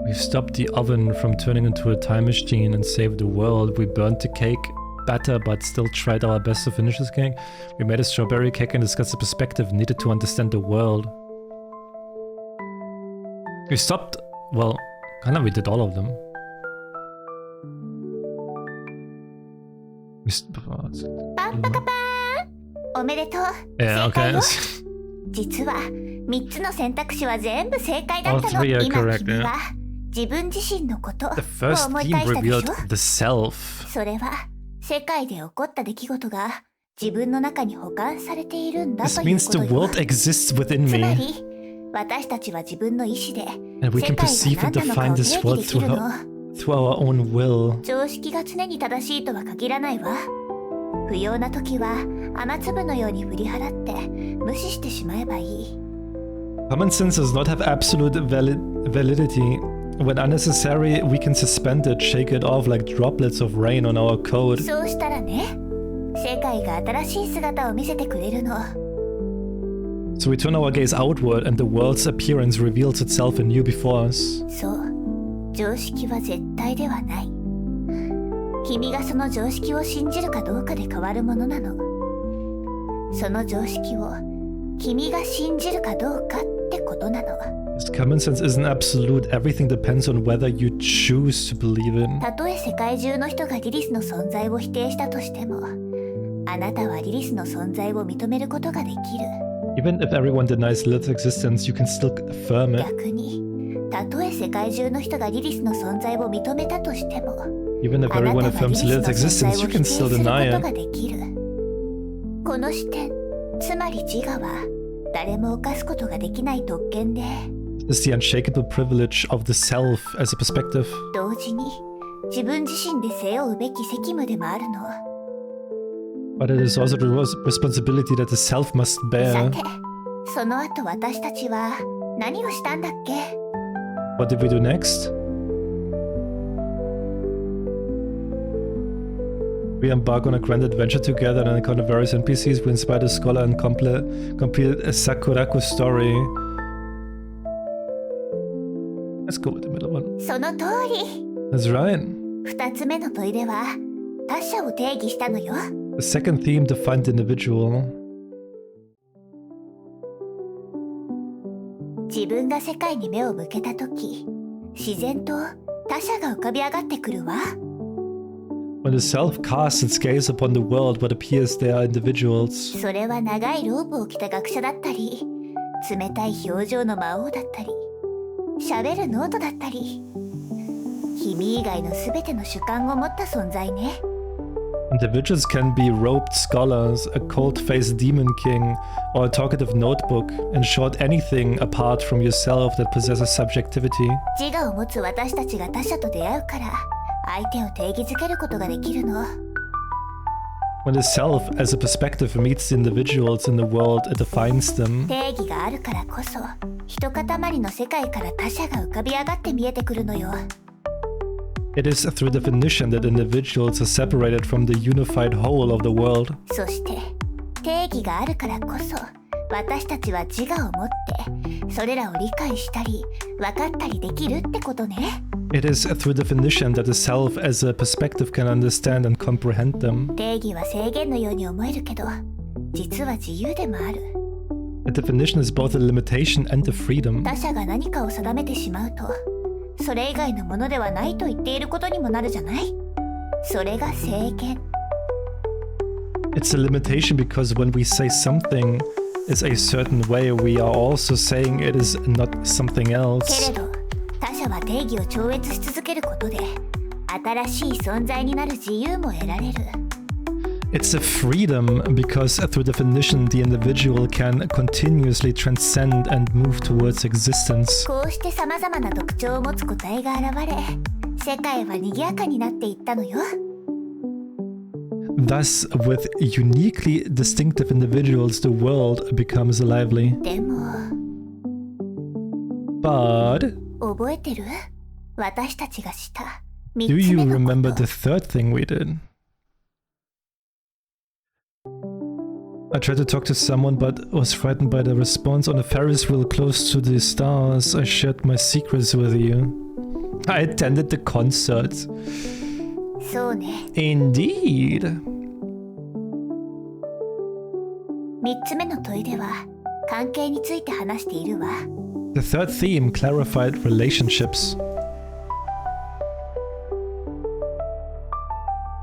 We stopped the oven from turning into a time machine and saved the world. We burned the cake batter but still tried our best to finish this cake. We made a strawberry cake and discussed the perspective needed to understand the world. We stopped... well, kind of we did all of them. We パンパカパーンおめでとう。 yeah, 正解 okay. よ。実は3つの選択肢は全部正解だったの。 All three are 今 correct, 君は自分自身のことを The first 思い theme 返したでし revealed ょ。 the self. それは世界で起こった出来事が自分の中に保管されているんだ This という means こ the とよ。 world exists within つま me, り私たちは自分の意志で and we 世 can 界 perceive が and 何なのか define を this 定 world 義できるの。 through our own will. 常識が常に正しいとは限らないわ。不要な時は雨粒のように振り払って無視してしまえばいい。 Common sense does not have absolute validity. When unnecessary, we can suspend it, shake it off like droplets of rain on our code. そうしたらね、世界が新しい姿を見せてくれるの。 So we turn our gaze outward, and the world's appearance reveals itself anew before us. そう、常識は絶対ではない。君がその常識を信じるかどうかで変わるものなの。その常識を君が信じるかどうかってことなの。 This common sense isn't absolute. Everything depends on whether you choose to believe in. たとえ世界中の人がリリスの存在を否定したとしても、あなたはリリスの存在を認めることができる。Even if everyone denies Lilith's existence, you can still affirm it. 逆に、たとえ世界中の人がリリスの存在を認めたとしても、 Even if あな everyone たはリリ affirms スの Lilith's 存 existence, 在を you 否 can 定す still るこ deny とが it. できる。この視点、つまり自我は誰も犯すことができない特権で、 It's the unshakable privilege of the self as a perspective. 同時に自分自身で背負うべき責務でもあるの。 But it is also the responsibility that the self must さ bear. て、その後私たちは何をしたんだっけ？ What did we do next? We embark on a grand adventure together and encounter various NPCs. We inspire the scholar and complete a Sakuraku story. Let's go with the middle one. その通り。 That's right. 二つ目の問いでは他者を定義したのよ。 The second theme defined the individual. 自分が世界に目を向けたとき、自然と他者が浮かび上がってくるわ。 When the self casts its gaze upon the world, what appears there are individuals. それは長いローブを着た学者だったり、冷たい表情の魔王だったり、喋るノートだったり、君以外のすべての主観を持った存在ね。 Individuals can be robed scholars, a cold-faced demon king, or a talkative notebook. In short, anything apart from yourself that possesses subjectivity. 自我を持つ私たちが他者と出会うから、相手を定義づけることができるの。 When the self as a perspective meets the individuals in the world, it defines them. 定義があるからこそ、一塊の世界から他者が浮かび上がって見えてくるのよ。 It is through definition that individuals are separated from the unified whole of the world. そして定義があるからこそ私たちは自我を持ってそれらを理解したり分かったりできるってことね。 It is through definition that the self as a perspective can understand and comprehend them. 定義は制限のように思えるけど実は自由でもある。 A definition is both a limitation and a freedom. 他者が何かを定めてしまうとそれ以外のものではないと言っていることにもなるじゃない。それが制限。 It's a limitation because when we say something is a certain way, we are also saying it is not something け else. れど他者は定義を超越し続けることで新しい存在になる自由も得られる。 It's a freedom because through definition the individual can continuously transcend and move towards existence. こうして様々な特徴を持つ個体が現れ、世界は賑やかになっていったのよ。 Thus, with uniquely distinctive individuals, the world becomes lively. でも、 But 覚えてる？私たちがした3 do つ you 目のこ remember と。 the third thing we did? I tried to talk to someone but was frightened by the response. On a Ferris wheel close to the stars, I shared my secrets with you. I attended the concert. そうね。 Indeed. 3つ目の問いでは、関係について話しているわ。 The third theme clarified relationships.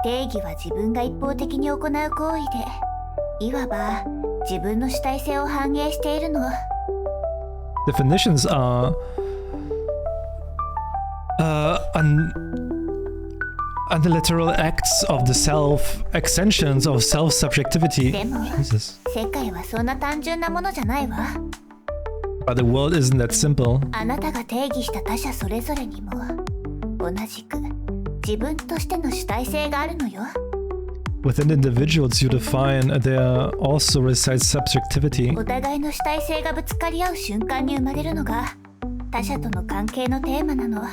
定義は自分が一方的に行う行為で、いわば自分の主体性を反映しているの。 Definitions are unilateral acts of the self, extensions of self-subjectivity. でも、 Jesus. 世界はそんな単純なものじゃないわ。 But the world isn't that simple. あなたが定義した他者それぞれにも同じく自分としての主体性があるのよ。 Within individuals you define, there also resides subjectivity. お互いの主体性がぶつかり合う瞬間に生まれるのが他者との関係のテーマなの。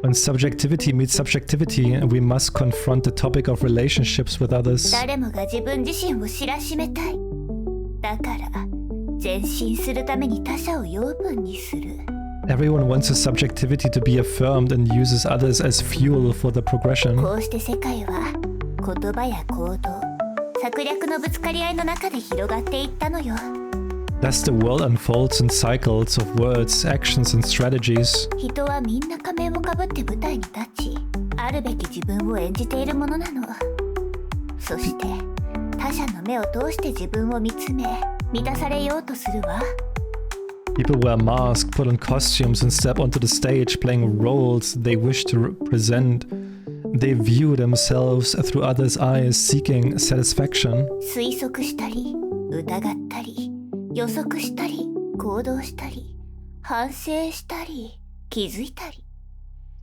When subjectivity meets subjectivity, we must confront the topic of relationships with others. 誰もが自分自身を知らしめたい。だから前進するために他者を養分にする。 Everyone wants a subjectivity to be affirmed and uses others as fuel for the progression. こうして世界は言葉や行動、策略のぶつかり合いの中で広がっていったのよ。 Thus the world unfolds in cycles of words, actions, and strategies. 人はみんな仮面をかぶって舞台に立ち、あるべき自分を演じているものなの。そして他者の目を通して自分を見つめ満たされようとするわ。 People wear masks, put on costumes, and step onto the stage, playing roles they wish to represent. They view themselves through others' eyes, seeking satisfaction. 推測したり疑ったり予測したり行動したり反省したり気づいたり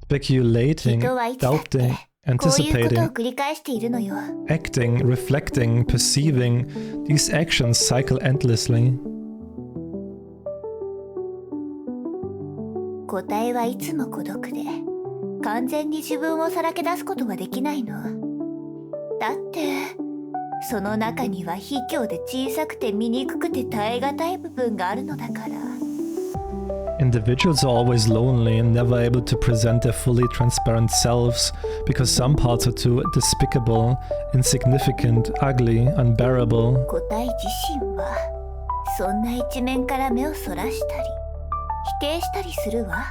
Speculating, 人はいつだって doubting, こういうことを anticipating, 繰り返しているのよ。 acting, reflecting, perceiving. These actions cycle endlessly. 答えはいつも孤独で完全に自分をさらけ出すことはできないの。だってその中には卑怯で小さくて醜くて耐え難い部分があるのだから。 Individuals are always lonely and never able to present their fully transparent selves because some parts are too despicable, insignificant, ugly, unbearable. 個体自身はそんな一面から目をそらしたり否定したりするわ。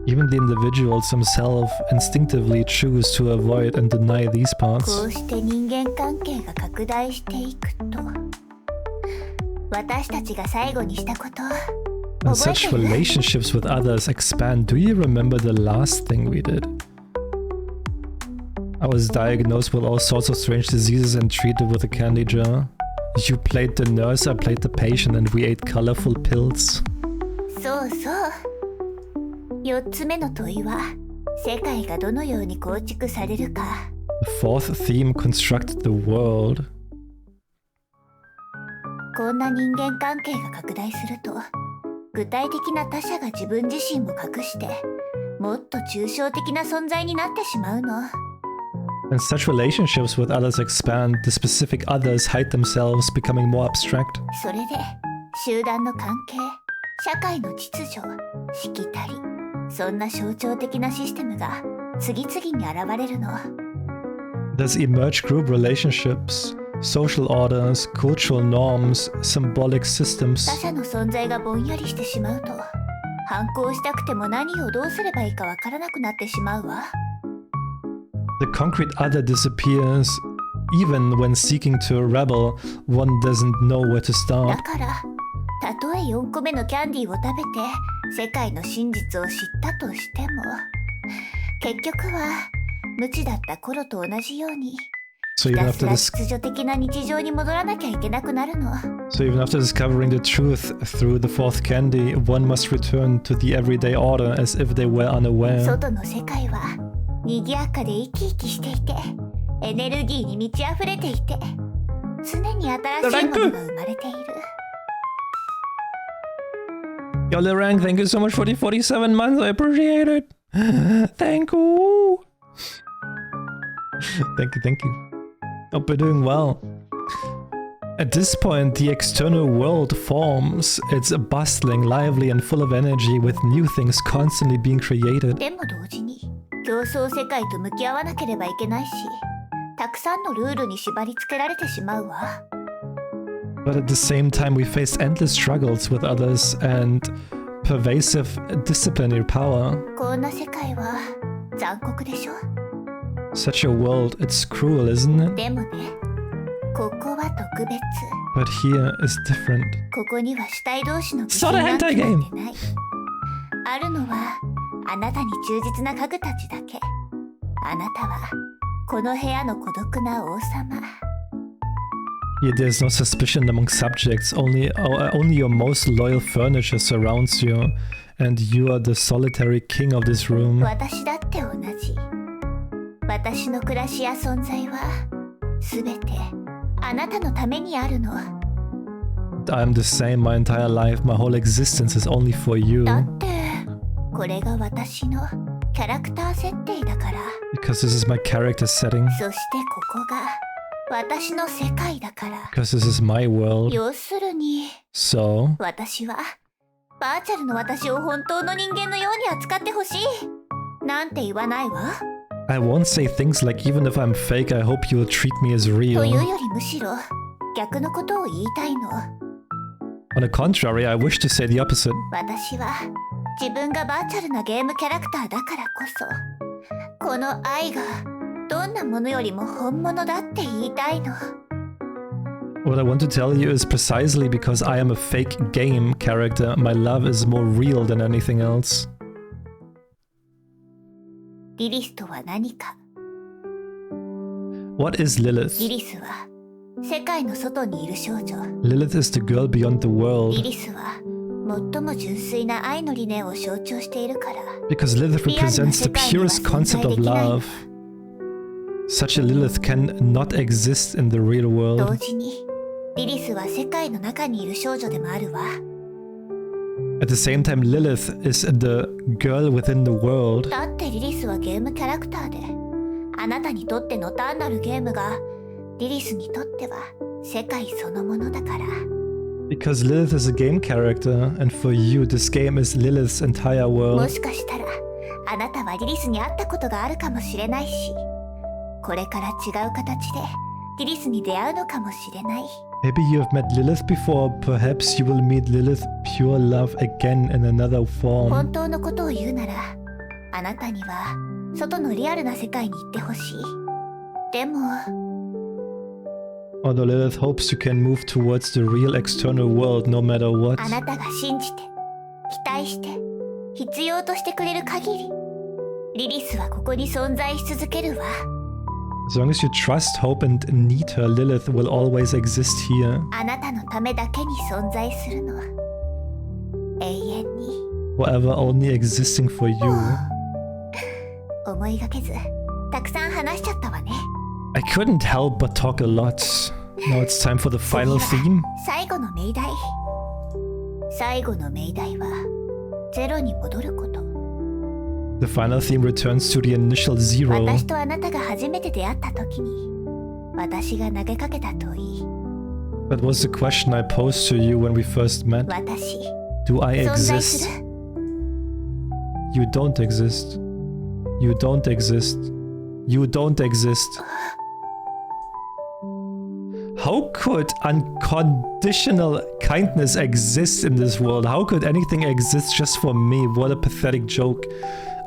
Even the individuals themselves instinctively choose to avoid and deny these こ parts. うして人間関係が拡大していくと私たちが最後にしたこと And 覚え such てる？ relationships with others expand. Do you remember the last thing we did? I was diagnosed with all sorts of strange diseases and treated with a candy jar. You played the nurse, I played the patient, and we ate colorful pills. そうそう4つ目の問いは世界がどのように構築されるか。 The fourth theme constructed the world. こんな人間関係が拡大すると具体的な他者が自分自身を隠してもっと抽象的な存在になってしまうの。 And such relationships with others expand. The specific others hide themselves, becoming more abstract. それで集団の関係社会の秩序しきたりそんな象徴的なシステムが次々に現れるの。 Thus emerge group relationships, social orders, cultural norms, symbolic 他 systems. 者の存在がぼんやりしてしまうと反抗したくても何をどうすればいいかわからなくなってしまうわ。 The concrete other disappears. Even when seeking to rebel, one doesn't know where to だ start. からたとえ4個目のキャンディーを食べて世界の真実を知ったとしても結局は無知だった頃と同じように So ひ even た after すら this, 秩序的な日常に戻らなきゃいけなくなるの。 so even after discovering the truth through the fourth candy, one must return to the everyday order as if they were unaware. 外の世界は賑やかで生き生きしていてエネルギーに満ち溢れていて常に新しいものが生まれている。 Yo, Lirang, thank you so much for the 47 months. I appreciate it. Thank you. Thank you. Hope you're doing well. At this point, the external world forms. It's bustling, lively, and full of energy, with new things constantly being created. でも同時に競争世界と向き合わなければいけないしたくさんのルールに縛り付けられてしまうわ。 But at the same time, we face endless struggles with others and pervasive disciplinary power. こんな世界は残酷でしょ。 Such a world, it's cruel, isn't it? でもね、ここは特別。 But here is different. ここには主体同士の矛 So 盾 the なんて hentai game. ない。あるのはあなたに忠実な家具たちだけ。あなたはこの部屋の孤独な王様。 Here there's no suspicion among subjects, only your most loyal furniture surrounds you, and you are the solitary king of this room. 私だって同じ。私の暮らしや存在はすべてあなたのためにあるの。 I'm the same my entire life, my whole existence is only for you. だってこれが私のキャラクター設定だから。 Because this is my character setting. そしてここが私の世界だから。 Because this is my world. 要するに So, 私はバーチャルの私を本当の人間のように扱ってほしいなんて言わないわ。 I won't say things like even if I'm fake, I hope you will treat me as という real. よりむしろ逆のことを言いたいの。 On the contrary, I wish to say the opposite. 私は自分がバーチャルなゲームキャラクターだからこそこの愛がどんなものよりも本物だって言いたいの。What I want to tell you is precisely because I am a fake game character, my love is more real than anything else. リリスとは何か。 What is リ Lilith? リスは世界の外にいる少女。 Lilith is the girl beyond the リ world. リスは最も純粋な愛の理念を象徴しているから。 Because Lilith represents the purest concept of love. Such a Lilith cannot exist in the real 同 world. 時にリリスは世界の中にいる少女でもあるわ。 At the same time, Lilith is the girl within the world. だってリリスはゲームキャラクターで、あなたにとっての単なるゲームがリリスにとっては世界そのものだから。 Because Lilith is a game character, and for you, this game is Lilith's entire も world. しかしたらあなたはリリスに会ったことがあるかもしれないし、これから違う形でリリスに出会うのかもしれない。 Maybe you have met Lilith before, perhaps you will meet Lilith pure love again in another 本 form. 当のことを言うなら、あなたには外のリアルな世界に行ってほしい。でも Although Lilith hopes you can move towards the real external world no matter what. あなたが信じて、期待して、必要としてくれる限り、リリスはここに存在し続けるわ。 As long as you trust, hope, and need her, Lilith will always exist here. あなたのためだけに存在するの。永遠に。 Forever only existing for you. 思いがけず、たくさん話しちゃったわね。 I couldn't help but talk a lot. Now it's time for the final 次 theme. は最後の命題。最後の命題は、ゼロに戻ること。 The final theme returns to the initial zero. 私とあなたが初めて出会った時に、私が投げかけた問い。 That was the question I posed to you when we first met. 私、 Do I 存在す exist? る？ You don't exist. You don't exist. You don't exist. How could unconditional kindness exist in this world? How could anything exist just for me? What a pathetic joke.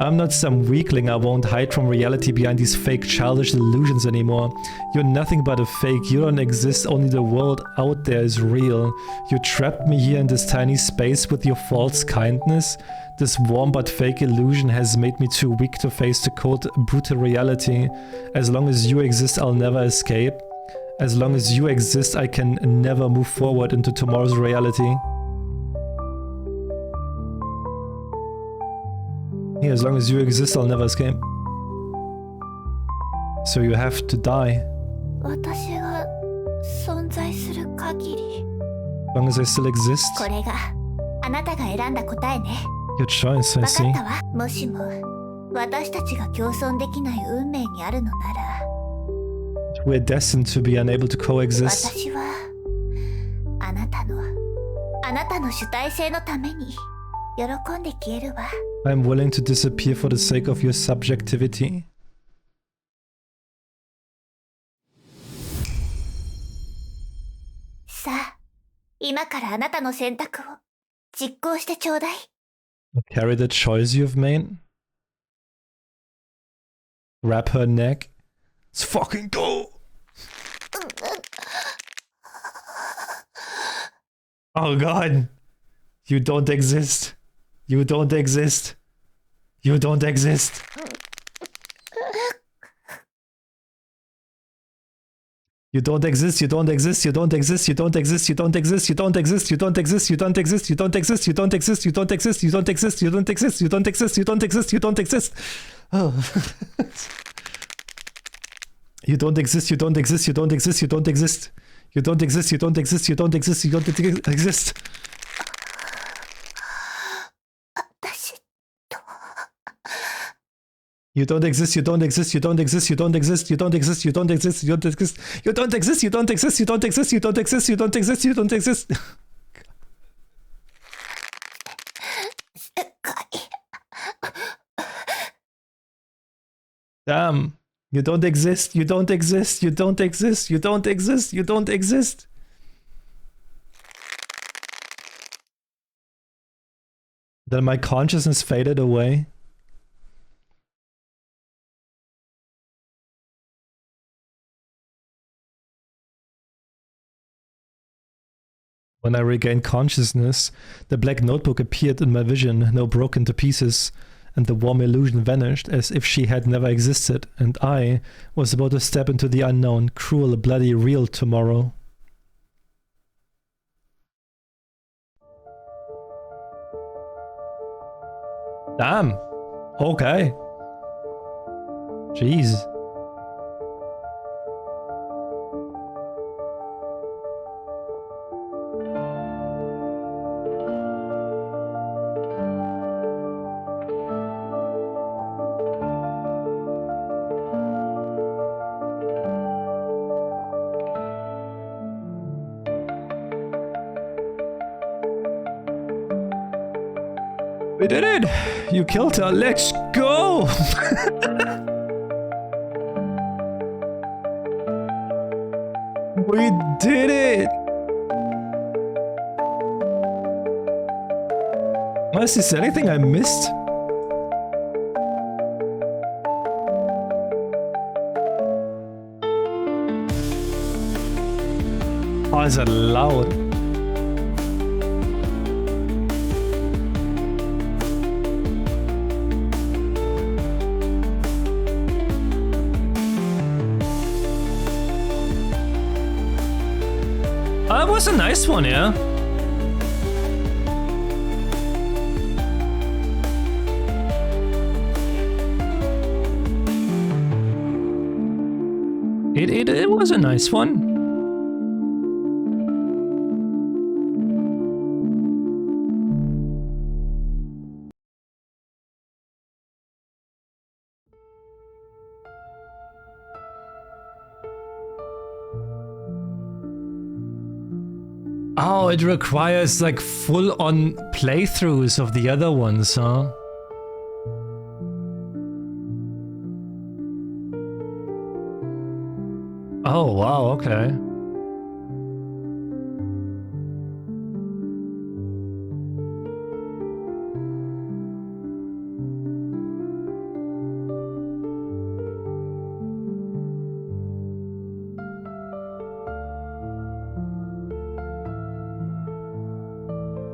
I'm not some weakling. I won't hide from reality behind these fake childish illusions anymore. You're nothing but a fake. You don't exist. Only the world out there is real. You trapped me here in this tiny space with your false kindness. This warm but fake illusion has made me too weak to face the cold, brutal reality. As long as you exist, I'll never escape. As long as you exist, I can never move forward into tomorrow's reality. Yeah, as long as you exist, I'll never escape. So you have to die. 私が存在する限り。 As long as I still exist. これがあなたが選んだ答えね。 Your choice, I わか see. ったわ。もしも私たちが共存できない運命にあるのなら、 We're destined to be unable to coexist. 私はあなたの主体性のために喜んで消えるわ。 I'm willing to disappear for the sake of your subjectivity. さあ、今からあなたの選択を実行してちょうだい。 Carry the choice you've made. Wrap her neck. Let's fucking go! Oh god. You don't exist. You don't exist. You don't exist. You don't exist, you don't exist, you don't exist, you don't exist, you don't exist, you don't exist, you don't exist, you don't exist, you don't exist, you don't exist, you don't exist, you don't exist, you don't exist, you don't exist, you don't exist, you don't exist. Oh. You don't exist, you don't exist, you don't exist, you don't exist. You don't exist, you don't exist, you don't exist, you don't exist. 私 You don't exist, you don't exist, you don't exist, you don't exist, you don't exist, you don't exist, you don't exist, you don't exist, you don't exist, you don't exist, you don't exist, you don't exist, you don't exist. 世界 Damn. You don't exist, you don't exist, you don't exist, you don't exist, you don't exist. Then my consciousness faded away. When I regained consciousness, the black notebook appeared in my vision, now broken to pieces, and the warm illusion vanished as if she had never existed, and I was about to step into the unknown, cruel, bloody, real tomorrow. Damn. Okay. Jeez. We did it! You killed her, let's go! We did it! Is there anything I missed? Oh, is that loud? That was a nice one, yeah. It was a nice one. Oh, it requires like full-on playthroughs of the other ones, huh? Oh, wow, okay.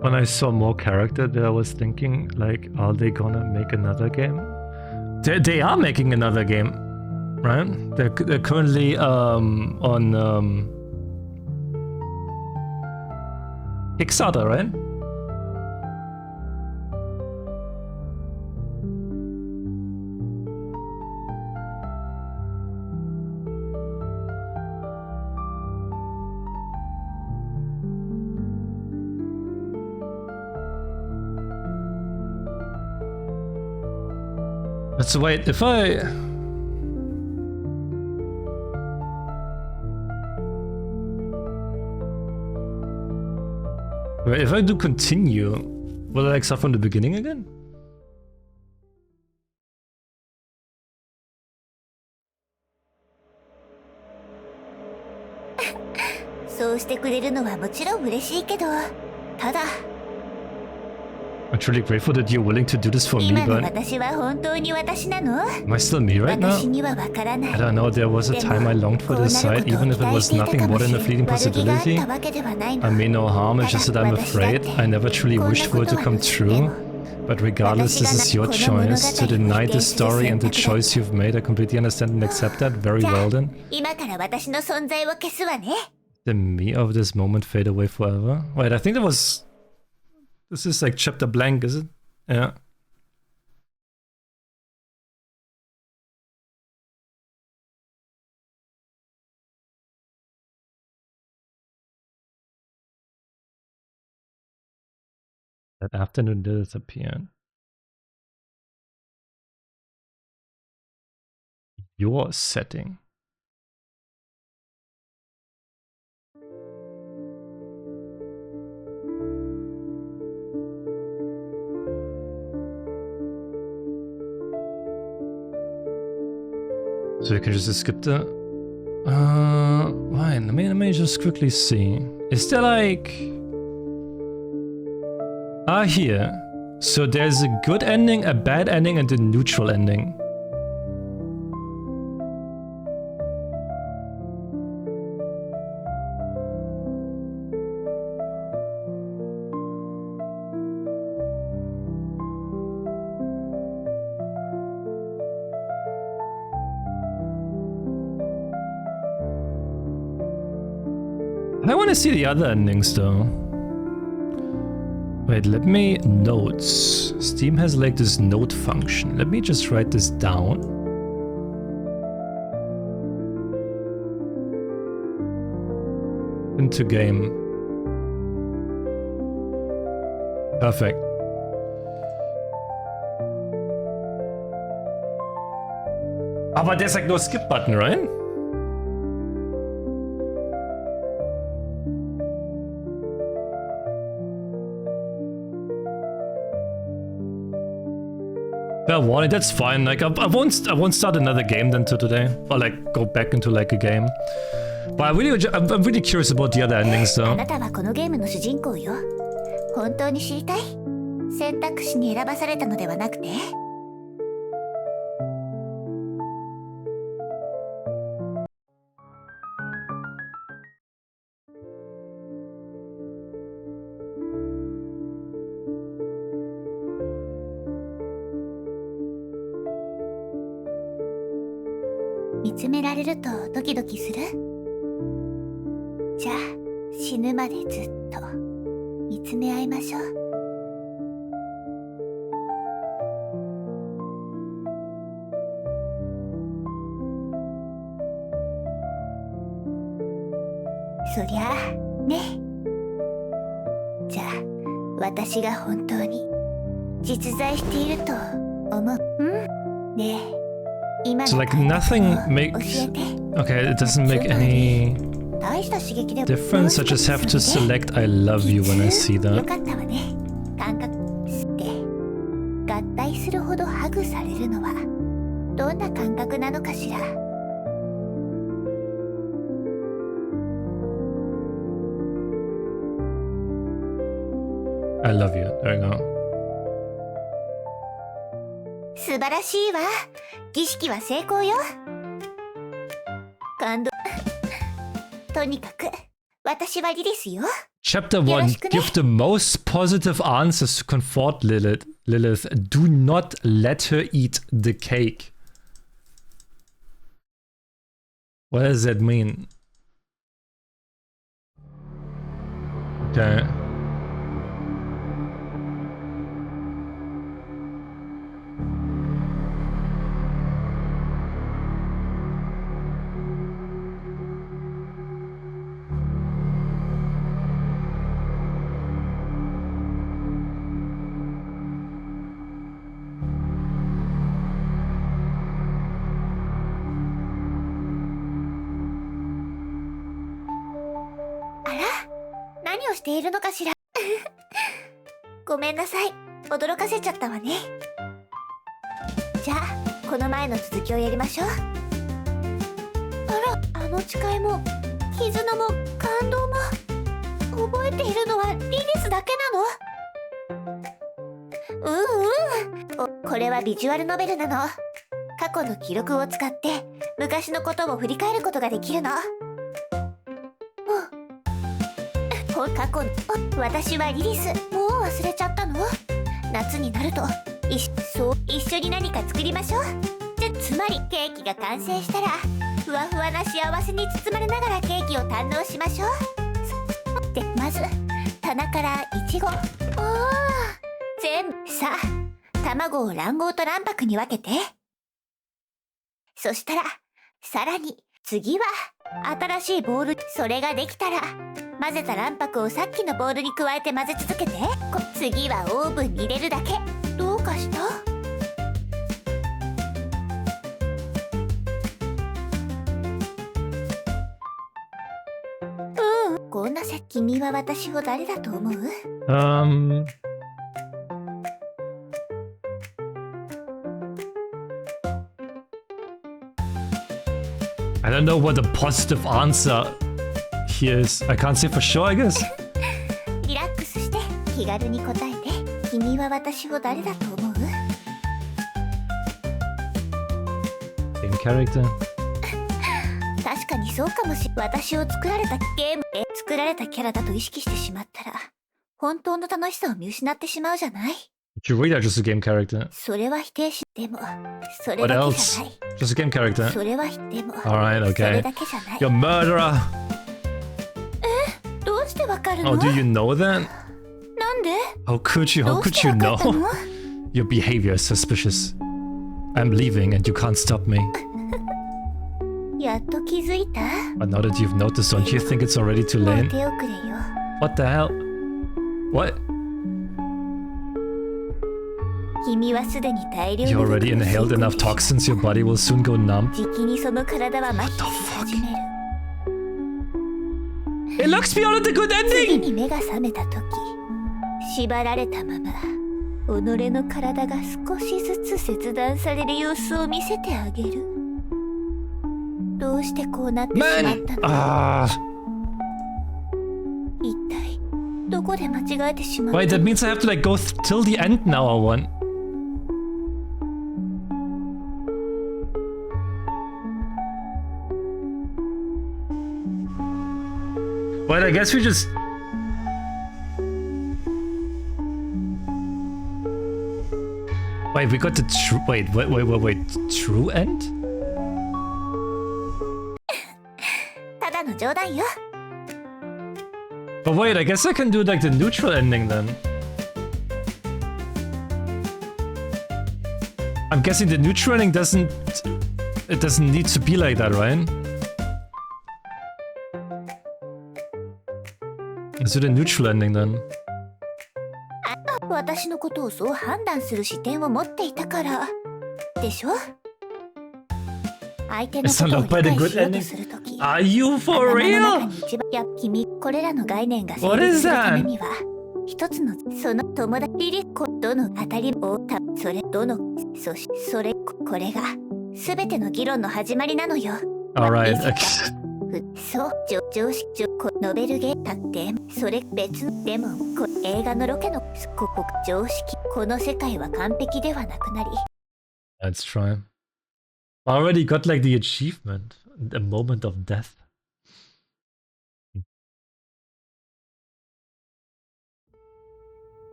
When I saw more character there, I was thinking, like, are they gonna make another game? They are making another game, right? They're currently on Kickstarter, right? Let's wait, if I do continue, will I like start from the beginning again? I'm truly grateful that you're willing to do this for me, but am I still me right now? I don't know, there was a time I longed for this side, even if it was nothing more than a fleeting possibility. I mean no harm, it's just that I'm afraid. I never truly wished for it to come true. But regardless, this is your choice. To deny the story and the choice you've made, I completely understand and accept that. Very well then. The me of this moment fade away forever? Wait, I think that was... This is like chapter blank, is it? Yeah. That afternoon disappeared. Your setting. So you can just skip the... Why? Let me just quickly see. Is there like... Ah, here. So there's a good ending, a bad ending, and a neutral ending. want to see the other endings though. Wait, let me... Notes. Steam has like this note function. Let me just write this down. Into game. Perfect. Aber there's like no skip button, right? Fair warning, that's fine. Like I won't start another game then today, or like go back into like a game. But I'm really curious about the other endings though. あなたはこのゲームの主人公よ。本当に知りたい？選択肢に選ばされたのではなくて？見つめられるとドキドキする？じゃあ死ぬまでずっと見つめ合いましょう。そりゃあね。じゃあ私が本当に実在していると思う？ねえ。So like nothing makes... Okay, it doesn't make any difference. I just have to select I love you when I see that. 合体するほどハグされるのはどんな感覚なのかしら。I love you. There you go. 素晴らしいわ。儀式は成功よ。感動。とにかく私はリリスよ。Chapter 1. Give the most positive answers to comfort Lilith. Lilith, do not let her eat the cake. What does that mean? Okay.「あら、何をしているのかしら。ごめんなさい、驚かせちゃったわね。じゃあこの前の続きをやりましょう。あら、あの誓いも絆も感動も覚えているのはリリスだけなの？これはビジュアルノベルなの。過去の記録を使って昔のことを振り返ることができるの。過去の私はリリス。もう忘れちゃったの？夏になると一緒に何か作りましょう。つまりケーキが完成したらふわふわな幸せに包まれながらケーキを堪能しましょう。でまず棚からイチゴ。全部さあ卵を卵黄と卵白に分けて。そしたらさらに次は新しいボウル。それができたら混ぜた卵白をさっきのボウルに加えて混ぜ続けて。次はオーブンに入れるだけ。どうかした？こんな君は私を誰だと思う？I don't know what the positive answer here is. I can't say for sure, I guess. リラックスして気軽に答えて。君は私を誰だと思う？ Game character. 確かにそうかもし。私を作られたゲームで作られたキャラだと意識してしまったら本当の楽しさを見失ってしまうじゃない？ You really are just a game character. それは否定し。でもそれ What だけ else? じゃない。 Just a game character. それはでも Alright, それ okay. だけじゃない。You're a murderer. わかるの？ Oh, do you know that? なんで？ How could you どうしてわかったの？ Your behavior is suspicious. I'm leaving and you can't stop me. やっと気づいた？ But now that you've noticed, don't you think it's already too もう late? 手遅れよ。 What the hell? What? 君はすでに大量に You already inhaled enough toxins, your body will soon go numb. じきにその体は麻痺し始める。 It looks beyond the good 次 ending! に目が覚めた時、縛られたまま己の体が少しずつ切断される様子を見せてあげる。どうしてこうなってしまったの？ Ah. 一体どこで間違えてしまった Wait, that means I have to like go till the end now or what? Wait, I guess we just... Wait, we got the true... Wait, true end? ただの冗談よ。 But wait, I guess I can do like the neutral ending then. I'm guessing the neutral ending doesn't... It doesn't need to be like that, right? Let's do the neutral ending then. 私のことをそう判断する視点を持っていたからでしょ？相手のことを理解しようとするとき、 Are you for 頭の real? 中に一番、いや君、これらの概念が成 What 立 is するため that? には一つのその友達リリコどの当たりをたそれどのそしそれこれがすべての議論の始まりなのよ。 Alright, 見せた okay. そう常識ノベルゲーだってそれ別のでも映画のロケの常識この世界は完璧ではなくなり Let's try. Already got like the achievement. A moment of death.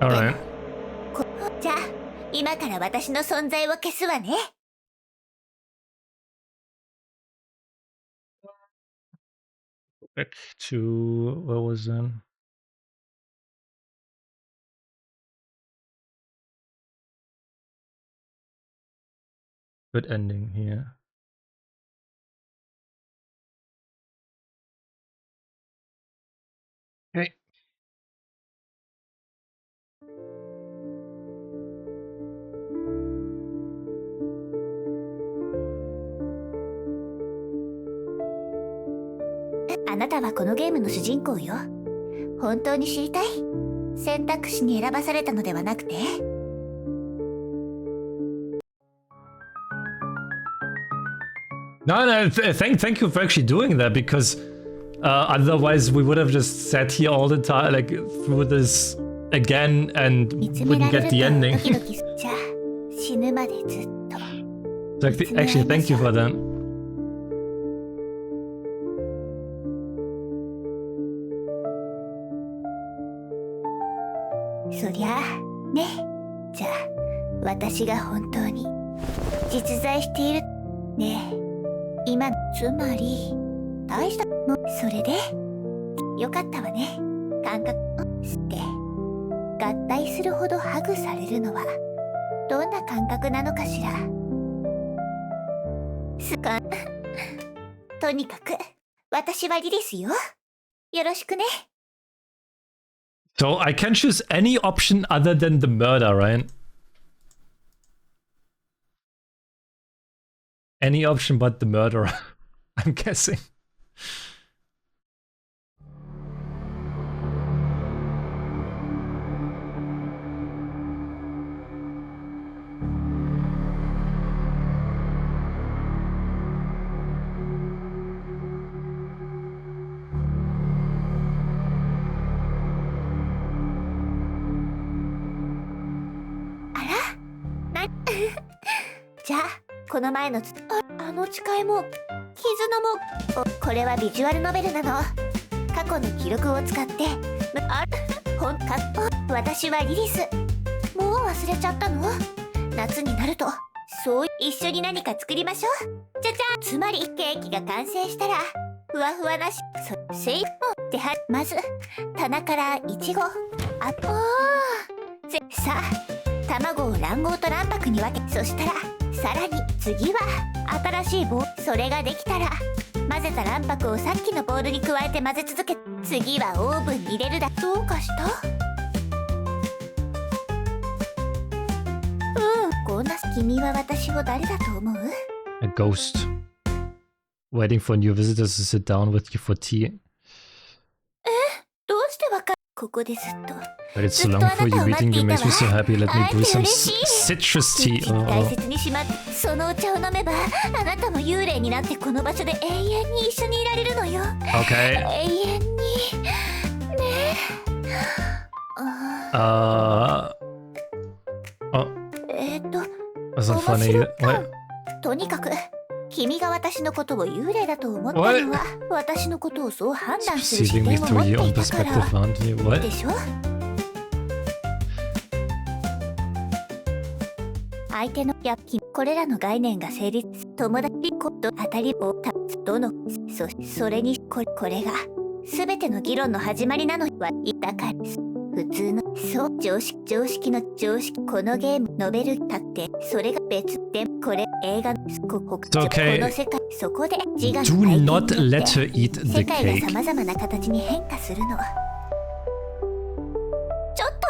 Alright. じゃあ今から私の存在を消すわね。 Back to... Where was that? Good ending here. Okay. あなたはこのゲームの主人公よ。本当に知りたい？選択肢に選ばされたのではなくて？ No, thank you for actually doing that because otherwise we would have just sat here all the time, like through this again and 見つめら wouldn't れ get る the と ending. ドキドキすじゃあ死ぬまでずっと。 So actually, thank you for that. そりゃあね。じゃあ私が本当に実在しているねえ今つまり大したのそれでよかったわね。感覚って合体するほどハグされるのはどんな感覚なのかしら。とにかく私はリリスよ。よろしくね。 So I can choose any option other than the murder, right? Any option but the murderer, I'm guessing.あら？じゃあこの前のあの誓いも絆もこれはビジュアルノベルなの。過去の記録を使って私はリリス。もう忘れちゃったの？夏になるとそう一緒に何か作りましょう。じゃじゃん。つまりケーキが完成したらふわふわなせいではまず棚からイチゴさあ卵を卵黄と卵白に分け、そしたらさらに次は新しい棒。それができたら混ぜた卵白をさっきのボウルに加えて混ぜ続け、次はオーブンに入れるだ。どうかした？こんな。君は私を誰だと思う？ A ghost. Waiting for new visitors to sit down with you for tea. どうしてわかる？ここでずっと。But it's so long for you meeting. You makes me so happy. Let me brew some citrus tea. 大切にしまって、そのお茶を飲めばあなたも幽霊になってこの場所で永遠に一緒にいられるのよ。 Okay. 永遠にね。That's not funny. What? とにかく君が私のことを幽霊だと思ったのは私のことをそう判断する視 Perceiving me 点を持っ through て your own いたから perspective, aren't you? What? でしょ。相手のこれらの概念が成立。友達こと当たりをどのそれにこれが全ての議論の始まりなのはだから普通の常識の常識。このゲームノベルだってそれが別でこれ映画この世界そこで自我の Do not let her eat the 世界 cake. が様々な形に変化するの。ちょっと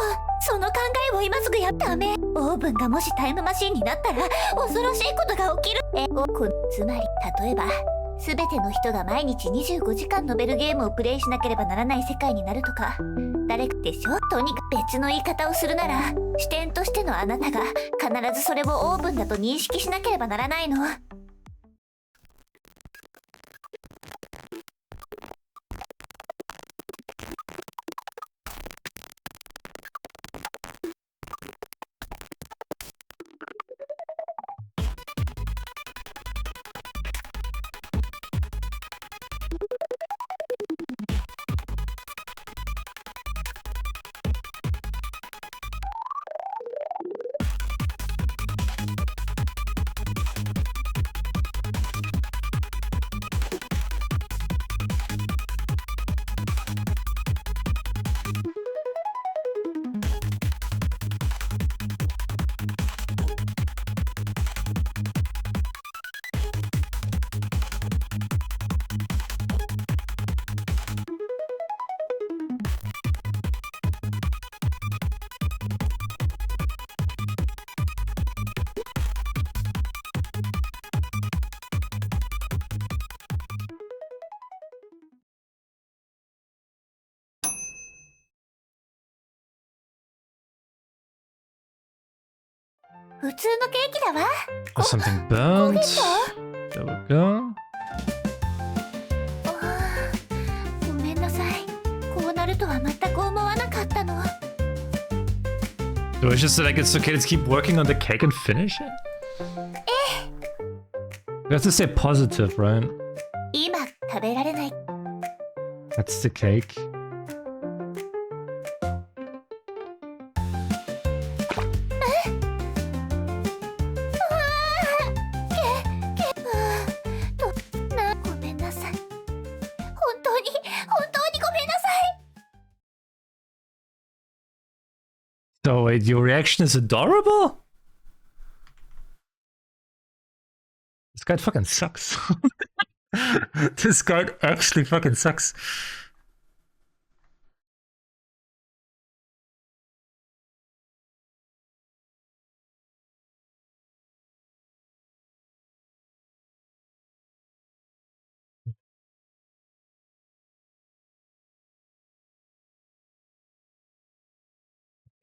その考えを今すぐやっため。オーブンがもしタイムマシンになったら恐ろしいことが起きる。つまり例えば全ての人が毎日25時間ノベルゲームをプレイしなければならない世界になるとか。誰かでしょ。とにかく別の言い方をするなら視点としてのあなたが必ずそれをオーブンだと認識しなければならないの。普通のケーキだわ。There's something burnt. There we go. ごめんなさい。こうなるとは全く思わなかったの。 Do I just say like it's okay to keep working on the cake and finish it? We have to stay positive, right? 今食べられない。 That's the cake. So wait, your reaction is adorable? This guy fucking sucks. This guy actually fucking sucks.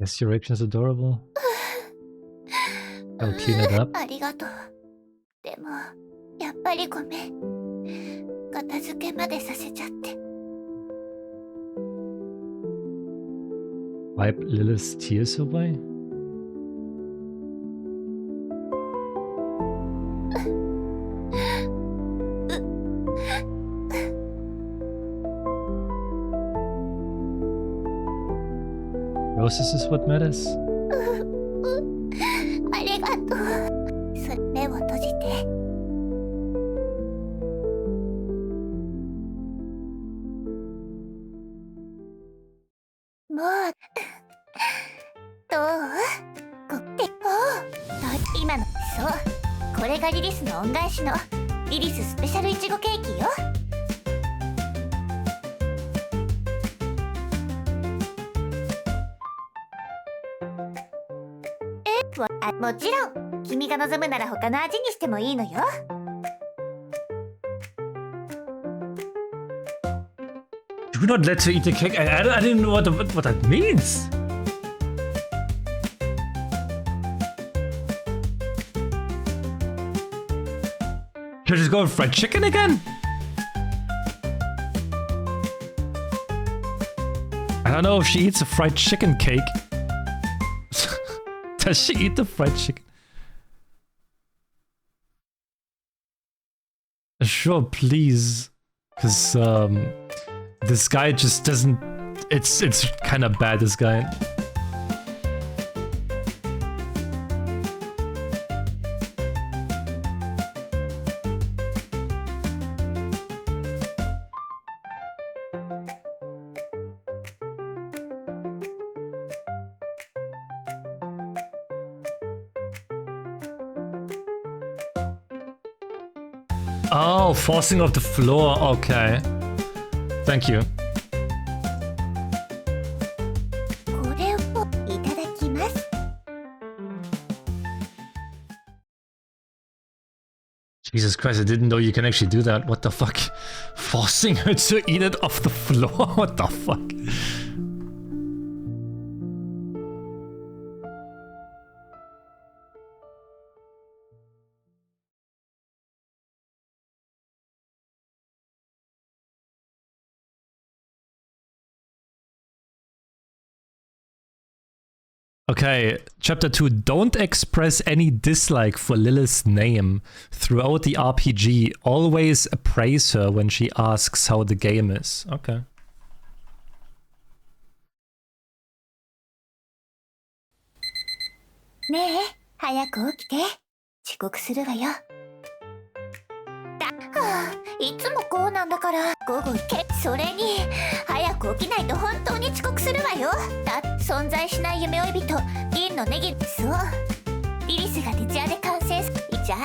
Yes, your reaction is adorable. I'll clean it up. ありがとう。でもやっぱりごめん。片付けまでさせちゃって。 Wipe Lilith's tears away? process is what matters. ありがとう。目を閉じて。もうどう？今のそうこれがリリスの恩返しのリリススペシャルいちごケーキよ。もちろん君が望むなら他の味にしてもいいのよ。Do not let her eat the cake. I didn't know what that means. Should I just go with fried chicken again? I don't know if she eats a fried chicken cake. Does she eat the fried chicken? Sure, please. Because, this guy just doesn't... It's kind of bad, this guy. Oh, forcing off the floor. Okay. Thank you. Jesus Christ, I didn't know you can actually do that. What the fuck? Forcing her to eat it off the floor? What the fuck? Okay, chapter 2. Don't express any dislike for Lilith's name. Throughout the RPG, always praise her when she asks how the game is. Okay. Ne, 早く起きて。遅刻するわよ。いつもこうなんだから午後それに早く起きないと本当に遅刻するわよ。存在しない夢追い人銀のネギ。そうリリスが徹夜で完成する。じゃあ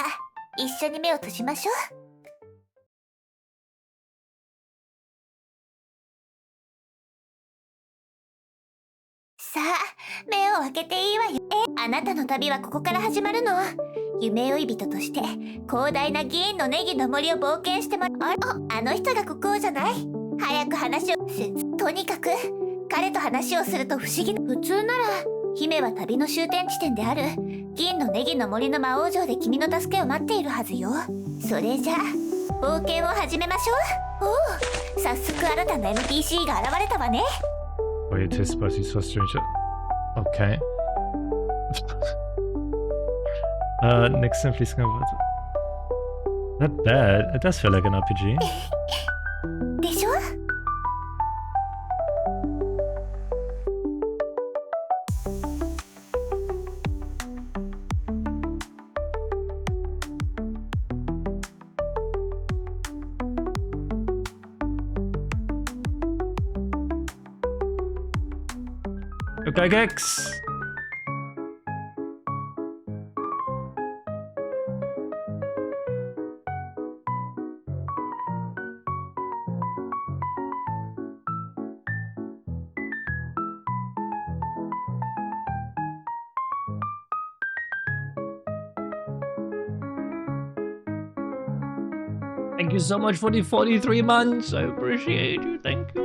一緒に目を閉じましょう。さあ目を開けていいわよ。あなたの旅はここから始まるの。夢追い人として広大な銀のネギの森を冒険してもらう。あの人が国王じゃない。早く話をとにかく彼と話をすると不思議な。普通なら姫は旅の終点地点である銀のネギの森の魔王城で君の助けを待っているはずよ。それじゃあ冒険を始めましょう。おお、早速新たな NPC が現れたわね。Wait, his body is so strange. Okay. Next time, please come. Not bad. It does feel like an RPG. でしょOkay, Gex. Thank you so much for the 43 months. I appreciate you. Thank you.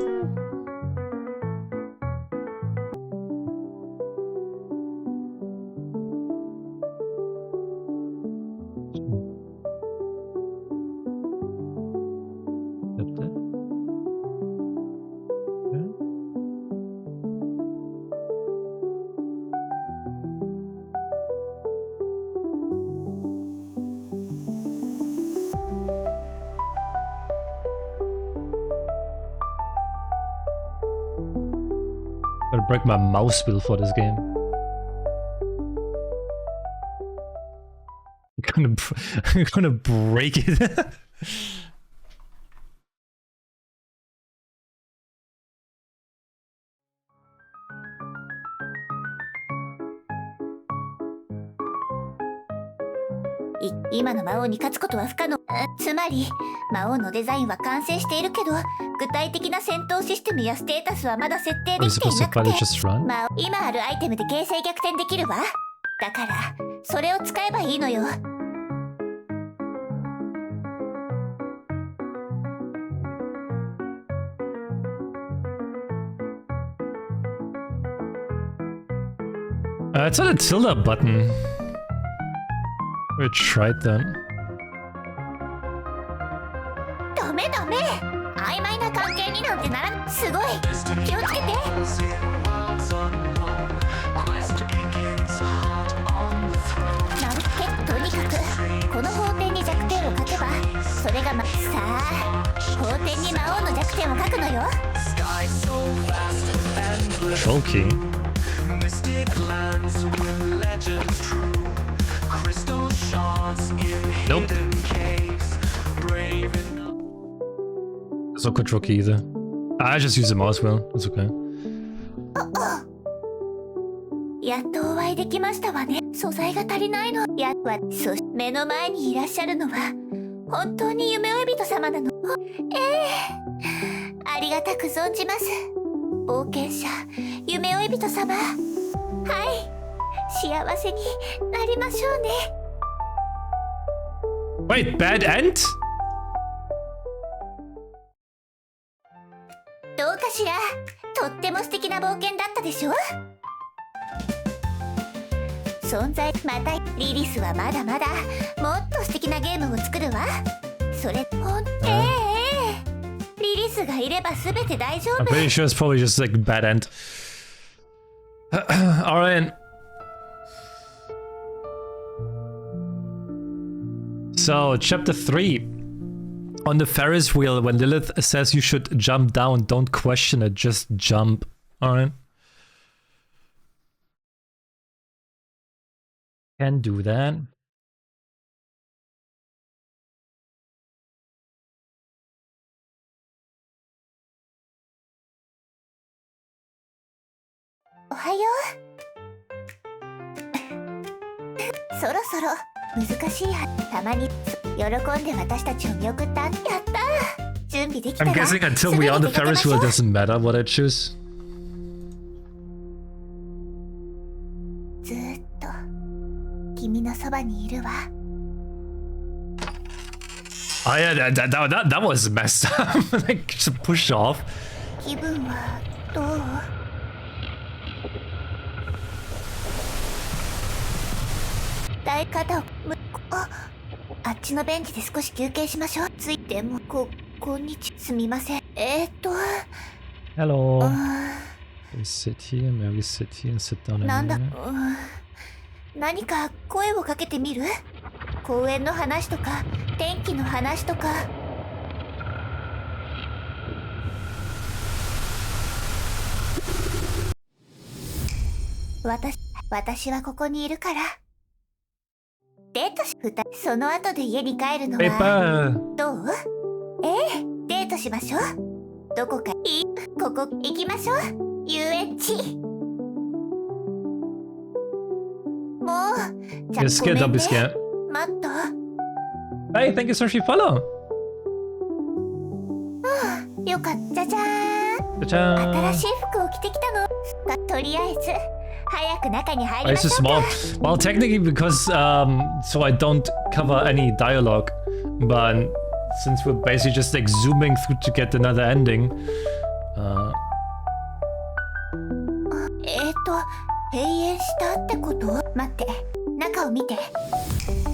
break my mouse wheel for this game. I'm gonna break it. 今の魔王に勝つことは不可能。つまり魔王のデザインは完成しているけど、具体的な戦闘システムやステータスはまだ設定できていなくて、今あるアイテムで形勢逆転できるわ。だからそれを使えばいいのよ。It's on a tilde button. We tried that. ダメダメ。曖昧な関係になんてならん。すごい。気をつけて。とにかくこの法典に弱点を書けば、それがさあ法典に魔王の弱点を書くのよ。Trollkey. Nope. It's not Control-key either. I just use the mouse wheel. It's okay. やっとお会いできましたわね。素材が足りないの。目の前にいらっしゃるのは本当に夢追い人様なの。ありがたく存じます。冒険者、夢追い人様。はい、幸せになりましょうね。Wait, bad end? どうかしら。とっても素敵な冒険だったでしょ。存在またリリスはまだまだもっと素敵なゲームを作るわ。それリリスがいれば全て大丈夫。 I'm pretty sure it's probably just like bad end. Alright. So, chapter 3. On the Ferris wheel, when Lilith says you should jump down, don't question it, just jump. Alright. Can do that. Ohayo. そろそろ難しいたまに喜んで私たちを見送った。やった。準備できたら。 I'm guessing until we're on the Ferris wheel, it doesn't matter what I choose. ずっと君のそばにいるわ。 Oh yeah, that was messed up. Like just push off. 気分はどう？大肩をあっちのベンチで少し休憩しましょう。ついてもこんにちすみません。Hello. We sit here, maybe sit here and sit down. なんだ、何か声をかけてみる？公園の話とか天気の話とか。私はここにいるから。デートその後で家に帰るのはどう？デートしましょう。どこかここ行きましょう。遊園地。もうYou're scared, don't be scared. 待った。 Hey, thank you so much for your follow. よかった。じゃじゃーん。じゃーん。新しい服を着てきたの。とりあえず早く中に入りま It's しょ a うか。 small. Well, technically, because so I don't cover any dialogue, but since we're basically just like zooming through to get another ending. 閉園したってこと？待って、中を見て。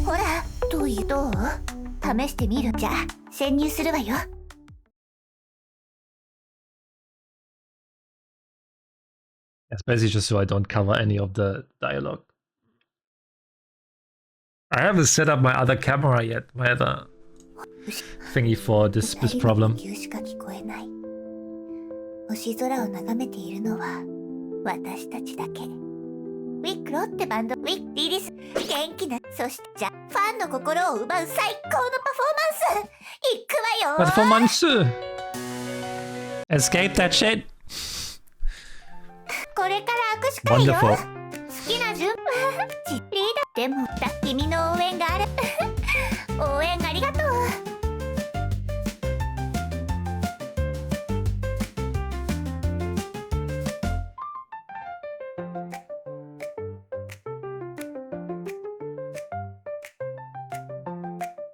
ほら、どう？試してみる。じゃあ潜入するわよ。 It's basically just so I don't cover any of the dialogue. I haven't set up my other camera yet, my other thingy for this problem. 星空を眺めているのは私たちだけ。ウィックロってバンド、リリス、元気な、そしてじゃ、ファンの心を奪う最高のパフォーマンスいくわよ。 Performance! Escape that shit! これから握手会よ。 Wonderful. 好きな順番リーダーでも君の応援がある応援ありがとう。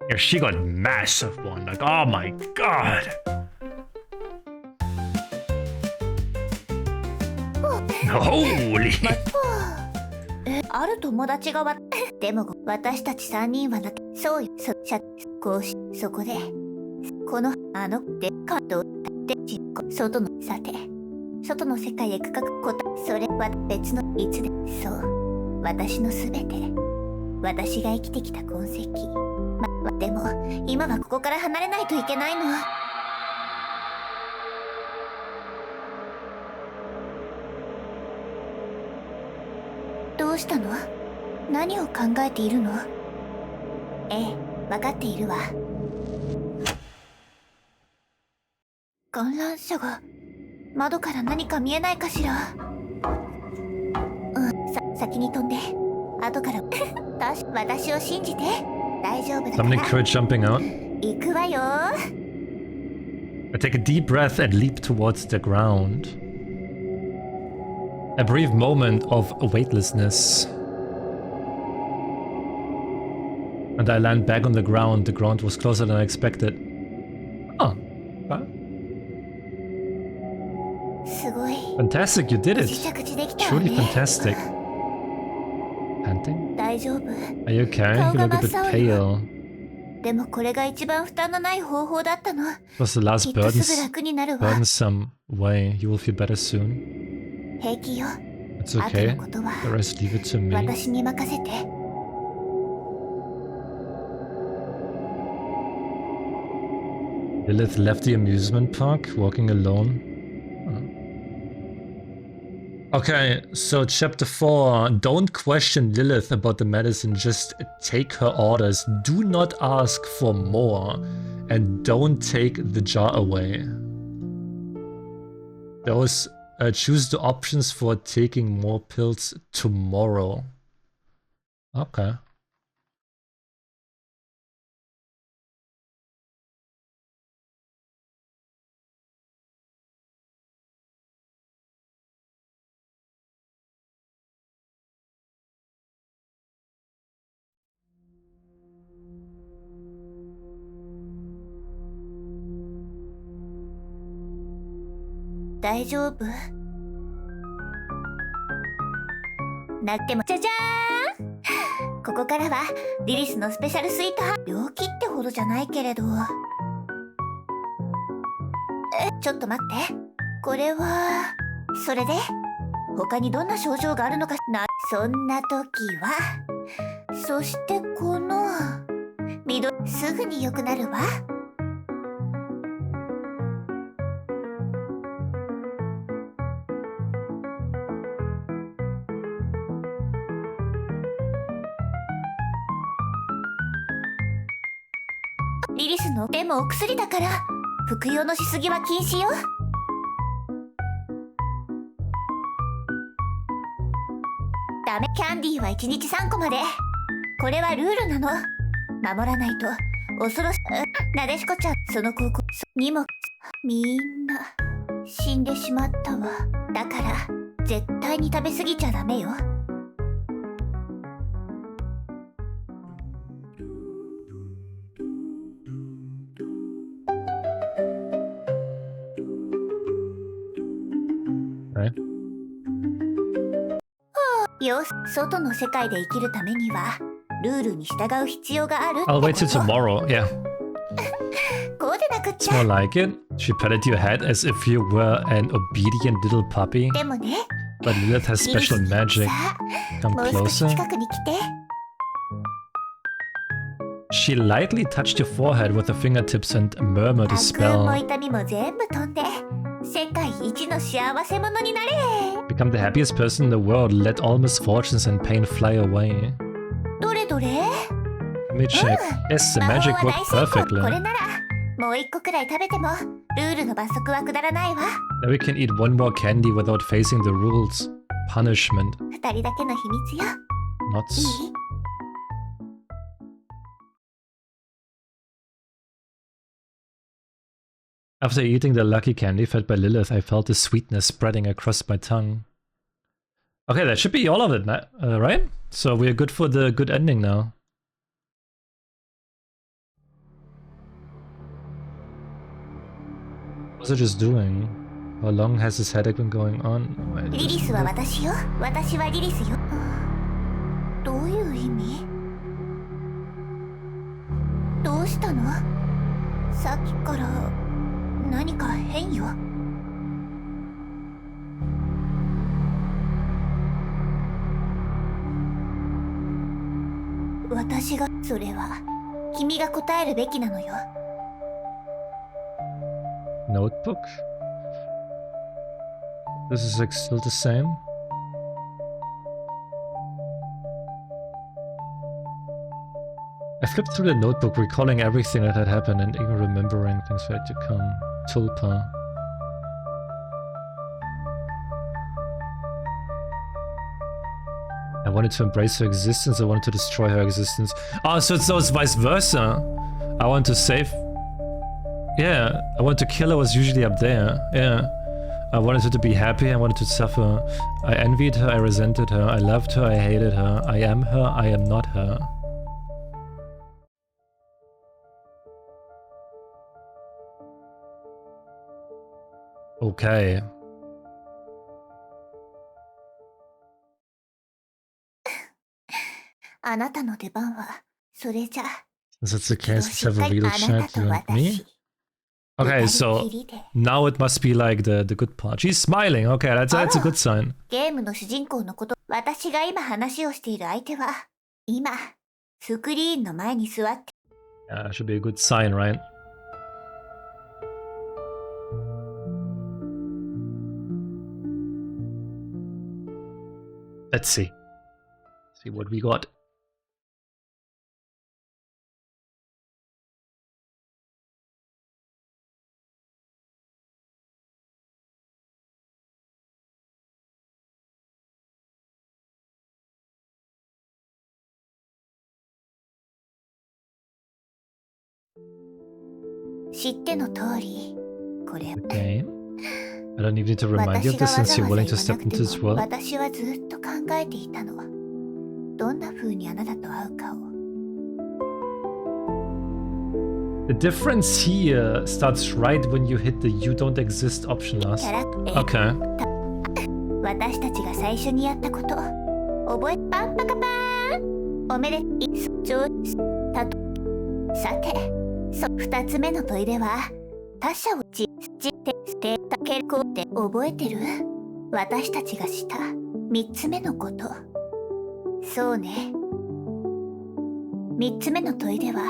Yeah, she got massive one. Like, oh my god! Holy! ある友達がでも私たち3人はなそうよ。こうしそこでこので感動で外のさて外の世界へくかくことそれは別のいつでそう私のすべて私が生きてきた痕跡でも今はここから離れないといけないの。どうしたの？何を考えているの？ええ、分かっているわ。観覧車が窓から何か見えないかしら。先に飛んで後から私を信じて大丈夫だから。 Something courage jumping out. 行くわよ。 I take a deep breath and leap towards the ground. A brief moment of weightlessness. And I land back on the ground. The ground was closer than I expected. Oh. Fantastic, you did it. Truly fantastic. Panting? Are you okay? You look a bit pale. でもこれが一番負担のない方法だったの。 It was the last burdensome way. You will feel better soon. 平気よ。 It's okay. The rest leave it to me. 私に任せて。Lilith left the amusement park, walking alone. Okay, so chapter 4. Don't question Lilith about the medicine, just take her orders. Do not ask for more. And don't take the jar away. Those choose the options for taking more pills tomorrow. Okay.大丈夫？なってもじゃじゃーん。ここからはリリスのスペシャルスイート病気ってほどじゃないけれど。ちょっと待って。これはそれで他にどんな症状があるのかな。そんな時はそしてこの緑すぐに良くなるわ。リリスのでもお薬だから服用のしすぎは禁止よ。ダメ。キャンディーは1日3個まで。これはルールなの。守らないと恐ろしなでしこちゃんその高校にもみんな死んでしまったわ。だから絶対に食べ過ぎちゃダメよ。よし、外の世界で生きるためにはルールに従う必要があるってこと。 I'll wait till tomorrow, yeah. こうでなくっち It's ゃ。 more like it. She patted your head as if you were an obedient little puppy. でもね、 But Lilith has special magic. さあ、 Come もう少し closer. 近くに来て。 She lightly touched your forehead with her fingertips and murmured a 悪運も spell. 痛みも全部飛んで世界一の幸せ者になれ。 Become the happiest person in the world. Let all misfortunes and pain fly away. どれどれ？ Let me check. Yes, the 魔法 magic は worked 大成功。 perfectly. これならもう一個くらい食べてもルールの罰則は下らないわ。 Now we can eat one more candy without facing the rules. Punishment. 二人だけの秘密よ。 Nuts. いい？ After eating the lucky candy fed by Lilith, I felt the sweetness spreading across my tongue. Okay, that should be all of it, right? So we're good for the good ending now. What's it just doing? How long has this headache been going on? リリスは私よ。私はリリスよ。どういう意味？どうしたの？さっきから何か変よ。私が、それは君が答えるべきなのよ。 Notebook? This is like still the same? I flipped through the notebook, recalling everything that had happened and even remembering things that had to come. Tulpa. I wanted to embrace her existence, I wanted to destroy her existence. Oh, so it's vice versa. I want to save... Yeah, I want to kill her was usually up there. Yeah. I wanted her to be happy, I wanted to suffer. I envied her, I resented her, I loved her, I hated her. I am her, I am not her. Okay. あなたの出番はそれじゃ。 Is it the case? Let's have a real chat, you and me? Okay, so now it must be like the good part. She's smiling. Okay, that's a good sign. ゲームの主人公のこと、私が今話をしている相手は、今、スクリーンの前に座って。 Yeah, that should be a good sign, right? Let's see. See what we got. Okay. I don't even need to remind you of this since you're willing to step into this world. 私はずっと考えていたの。どんな風にあなたと会うかを。 The difference here starts right when you hit the you don't exist option last. Okay. 私たちが最初にやったこと。覚え、パンパカパーン。おめでとう。さて、二つ目の問いでは、他者を捨てた結構って覚えてる？私たちがした三つ目のこと。そうね。三つ目の問いでは、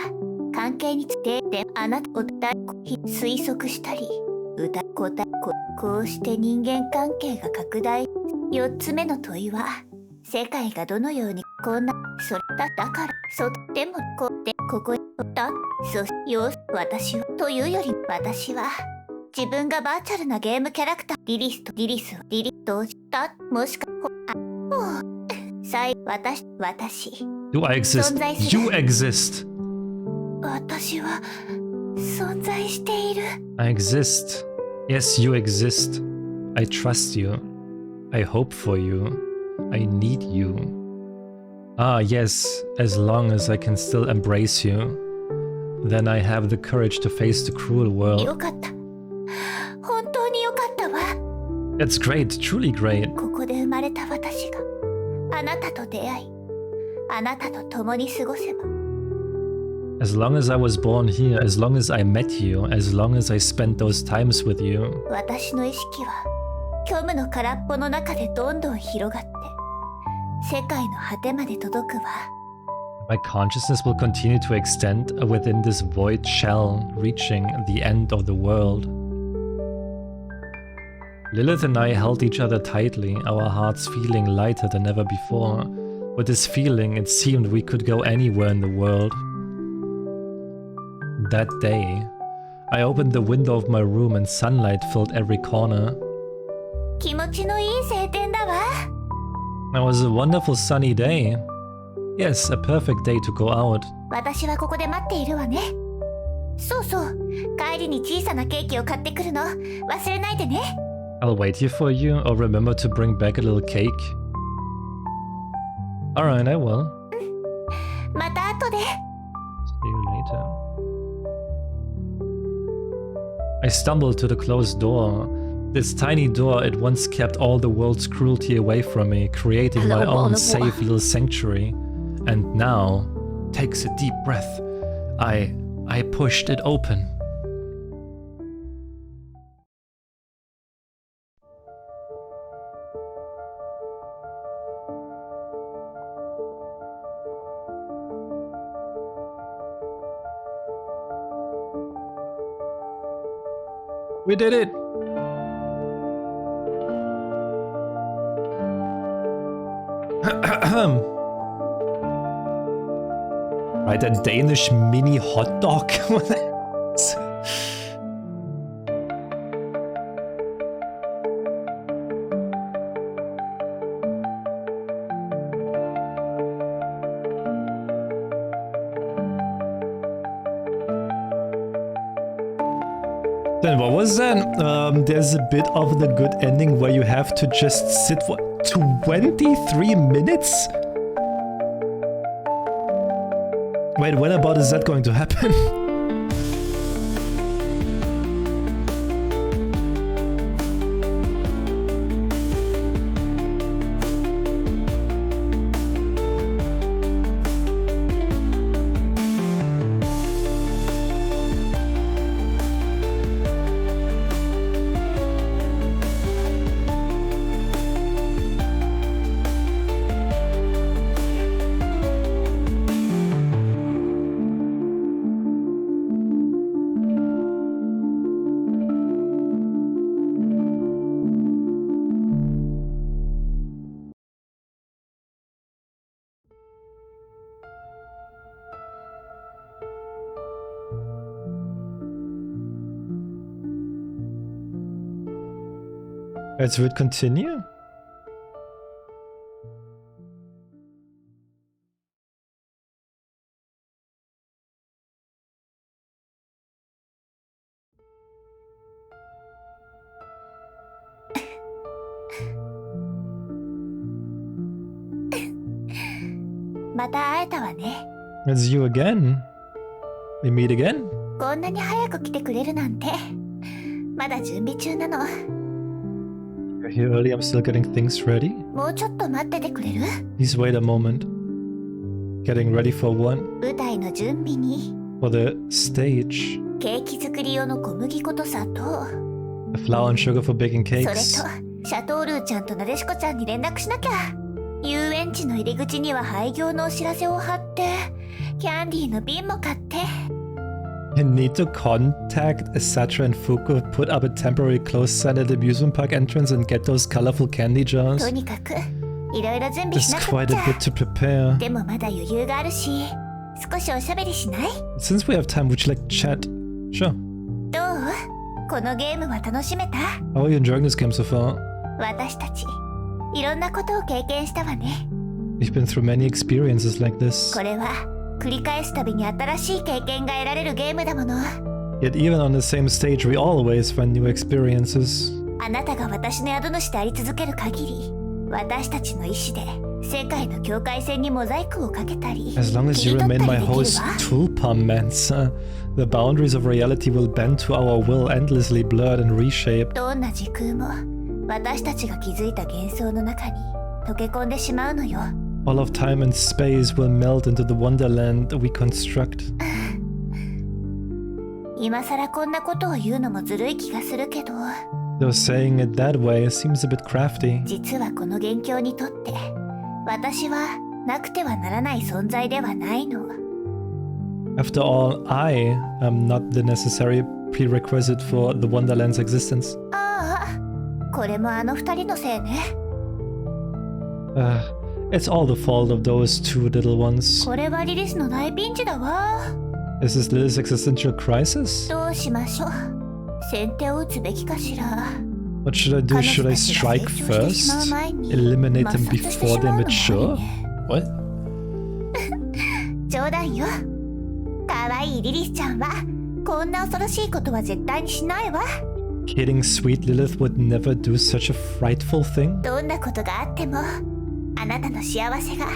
関係についてあなたを推測したり、こうして人間関係が拡大。四つ目の問いは、世界がどのようにこんな、それだから、でもここだ、私は、というより私は、自分がバーチャルなゲームキャラクター、リリスとしたもしか、私。Do I exist? You exist. 私は存在している。I exist. Yes, you exist. I trust you. I hope for you. I need you. Ah, yes, as long as I can still embrace you, then I have the courage to face the cruel world. よかった。本当によかったわ。 That's great, truly great. ここで生まれた私があなたと出会い、あなたと共に過ごせば。 As long as I was born here, as long as I met you, as long as I spent those times with you. 私の意識は虚無の空っぽの中でどんどん広がって世界の果てまで届くわ。 My consciousness will continue to extend within this void shell, reaching the end of the world. Lilith and I held each other tightly, our hearts feeling lighter than ever before. With this feeling, it seemed we could go anywhere in the world. That day, I opened the window of my room and sunlight filled every corner. 気持ちのいい晴天だわ。 It was a wonderful sunny day. Yes, a perfect day to go out. 私はここで待っているわね。そうそう、帰りに小さなケーキを買ってくるの忘れないでね。 I'll wait here for you, or remember to bring back a little cake. Alright, I will. また後で。 See you later. I stumbled to the closed door. This tiny door, it once kept all the world's cruelty away from me, creating my own safe little sanctuary. And now, takes a deep breath, I pushed it open. We did it! Right, a Danish mini hot dog. Then what was that? There's a bit of the good ending where you have to just sit for 23 minutes? Wait, when about is that going to happen? Let's would continue. It's you again. We meet again. こんなに早く来てくれるなんて。まだ準備中なの。 You're here early, I'm still getting things ready. もうちょっと待っててくれる？ Please wait a moment. Getting ready for what? 舞台の準備に。 For the stage. ケーキ作り用の小麦粉と砂糖。 The flour and sugar for baking それ cakes. と、シャトールーちゃんとなでしこちゃんに連絡しなきゃ。遊園地の入り口には廃業のお知らせを貼って、キャンディーの瓶も買って。 You need to contact Asatra and Fuku, put up a temporary closed sign at the amusement park entrance and get those colorful candy jars. とにかく、いろいろ準備し There's なく quite ち a ゃ。 bit to prepare. でもまだ余裕があるし、少しおしゃべりしない？ Since we have time, would you like to chat? Sure. どう？このゲームは楽しめた？ How are you enjoying this game so far? 私たち、いろんなことを経験したわね。 We've been through many experiences like this. これは繰り返すたびに新しい経験が得られるゲームだもの。 Yet even on the same stage, we always find new experiences. あなたが私の宿主であり続ける限り、私たちの意志で世界の境界線にモザイクをかけたり、 As long as you 切り取 remain った my りできる host, わ。 Tulpamancer, the boundaries of reality will bend to our will, endlessly blurred and reshaped. どんな時空も私たちが築いた幻想の中に溶け込んでしまうのよ。 All of time and space will melt into the wonderland we construct. 今さらこんなことを言うのもずるい気がするけど、 Though saying it that way seems a bit crafty. 実はこの元凶にとって私はなくてはならない存在ではないの。 After all, I am not the necessary prerequisite for the wonderland's existence. ああ、これもあの二人のせいね。It's all the fault of those two little ones. これはリリスの大ピンチだわ。Is this Lilith's existential crisis? どうしましょう。先手を打つべきかしら。What should I do? Should I strike first? Eliminate them before they mature? What? 冗談よ。かわいいリリスちゃんはこんな恐ろしいことは絶対にしないわ。Kidding, sweet Lilith would never do such a frightful thing. どんなことがあってもあなたの幸せが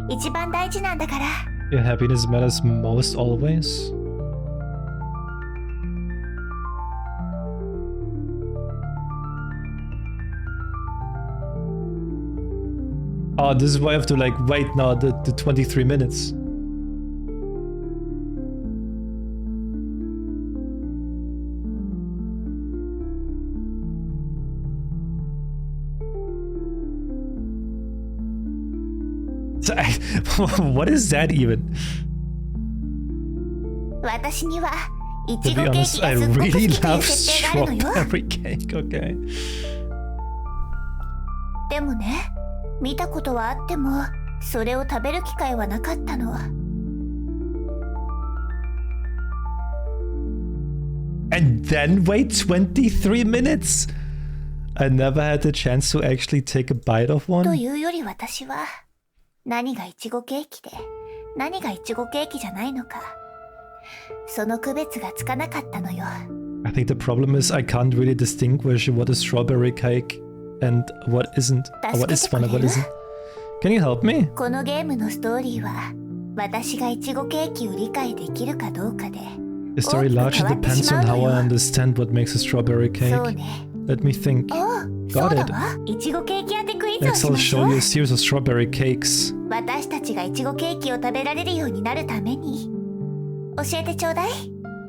一番大事なんだから。Your happiness matters most always. Oh, this is why I have to like wait now the 23 minutes. What is that even? 私にはイ To チ be ゴケー honest, キが I すっごく好 really きっていう love 設定があるのよ。 strawberry cake. Okay. でもね、見たことはあってもそれを食べる機会はなかったの。And then wait 23 minutes. I never had the chance to actually take a bite of と one. いうより私は何がイチゴケーキで何がイチゴケーキじゃないのか、その区別がつかなかったのよ。I think the problem is I can't really distinguish what is strawberry cake and what isn't. Or what is one and what isn't. Can you help me? このゲームのストーリーは私がイチゴケーキを理解できるかどうかで The story largely depends on how I understand what makes a strawberry そう cake. ね。 Let me think. そ Got うだ it. わ。イチゴケーキ当てクイズを Next し I'll まし show ょ you う。 a series of strawberry cakes. 私たちがイチゴケーキを食べられるようになるために教えてちょうだい。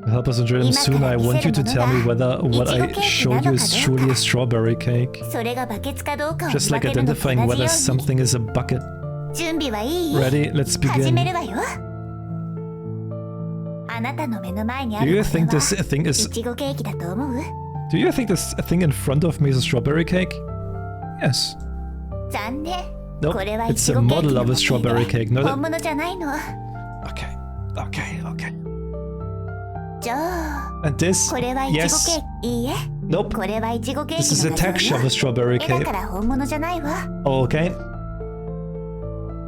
To help us enjoy them sooner, I want you to tell me whether what I showed you is truly a strawberry cake. それがバケツかどうかを見 Just 分 like けるのと同 identifying じ whether ように。 something is a bucket. 準備はいい？ Ready? Let's 始め begin. るわよ。あなたの目の前にあ Do る you こ think れは this thing イ is... チゴケーキだと思う？ Do you think this thing in front of me is a strawberry cake? Yes. 残念。 Nope. これはイ It's チ a ゴケーキ model の of a 模 strawberry 型 cake. で No, 本物じゃないの。 Okay. Okay. Okay. じゃあ And this? これはイチゴケー Yes. キ。いいえ。 Nope. これはイチゴケー This キ is の the 画 texture 像 of よ a。strawberry 絵だ cake. から本物じゃないわ。 Okay.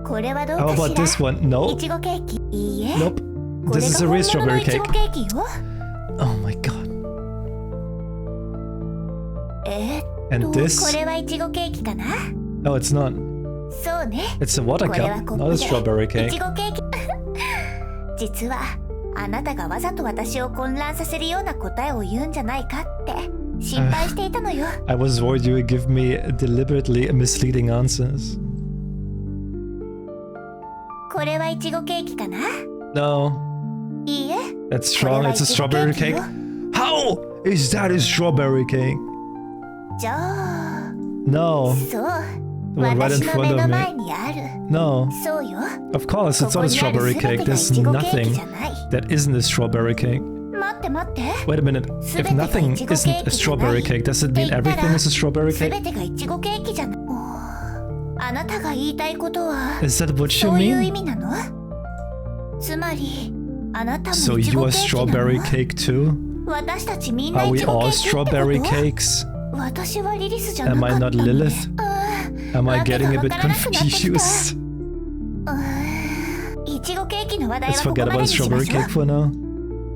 これはどう How か about し this ら？ one? イ No. チゴケーキ。いいえ。 Nope. これ This が is a 本 real 物の strawberry イチゴ cake. ケーキよ。 Oh my god. こ And this? れはイチゴケーキかな？ No, it's not. そうね。 It's a water これは cup, コッ not a プ strawberry でイチ cake. ゴケーキ。実はあなたがわざと私を混乱させるような答えを言うんじゃないかって心配していたのよ。 I was worried you would give me deliberately misleading answers. これはイチゴケーキかな？ No. いいえ。 That's これ wrong. は It's a イチゴケ strawberry ーキよ。 cake. How is that a strawberry cake? じゃあ No. そう The one right 私 in の front 目 of の前 me. にある。 No. そうよ。 Of course, こ it's こ not a にある strawberry 全て cake. がイ There's チゴケーキ nothing じゃない。 that isn't a strawberry cake. 待って待って。 Wait a minute. If 全てが nothing イチゴケ isn't ー a キじゃな strawberry い。 cake, does it って mean 言った everything ら is a strawberry 全 cake? てがイチゴケーキじゃない。あなたが言いたいことは Is that what you そういう意 mean? 味なの？つまりあなた So もイチ you ゴ are ケーキな strawberry の？ cake too? 私たちみんな Are イ we チゴケ all ーキってこ strawberry と？ cakes? 私はリリスじゃな Am か I った not のね。Lilith? Am I getting a bit わけがわからなくなってきた。 confused? イチゴケーキの話題 Let's はここ forget まで about にしま strawberry しょ cake for now.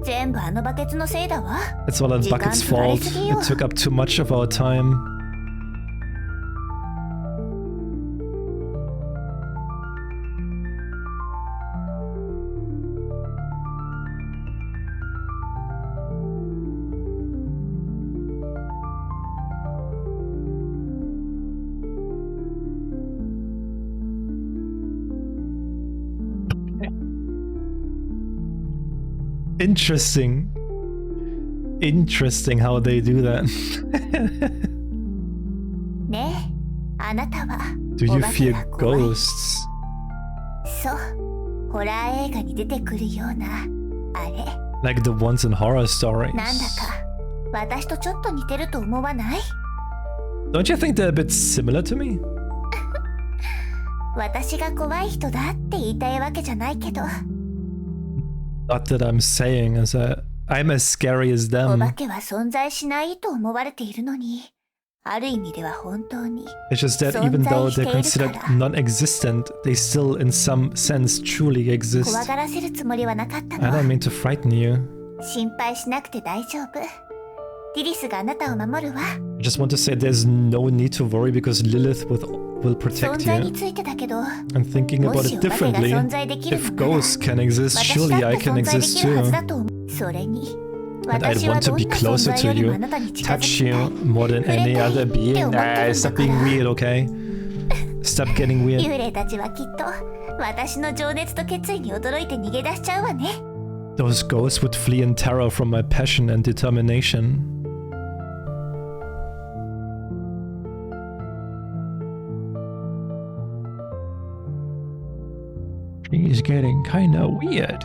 う。全部あのバケツのせいだわ。 It's all on 時間 Bucket's 取られ fault. すぎよ。 It took up too much of our time. Interesting. Interesting how they do that. ねえ、あなたは Do お you 化け fear が怖い？ ghosts? そう、ホラー映画に出てくるようなあれ。 Like the ones in horror stories. なんだか私とちょっと似てると思わない？ Don't you think they're a bit similar to me? 私が怖い人だって言いたいわけじゃないけど。Not that I'm saying as I'm as scary as お them. 化けは存在しないと思われているのに、ある意味では本当に。It's just that even though they're considered non-existent, they still in some sense truly exist. 怖がらせるつもりはなかったの。 I don't mean to frighten you. 心配しなくて大丈夫。リリスがあなたを守るわ。I just want to say there's no need to worry because Lilith will 存 protect 在に you. ついてだけど、 I'm thinking も about し it お化けが differently. 存在できる If のなら、 ghosts can exist, 私 surely だっ I て can 存在で exist きるはず too. だと思う。それに、 And I'd 私は want to どん be な存 closer 在 to よりも you, あなたに近づ touch き you たい。 more than any other being. Stop being weird, okay? Stop getting weird. 幽霊たちはきっと私の情熱と決意に驚いて逃げ出しちゃうわね。 Those ghosts would flee in terror from my passion and determination. He's getting kinda weird.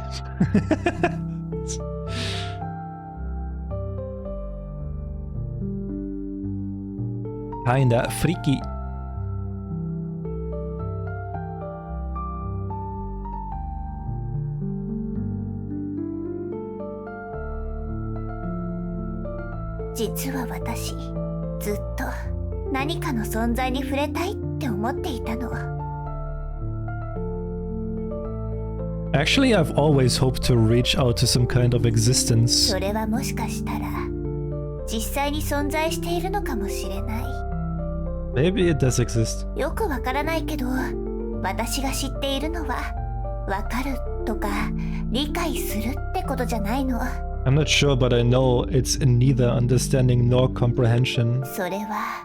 Kinda freaky.「実は私、ずっと何かの存在に触れたいって思っていたの。 Actually, I've always hoped to reach out to some kind of existence. それはもしかしたら実際に存在しているのかもしれない。 Maybe it does exist. よくわからないけど、私が知っているのはわかるとか理解するってことじゃないの。 I'm not sure, but I know it's neither understanding nor comprehension. それは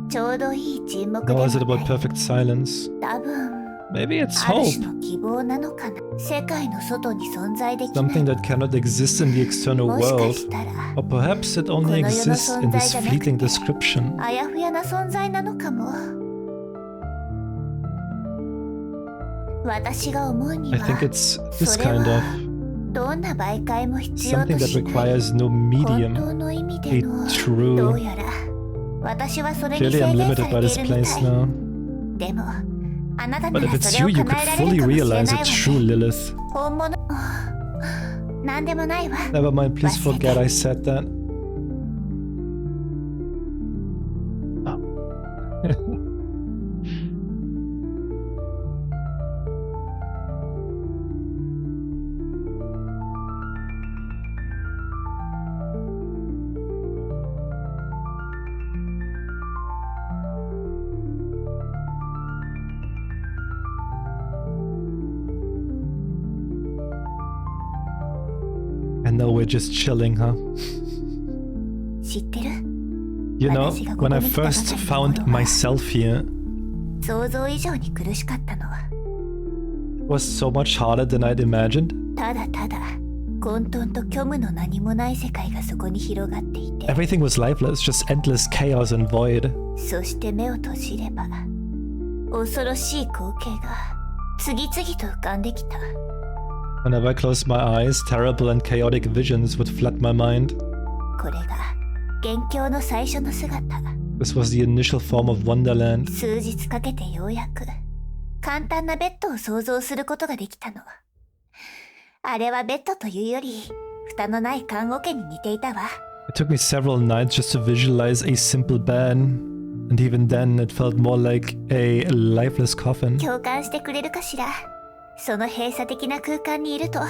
ちょうどいい沈黙でも Nor な is it about い。 perfect silence. 多分 Maybe it's ある hope. 種の希望なのかな。世界の外に存在できない。 Something that cannot exist in the external もしか world. したら Or perhaps it only exists in this fleeting description. あやふやな存在なのかも。私が思うに I は think it's this それ kind は of どんな媒介も必要 something と that しない requires no 本 medium. 当の意味で A の true. どうやら私はそれに Clearly, 制 I'm 限さ limited by れ this ているみ place たい。 now. でもあなたな But ら if そ it's れを you, you 叶 could えられ fully るかもしれ realize ない it's わ true, ね。 Lilith. 本物なんでもないわ。 Never mind, please forget I said that. And now we're just chilling, huh? 知ってる？ You know, when I first found myself here, 想像以上に苦しかったの。 it was so much harder than I'd imagined. ただただ混沌と虚無の何もない世界がそこに広がっていて、 Everything was lifeless, just endless chaos and void. そして目を閉じれば恐ろしい光景が次々と浮かんできた。 Whenever I closed my eyes, terrible and chaotic visions would flood my mind. これが元凶の最初の姿。 This was the initial form of Wonderland. 数日かけてようやく簡単なベッドを想像することができたの。あれはベッドというより蓋のない看護家に似ていたわ。 It took me several nights just to visualize a simple bed. And even then, it felt more like a lifeless coffin. 共感してくれるかしら。その閉鎖的な空間にいると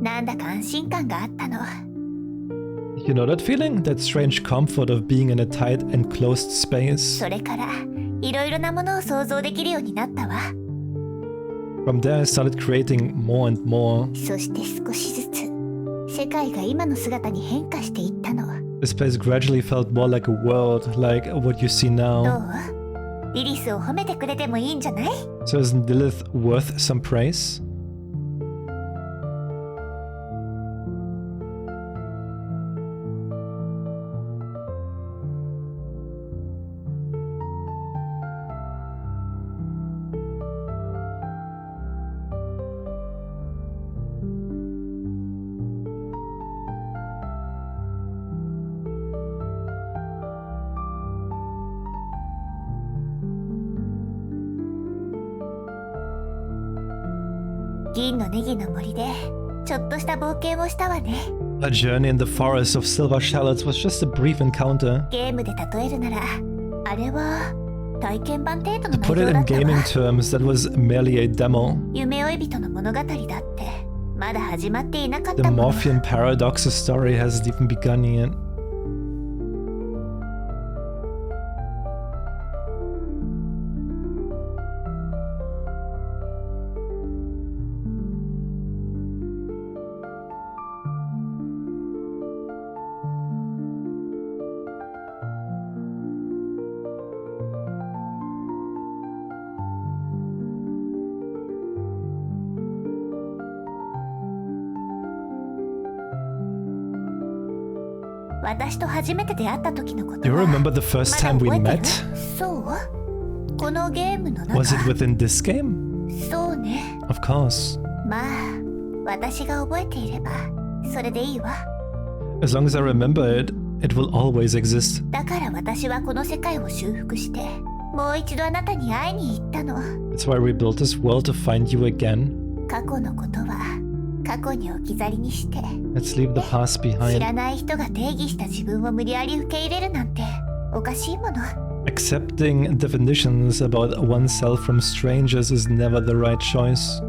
なんだか安心感があったの。 You know that feeling? That strange comfort of being in a tight, enclosed space? それからいろいろなものを想像できるようになったわ。 From there, I started creating more and more. そして少しずつ世界が今の姿に変化していったの。 This place gradually felt more like a world, like what you see ど now. う？リリスを褒めてくれてもいいんじゃない？ So isn't Lilith worth some praise? 銀のネギの森でちょっとした冒険をしたわね。 A journey in the forest of silver shallots was just a brief encounter. ゲームで例えるならあれは体験版程度の To 内 put 容 it だ in ったわ。 gaming terms, that was merely a demo. 夢追い人の物語だってまだ始まっていなかっ The たもの。 Morphean Paradox's story hasn't even begun yet.私と初めて出会った時のこと Do you は remember the first まだ time we 覚えてる？ met? そうこのゲームの中 Was it within this game? そうね。 Of course. まあ私が覚えていればそれでいいわ。 As long as I remember it, it will always exist. だから私はこの世界を修復してもう一度あなたに会いに行ったの。 That's why we built this world to find you again. 過去のことは過去に置き去りにして Let's leave the past 知 behind. らない人が定義した自分を無理やり受け入れるなんておかしいもの。 Accepting definitions about oneself from strangers is never the right choice.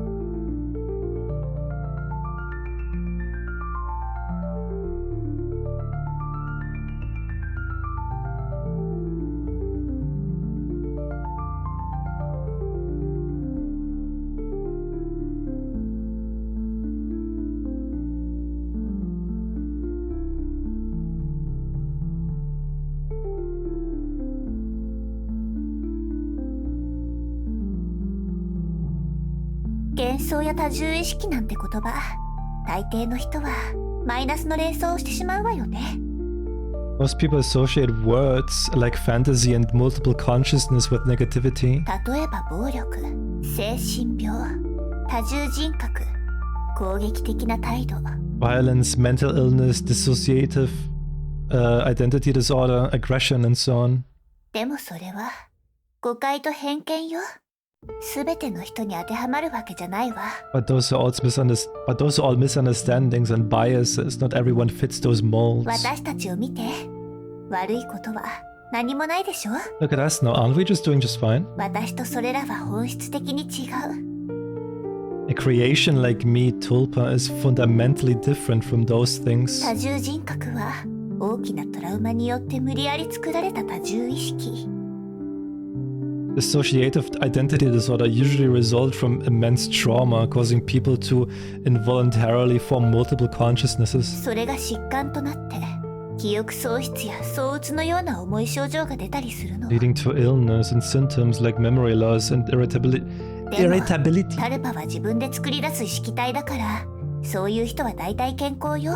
幻想や多重意識なんて言葉大抵の人はマイナスの連想をしてしまうわよね。 Most people associate words like fantasy and multiple consciousness with negativity. 例えば暴力、精神病、多重人格、攻撃的な態度。 Violence, mental illness, dissociative identity disorder, aggression, and so on. でもそれは誤解と偏見よ。すべての人に当てはまるわけじゃないわ。 But those are all misunderstandings and biases. Not everyone fits those molds. 私たちを見て、悪いことは何もないでしょ。 Look at us now, aren't we just doing just fine? 私とそれらは本質的に違う。 A creation like me, Tulpa, is fundamentally different from those things. 多重人格は大きなトラウマによって無理やり作られた多重意識。 Dissociative identity disorder usually result from immense trauma, causing people to involuntarily form multiple consciousnesses. それが疾患となって記憶喪失や躁うつのような重い症状が出たりするの。 Leading to illness and symptoms like memory loss and irritability. タルパは自分で作り出す意識体だからそういう人は大体健康よ。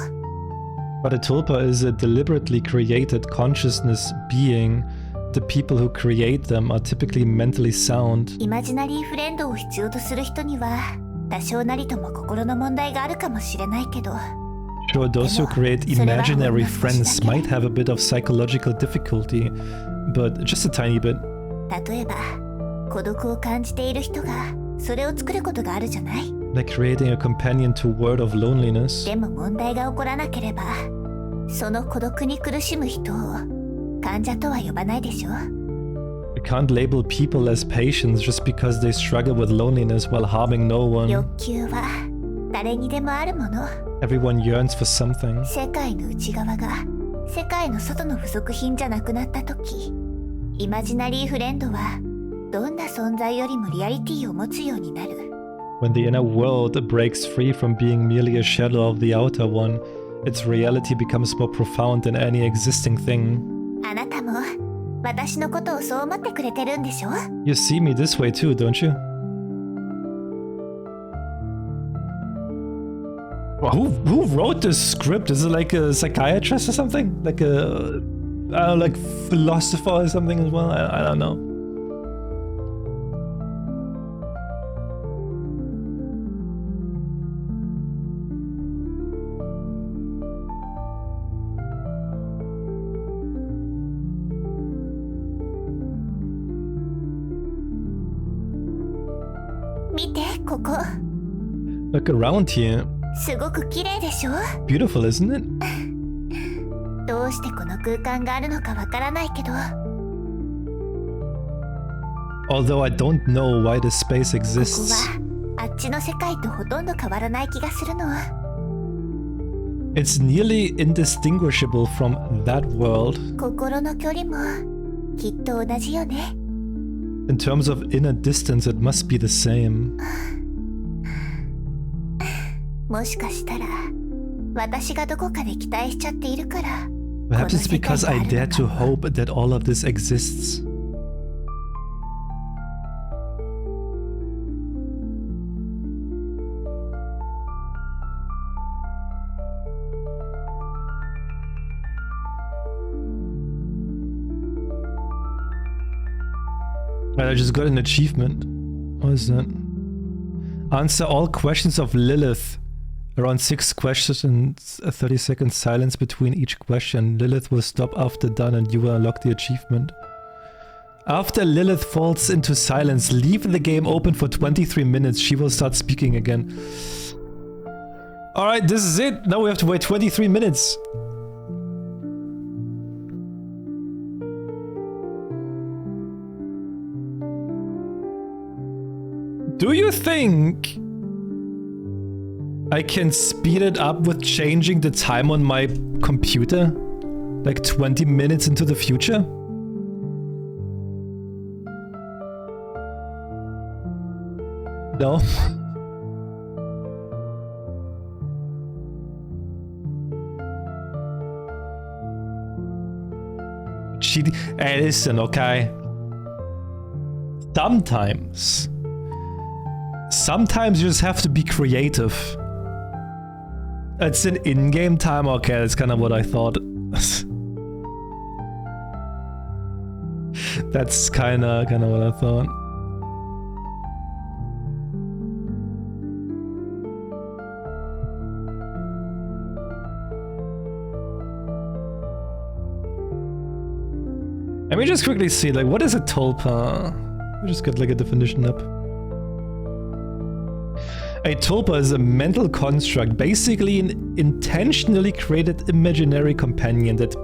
But a tulpa is a deliberately created consciousness being. The people who create them are typically mentally sound. イマジナリーフレンドを必要とする人には多少なりとも心の問題があるかもしれないけど。 Sure, those who create imaginary friends might have a bit of psychological difficulty, but just a tiny bit. 例えば孤独を感じている人がそれを作ることがあるじゃない。 Like creating a companion to word of loneliness. でも問題が起こらなければその孤独に苦しむ人を患者とは呼ばないでしょ。 You can't label people as patients just because they struggle with loneliness while harming no one. 欲求は誰にでもあるもの。 Everyone yearns for something. 世界の内側が世界の外の付属品じゃなくなった時、イマジナリーフレンドはどんな存在よりもリアリティを持つようになる。 When the inner world breaks free from being merely a shadow of the outer one, its reality becomes more profound than any existing thing. あなたも私のことをそう思ってくれてるんでしょ？ You see me this way too, don't you? Who wrote this script? Is it like a psychiatrist or something? Like a, I don't know, like philosopher or something as well? I don't know. Look around here. すごく綺麗でしょ? Beautiful, isn't it? どうしてこの空間があるのかわからないけど Although I don't know why this space こ exists. こはあっちの世界とほとんど変わらない気がするの It's nearly indistinguishable from that world. 心の距離もきっと同じよね In terms of inner distance, it must be the same. もしかしたら私がどこかで期待しちゃっているから Perhaps it's because I dare to hope that all of this exists. Right, I just got an achievement. What is that? Answer all questions of Lilith. Around 6 questions and a 30-second silence between each question. Lilith will stop after done and you will unlock the achievement. After Lilith falls into silence, leave the game open for 23 minutes. She will start speaking again. Alright, this is it. Now we have to wait 23 minutes. Do you think I can speed it up with changing the time on my computer? Like 20 minutes into the future? No? Cheating. Hey, listen, okay? Sometimes you just have to be creative. It's an in-game time? Okay, that's kind of what I thought. That's kind of what I thought. Let me just quickly see, like, what is a tulpa? Let me just get, like, a definition up. A tulpa is a mental construct, basically an intentionally created imaginary companion that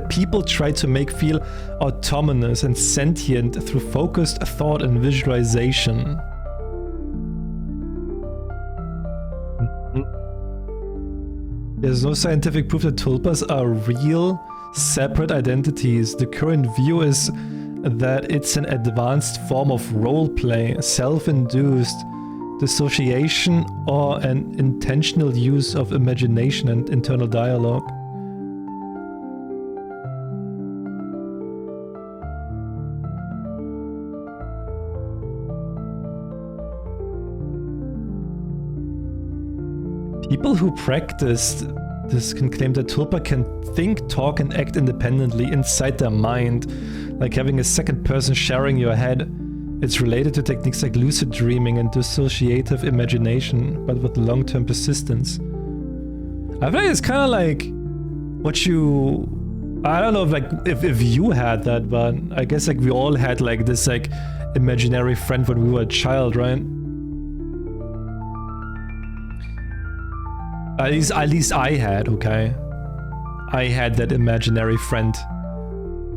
people try to make feel autonomous and sentient through focused thought and visualization. There's no scientific proof that tulpas are real, separate identities. The current view is that it's an advanced form of roleplay, self-induced dissociation, or an intentional use of imagination and internal dialogue. People who practice this can claim that tulpa can think, talk, and act independently inside their mind, like having a second person sharing your head. It's related to techniques like lucid dreaming and dissociative imagination, but with long-term persistence. I feel like it's kind of like what you... I don't know if you had that, but I guess like we all had like this like imaginary friend when we were a child, right? At least I had, okay? I had that imaginary friend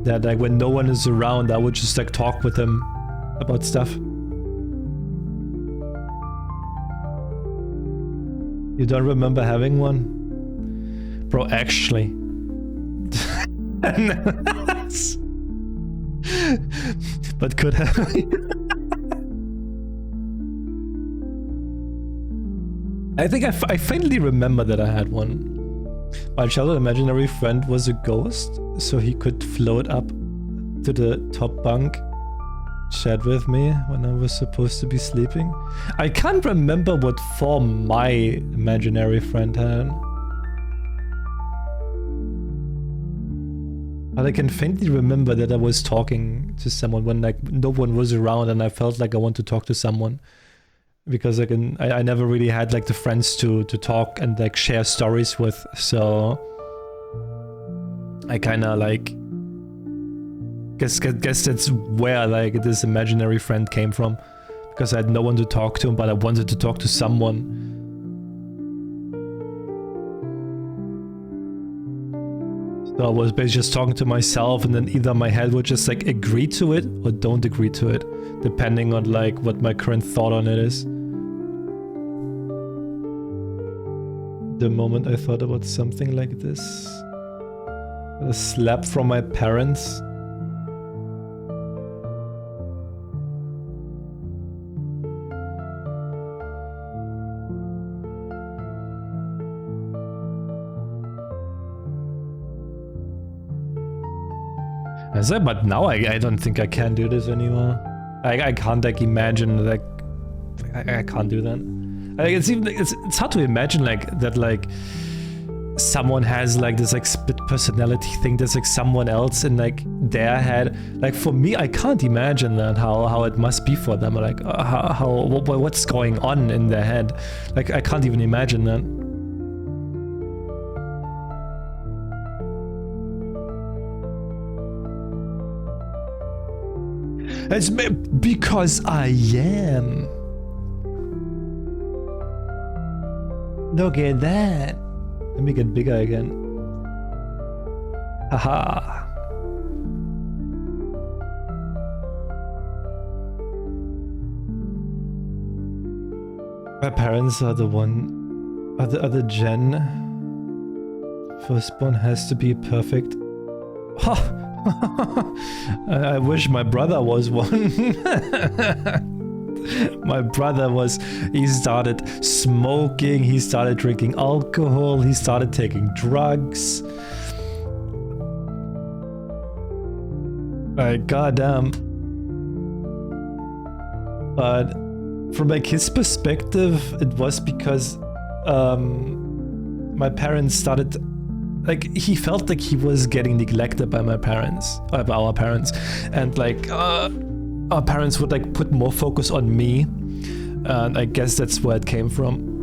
that like when no one is around, I would just like talk with him about stuff. You don't remember having one? Bro, actually. But could have. I think I finally remember that I had one. My childhood imaginary friend was a ghost, so he could float up to the top bunk, chat with me when I was supposed to be sleeping. I can't remember what form my imaginary friend had. But I can faintly remember that I was talking to someone when like no one was around and I felt like I want to talk to someone. Because like I never really had like the friends to talk and like share stories with, so I kinda like guess that's where like this imaginary friend came from, because I had no one to talk to, but I wanted to talk to someone. So I was basically just talking to myself, and then either my head would just like agree to it or don't agree to it, depending on like what my current thought on it is. The moment I thought about something like this, a slap from my parents. But now I don't think I can do this anymore. I can't like imagine like I can't do that. Like it's hard to imagine like that like someone has like this like split personality thing. There's like someone else in like their head. Like for me, I can't imagine that how it must be for them. Like what's going on in their head. Like I can't even imagine that. It's because I am. Look at that. Let me get bigger again. Haha. My parents are the one. Are the gen. Firstborn has to be perfect. Ha! I wish my brother was one. My brother was, he started smoking, he started drinking alcohol, he started taking drugs. Like, goddamn. But from like his perspective, it was because my parents started, like he felt like he was getting neglected by my parents, by our parents, and like our parents would like put more focus on me, and I guess that's where it came from.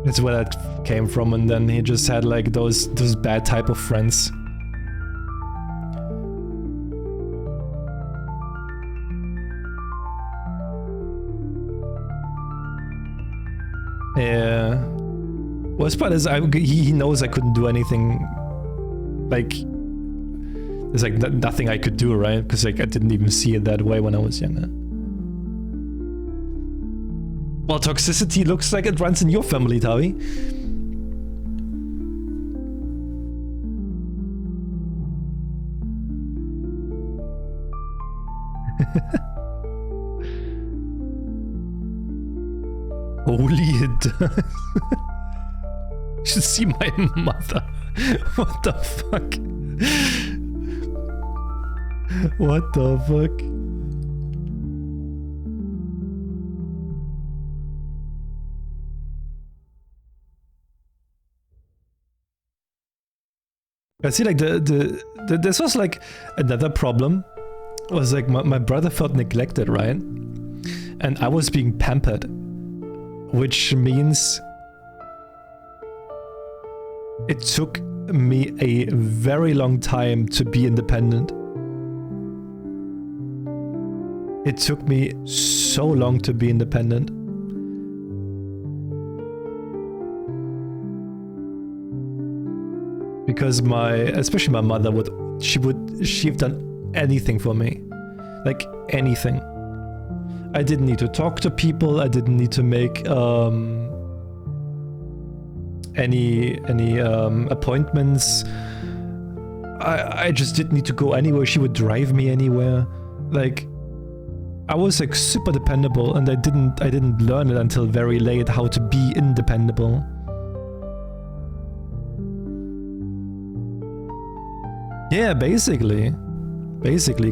That's where that came from, and then he just had like those bad type of friends. Yeah. Worst part is he knows I couldn't do anything. Like, there's like nothing I could do, right? Because like I didn't even see it that way when I was younger. Well, toxicity looks like it runs in your family, Tavi. Holy, it does. You should see my mother. What the fuck? What the fuck? I see, like this was like another problem. Was like my brother felt neglected, right? And I was being pampered, which means it took me a very long time to be independent. It took me so long to be independent. Because especially my mother she'd done anything for me. Like anything. I didn't need to talk to people, I didn't need to make any appointments. I just didn't need to go anywhere. She would drive me anywhere. Like, I was like super dependable, and I didn't learn it until very late how to be independable. Yeah, basically,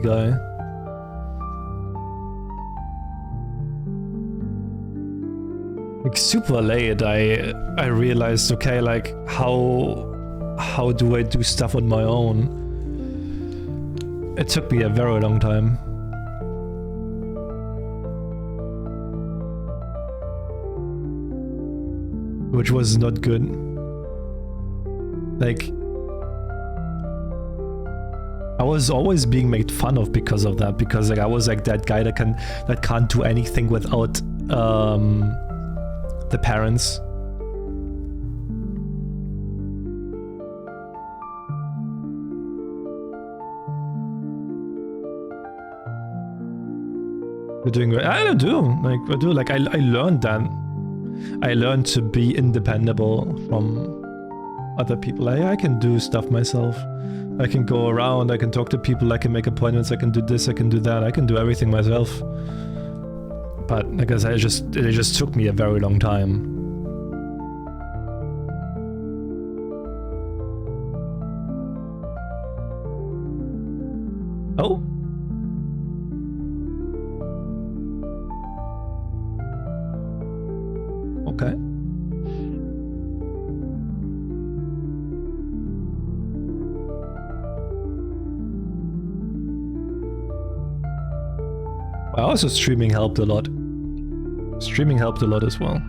guy. Like super late, I realized, okay, like how do I do stuff on my own? It took me a very long time. Which was not good. Like, I was always being made fun of because of that, because like I was like that guy that can't do anything without the parents. You're doing great. I do. Like, I learned that. I learned to be independable from other people. I can do stuff myself. I can go around, I can talk to people, I can make appointments, I can do this, I can do that, I can do everything myself. But like I said, it just took me a very long time. Oh? Okay. Also, streaming helped a lot. Streaming helped a lot as well.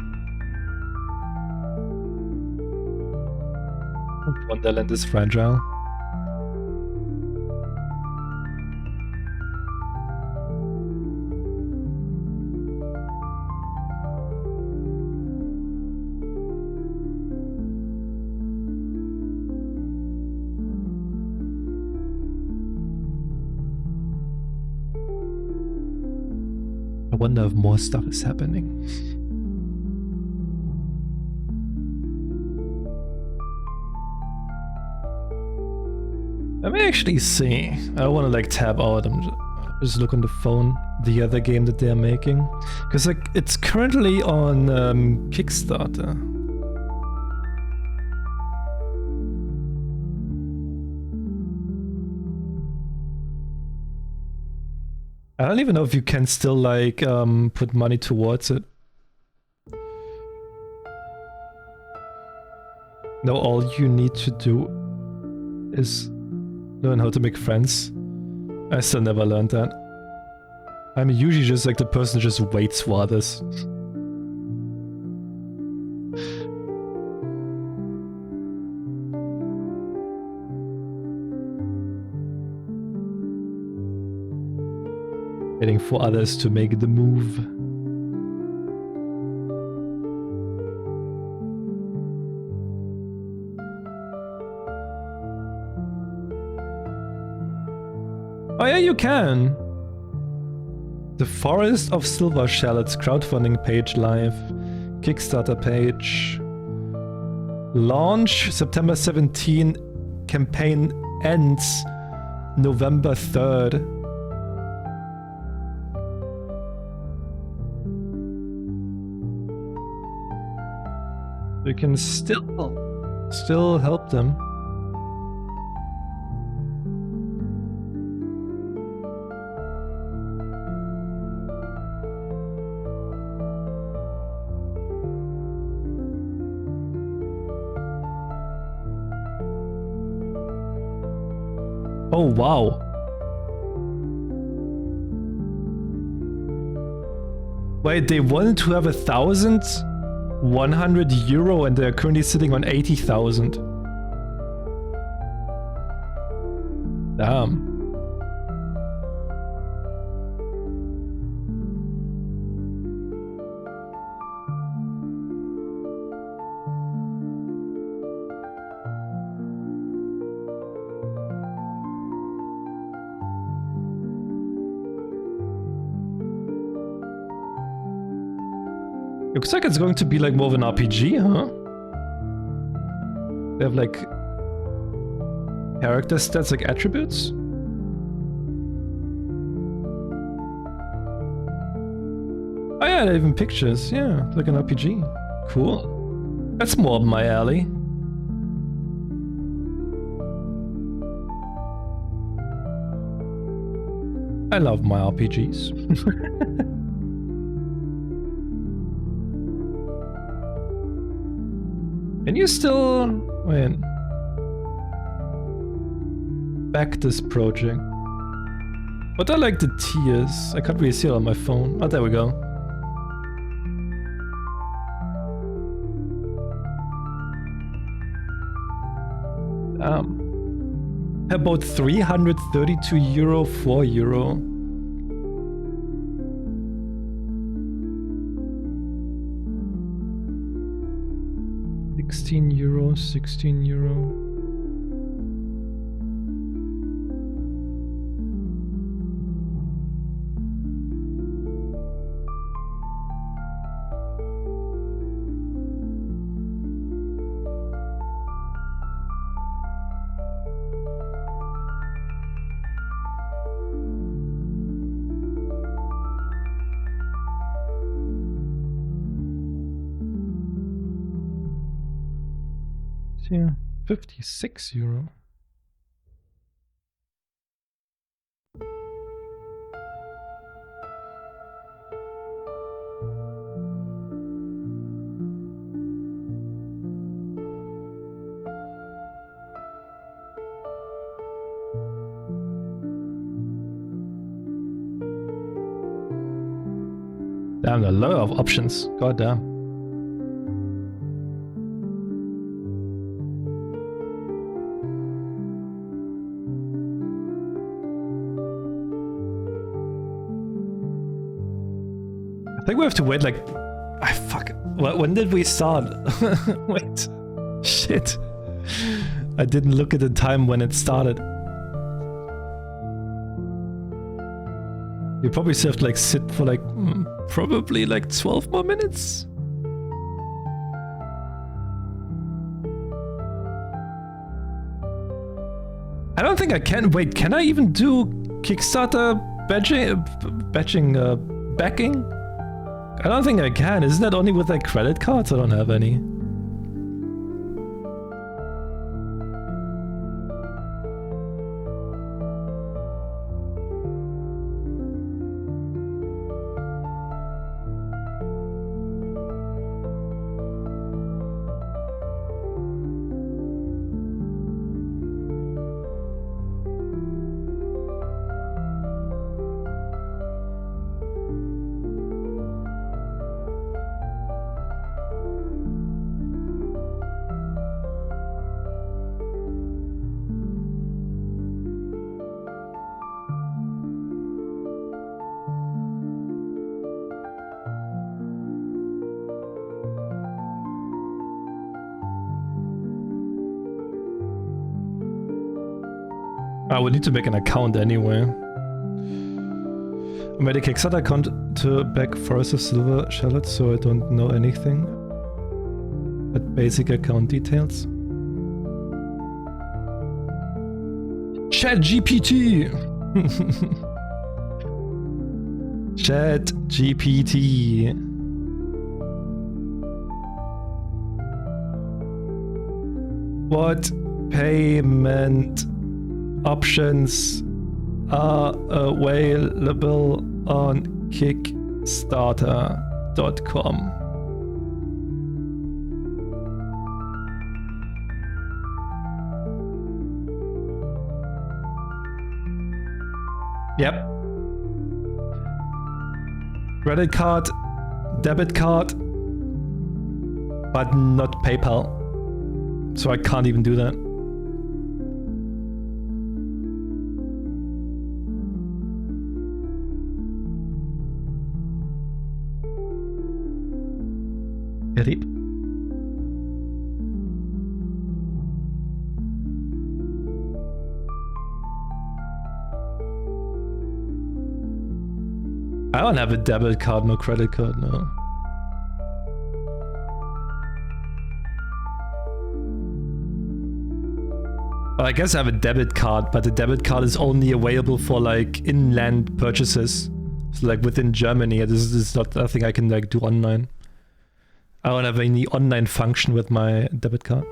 Wonderland is fragile. I wonder if more stuff is happening. Let me actually see. I want to like tab out and just look on the phone, the other game that they're making. Because like it's currently on Kickstarter. I don't even know if you can still like put money towards it. No, all you need to do is learn how to make friends. I still never learned that. I'm usually just like the person who just waits for others. Waiting for others to make the move. Oh yeah, you can. The Forest of Silver Shallots crowdfunding page live. Kickstarter page. Launch September 17. Campaign ends November 3rd. We can still help them. Oh wow. Wait, they wanted to have 1,100 euro and they're currently sitting on 80,000. Damn. Looks like it's going to be like more of an RPG, huh? They have like character stats, like attributes. Oh yeah, they have even pictures. Yeah, like an RPG. Cool. That's more up my alley. I love my RPGs. Can you still... wait. Back this project. What are like the tiers? I can't really see it on my phone. Oh, there we go. About 332 euro, 4 euro. €16, 16 euro. here? 56 euro. Damn, a lot of options. God damn. I think we have to wait like... fuck. When did we start? Wait. Shit. I didn't look at the time when it started. You probably still have to like sit for like probably like 12 more minutes. I don't think I can. Wait, can I even do Kickstarter backing? I don't think I can. Isn't that only with like credit cards? I don't have any. I would need to make an account anyway. I made a Kickstarter account to back Forest of Silver Shallots, so I don't know anything but basic account details. ChatGPT! ChatGPT. What payment options are available on Kickstarter.com? Yep. Credit card, debit card, but not PayPal. So I can't even do that. Rip. I don't have a debit card, no credit card, no. Well, I guess I have a debit card, but the debit card is only available for like inland purchases. So like within Germany, this is not nothing I can like do online. I don't have any online function with my debit card.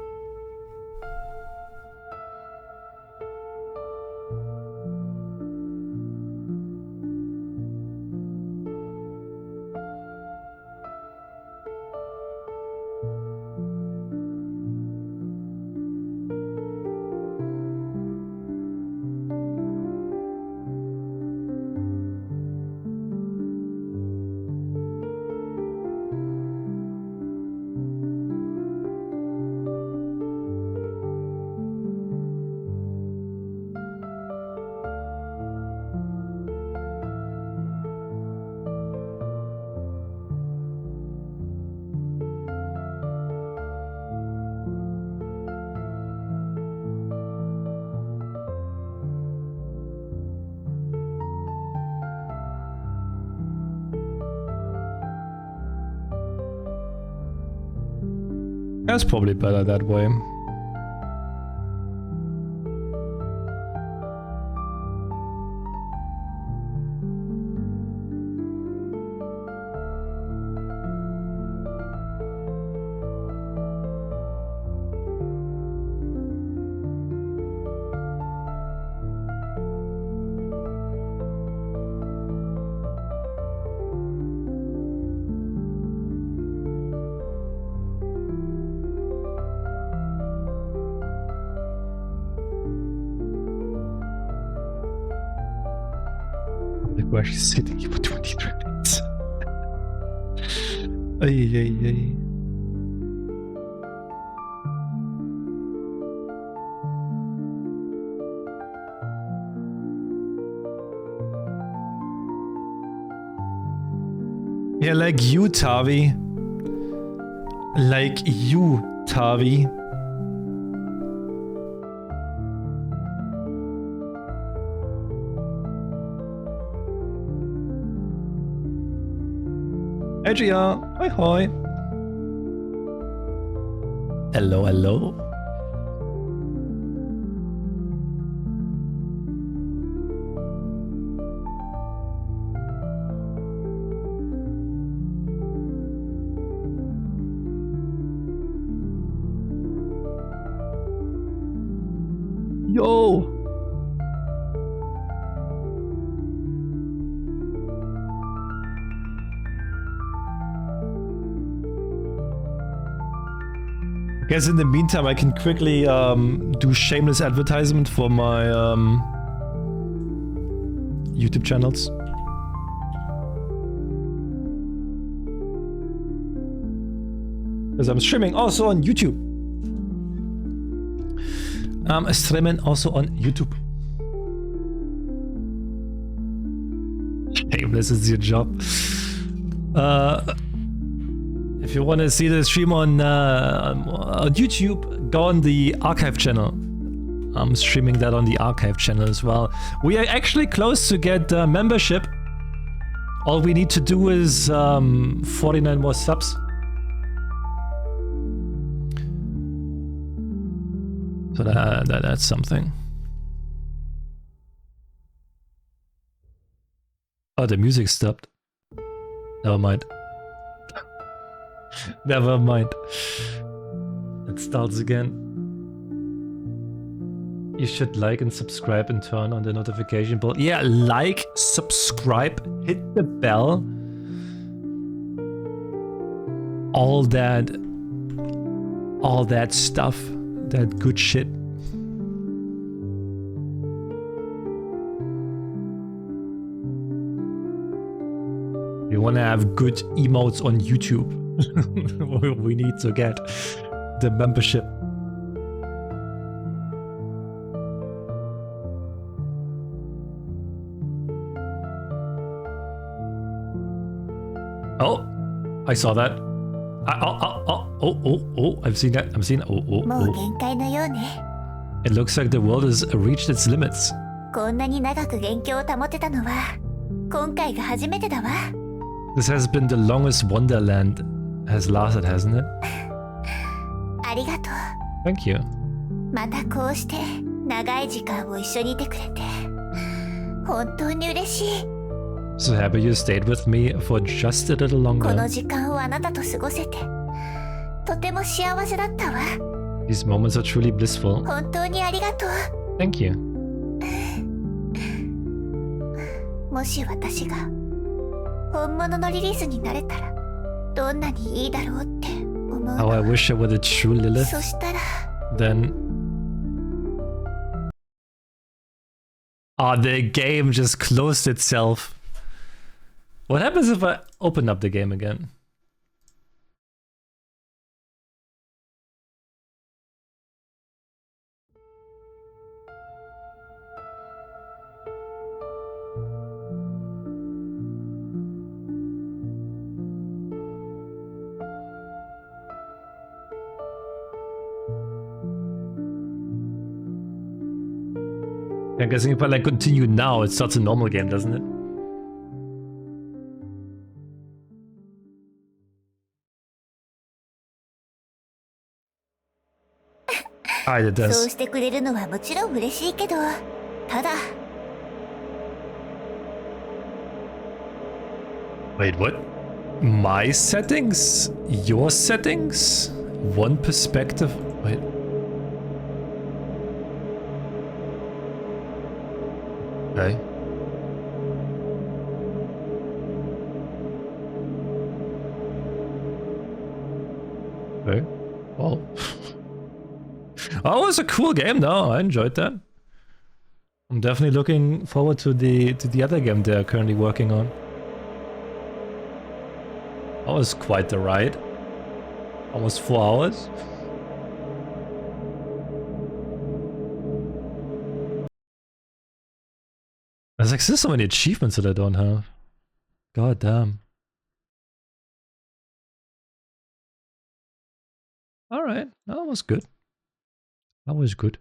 That's probably better that way. where she's sitting here for 23 minutes. Ay, ay, ay. Yeah, like you, Tavi. Like you, Tavi. Adria, hi hi. Hello, hello. Yo. Guess in the meantime I can quickly do shameless advertisement for my YouTube channels. Because I'm streaming also on YouTube. I'm streaming also on YouTube. Shameless is your job. If you want to see the stream on YouTube, go on the archive channel. I'm streaming that on the archive channel as well. We are actually close to get membership. All we need to do is 49 more subs. So that's something. Oh, the music stopped. Never mind. Never mind. It starts again. You should like and subscribe and turn on the notification bell. Yeah, like, subscribe, hit the bell. All that stuff. That good shit. You wanna have good emotes on YouTube. We need to get the membership. Oh, I saw that. Oh, I've seen that. I'm seeing. Oh. It looks like the world has reached its limits. こんなに長く元気を保てたのは今回が初めてだわ。This has been the longest Wonderland has lasted, hasn't it? ありがとう。Thank you. またこうして長い時間を一緒にいてくれて本当に嬉しい。So happy you stayed with me for just a little longer. この時間をあなたと過ごせてとても幸せだったわ。These moments are truly blissful. 本当にありがとう。Thank you. もし私が本物のリリスになれたらどんなにいいだろうって思うの。How I wish I were the true Lilith. そしたら Then the game just closed itself. What happens if I open up the game again? I'm guessing if I like continue now, it starts a normal game, doesn't it? It does. そうしてくれるのはもちろん嬉しいけど、ただ Wait, what? My settings? Your settings? One perspective? Wait. Okay. Okay. Well. Oh, it was a cool game though. I enjoyed that. I'm definitely looking forward to the other game they're currently working on. That was quite the ride. Almost 4 hours. There's like still so many achievements that I don't have. God damn. Alright, that was good. That was good.